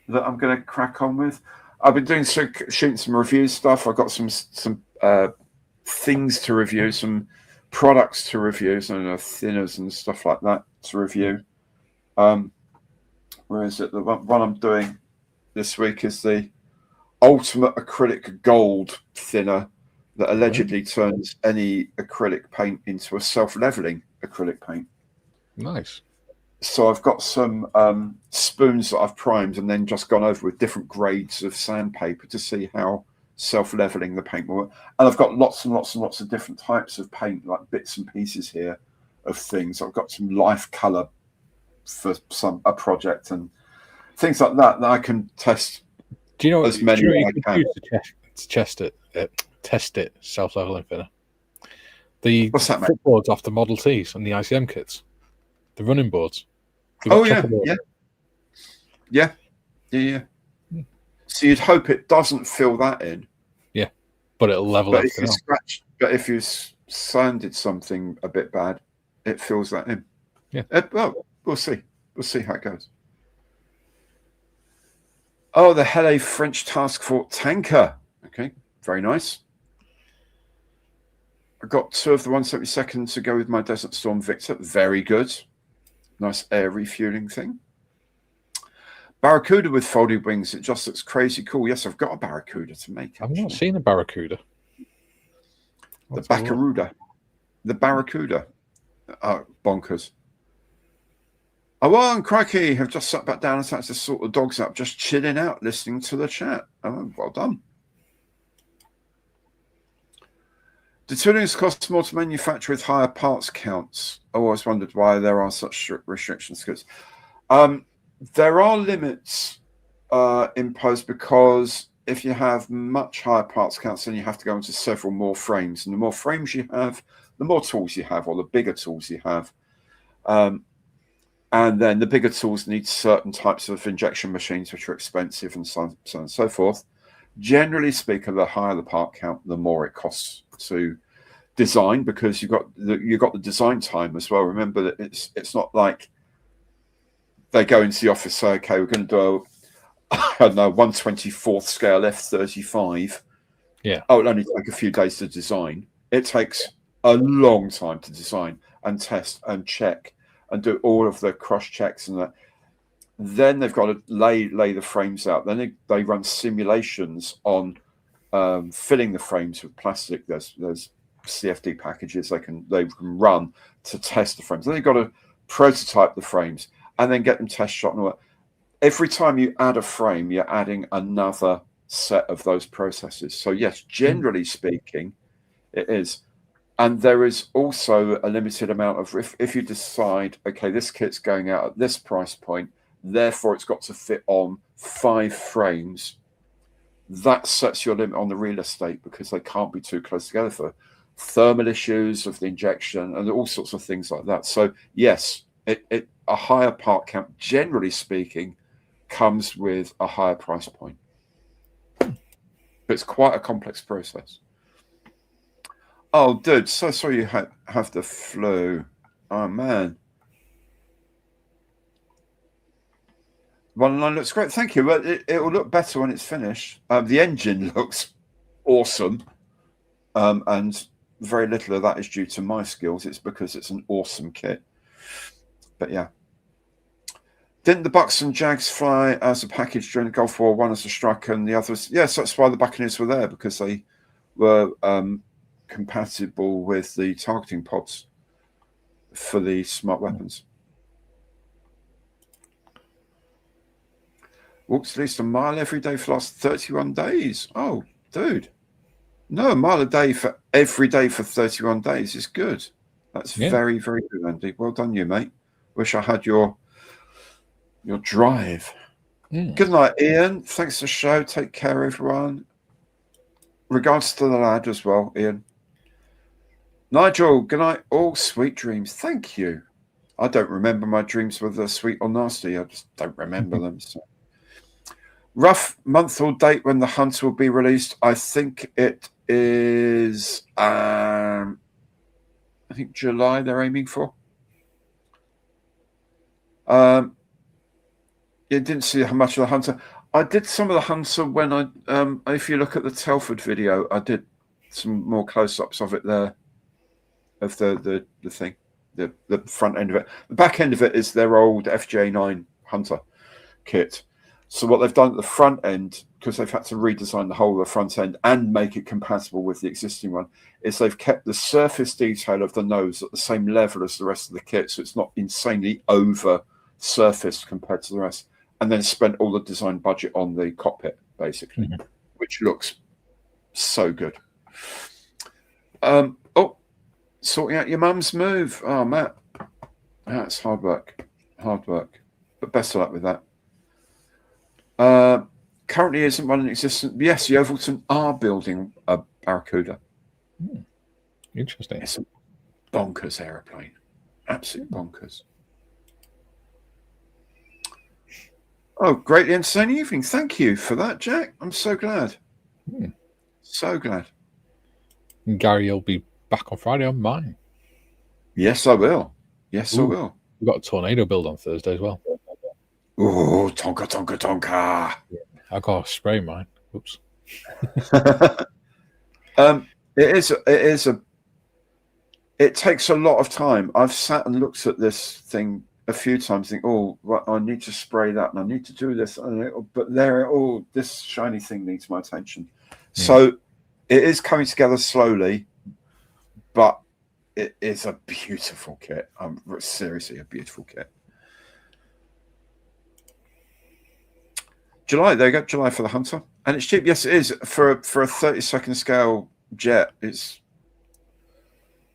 Speaker 3: that I'm going to crack on with. I've been shooting some review stuff. I've got some things to review, some products to review, some thinners and stuff like that to review. Where is it? The one I'm doing this week is the ultimate acrylic gold thinner that allegedly turns any acrylic paint into a self-leveling acrylic paint.
Speaker 2: Nice.
Speaker 3: So I've got some spoons that I've primed and then just gone over with different grades of sandpaper to see how self-leveling the paint will work. And I've got lots and lots and lots of different types of paint, like bits and pieces here of things. I've got some life color for a project and things like that I can test.
Speaker 2: Do you know
Speaker 3: as many as I can
Speaker 2: to test it self-leveling thinner? The
Speaker 3: What's that, mate?
Speaker 2: footboards off the Model Ts and the ICM kits, the running boards.
Speaker 3: Oh yeah. So you'd hope it doesn't fill that in.
Speaker 2: Yeah, but it'll level up.
Speaker 3: But if you sanded something a bit bad, it fills that in.
Speaker 2: Yeah.
Speaker 3: Well, we'll see. We'll see how it goes. Oh, the Hele French Task Force tanker. Okay, very nice. I got 2 of the 172nd to go with my Desert Storm Victor. Very good. Nice air refueling thing. Barracuda with folded wings. It just looks crazy cool. Yes, I've got a Barracuda to make.
Speaker 2: I've not seen a Barracuda.
Speaker 3: The Barracuda. The Barracuda. Bonkers. Oh, and crikey, have just sat back down and started to sort the dogs up, just chilling out, listening to the chat. Oh, well done. Do toolings cost more to manufacture with higher parts counts? I always wondered why there are such restrictions. There are limits imposed because if you have much higher parts counts, then you have to go into several more frames. And the more frames you have, the more tools you have, or the bigger tools you have. And then the bigger tools need certain types of injection machines, which are expensive, and so on and so forth. Generally speaking, the higher the part count, the more it costs to design, because you've got the design time as well. Remember that it's not like they go into the office, say, okay, we're going to do I don't know, 1/24th scale F-35.
Speaker 2: Yeah.
Speaker 3: Oh, it'll only take a few days to design. It takes a long time to design and test and check and do all of the cross checks and that. Then they've got to lay the frames out. Then they run simulations on filling the frames with plastic. There's CFD packages they can run to test the frames. Then they've got to prototype the frames and then get them test shot and all that. Every time you add a frame, you're adding another set of those processes. So yes, generally speaking, it is. And there is also a limited amount of, if you decide, okay, this kit's going out at this price point, therefore it's got to fit on 5 frames, that sets your limit on the real estate because they can't be too close together for thermal issues of the injection and all sorts of things like that. So yes, a higher part count, generally speaking, comes with a higher price point. But it's quite a complex process. Oh, dude, so sorry you have the flu. Oh, man. One line looks great. Thank you. But it will look better when it's finished. The engine looks awesome. And very little of that is due to my skills. It's because it's an awesome kit. But yeah. Didn't the Bucks and Jags fly as a package during the Gulf War, one as a strike and the others? Yes, that's why the Buccaneers were there, because they were compatible with the targeting pods for the smart weapons. Walks at least a mile every day for the last 31 days. Oh, dude. No, a mile a day for every day for 31 days is good. That's very, very good, Andy. Well done, you, mate. Wish I had your drive. Good night, Ian. Thanks for the show. Take care, everyone. Regards to the lad as well, Ian. Nigel, good night. All sweet dreams. Thank you. I don't remember my dreams whether sweet or nasty. I just don't remember them. So. Rough month or date when the hunt will be released. I think it is, I think July they're aiming for. You didn't see how much of the hunter. I did some of the hunter when I, if you look at the Telford video, I did some more close-ups of it there, of the thing, the front end of it. The back end of it is their old FJ9 Hunter kit. So what they've done at the front end, because they've had to redesign the whole of the front end and make it compatible with the existing one, is they've kept the surface detail of the nose at the same level as the rest of the kit, so it's not insanely over surfaced compared to the rest, and then spent all the design budget on the cockpit, basically, which looks so good. Oh, sorting out your mum's move. Oh, Matt, that's hard work, but best of luck with that. Currently isn't one in existence. Yes, the Overton are building a Barracuda.
Speaker 2: Interesting.
Speaker 3: It's a bonkers aeroplane. Absolute bonkers. Oh, greatly entertaining evening. Thank you for that, Jack. I'm so glad. So glad.
Speaker 2: And Gary will be back on Friday on mine.
Speaker 3: Yes, I will. Yes, I will.
Speaker 2: We've got a tornado build on Thursday as well.
Speaker 3: Oh, tonka, tonka, tonka.
Speaker 2: Yeah, I got to spray mine. Oops.
Speaker 3: It takes a lot of time. I've sat and looked at this thing a few times, think, oh, well, I need to spray that and I need to do this, but this shiny thing needs my attention. So it is coming together slowly, but it is a beautiful kit. Seriously, a beautiful kit. July, there you go, July for the Hunter. And it's cheap. Yes, it is. For a 32nd scale jet, it's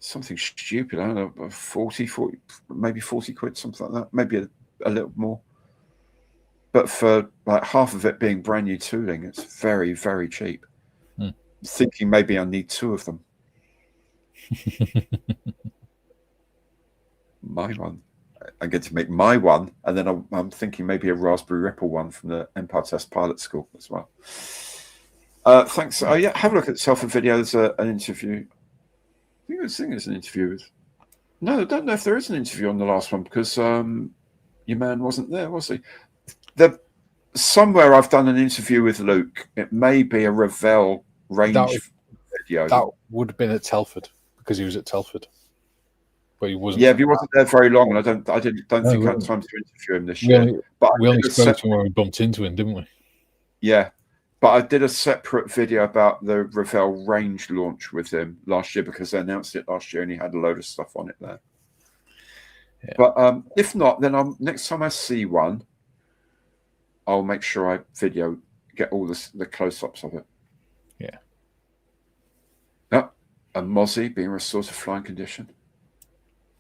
Speaker 3: something stupid. I don't know, 40, maybe 40 quid, something like that. Maybe a little more. But for like half of it being brand new tooling, it's very, very cheap. Thinking maybe I need 2 of them. My one. I get to make my one, and then I'm thinking maybe a Raspberry Ripple one from the Empire Test Pilot School as well. Thanks. Oh yeah, have a look at the Telford video. There's an interview. I think there's an interview with. No, I don't know if there is an interview on the last one because your man wasn't there, was he? Somewhere I've done an interview with Luke. It may be a Revell range video.
Speaker 2: That would have been at Telford because he was at Telford. But he wasn't.
Speaker 3: Yeah, but he wasn't there very long, and I don't think I had time to interview him this year. But
Speaker 2: we only spoke to him when we bumped into him, didn't we?
Speaker 3: Yeah, but I did a separate video about the Revell range launch with him last year because they announced it last year, and he had a load of stuff on it there. Yeah. But if not, then next time I see one, I'll make sure I get all the close-ups of it.
Speaker 2: Yeah.
Speaker 3: And Mozzie being restored to flying condition.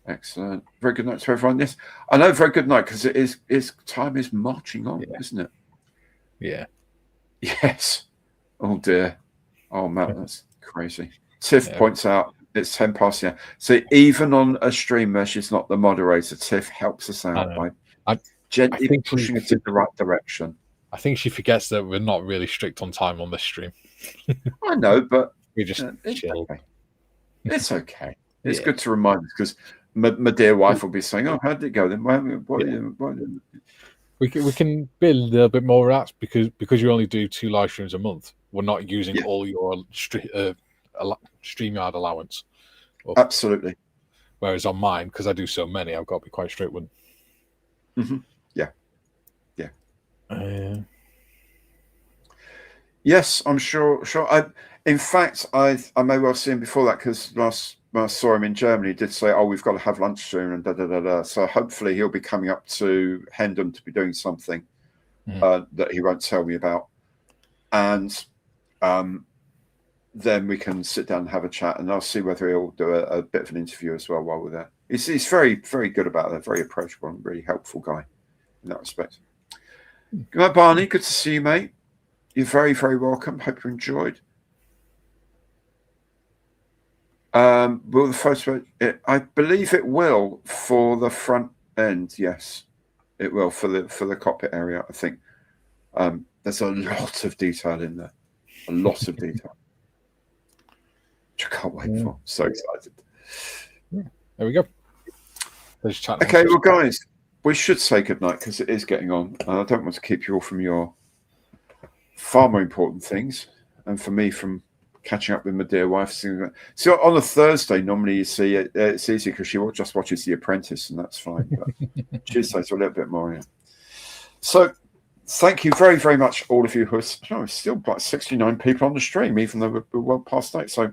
Speaker 3: Excellent. Very good night to everyone. Yes, I know. Very good night because time is marching on, isn't it?
Speaker 2: Yeah.
Speaker 3: Yes. Oh dear. Oh man, that's crazy. Tiff points out it's 10 past. Yeah. So even on a stream where she's not the moderator, Tiff helps us out by gently pushing us in the right direction.
Speaker 2: I think she forgets that we're not really strict on time on this stream.
Speaker 3: I know, but
Speaker 2: we just chill.
Speaker 3: Okay. It's okay. It's good to remind us because my dear wife will be saying, "Oh, how did it go then?
Speaker 2: We can be a little bit more relaxed because you only do 2 live streams a month. We're not using all your StreamYard allowance.
Speaker 3: Absolutely.
Speaker 2: Whereas on mine, because I do so many, I've got to be quite strict with.
Speaker 3: Yes, I'm sure. In fact, I may well see him before that because last when I saw him in Germany, he did say, "Oh, we've got to have lunch soon," and da da da da. So hopefully he'll be coming up to Hendon to be doing something that he won't tell me about, and then we can sit down and have a chat, and I'll see whether he'll do a bit of an interview as well while we're there. He's very, very good about that, very approachable and really helpful guy in that respect. Good night, Barney. Good to see you, mate. You're very, very welcome. Hope you enjoyed. Will the photo? I believe it will for the front end. Yes, it will for the cockpit area. I think there's a lot of detail in there. A lot of detail. Which I can't wait for. So excited.
Speaker 2: Yeah. There we go.
Speaker 3: Okay, well, guys, we should say goodnight because it is getting on. I don't want to keep you all from your far more important things, and for me from catching up with my dear wife. So on a Thursday, normally you see it's easy because she just watches The Apprentice, and that's fine. But Tuesdays are a little bit more. Yeah. So thank you very, very much, all of you who are still like 69 people on the stream, even though we're well past 8. So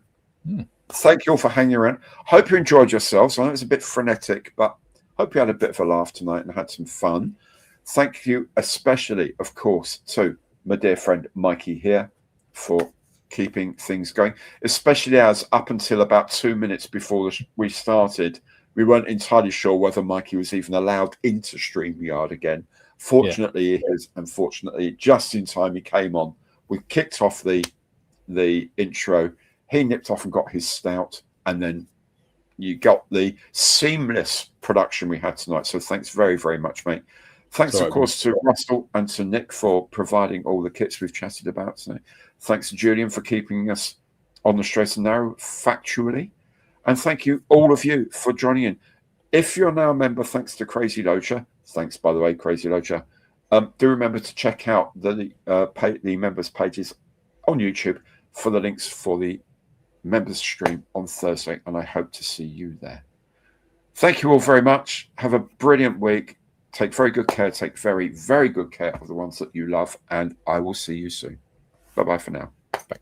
Speaker 3: thank you all for hanging around. Hope you enjoyed yourselves. I know it's a bit frenetic, but hope you had a bit of a laugh tonight and had some fun. Thank you especially, of course, to my dear friend Mikey here for keeping things going, especially as up until about 2 minutes before we started, we weren't entirely sure whether Mikey was even allowed into StreamYard again. Fortunately, he is. Unfortunately, just in time he came on. We kicked off the intro. He nipped off and got his stout, and then you got the seamless production we had tonight. So thanks very, very much, mate. Thanks, of course, to Russell and to Nick for providing all the kits we've chatted about today. Thanks to Julian for keeping us on the straight and narrow factually. And thank you, all of you, for joining in. If you're now a member, thanks to Crazy Locha. Thanks, by the way, Crazy Locha. Do remember to check out the members' pages on YouTube for the links for the members' stream on Thursday. And I hope to see you there. Thank you all very much. Have a brilliant week. Take very good care. Take very, very good care of the ones that you love. And I will see you soon. Bye-bye for now. Bye.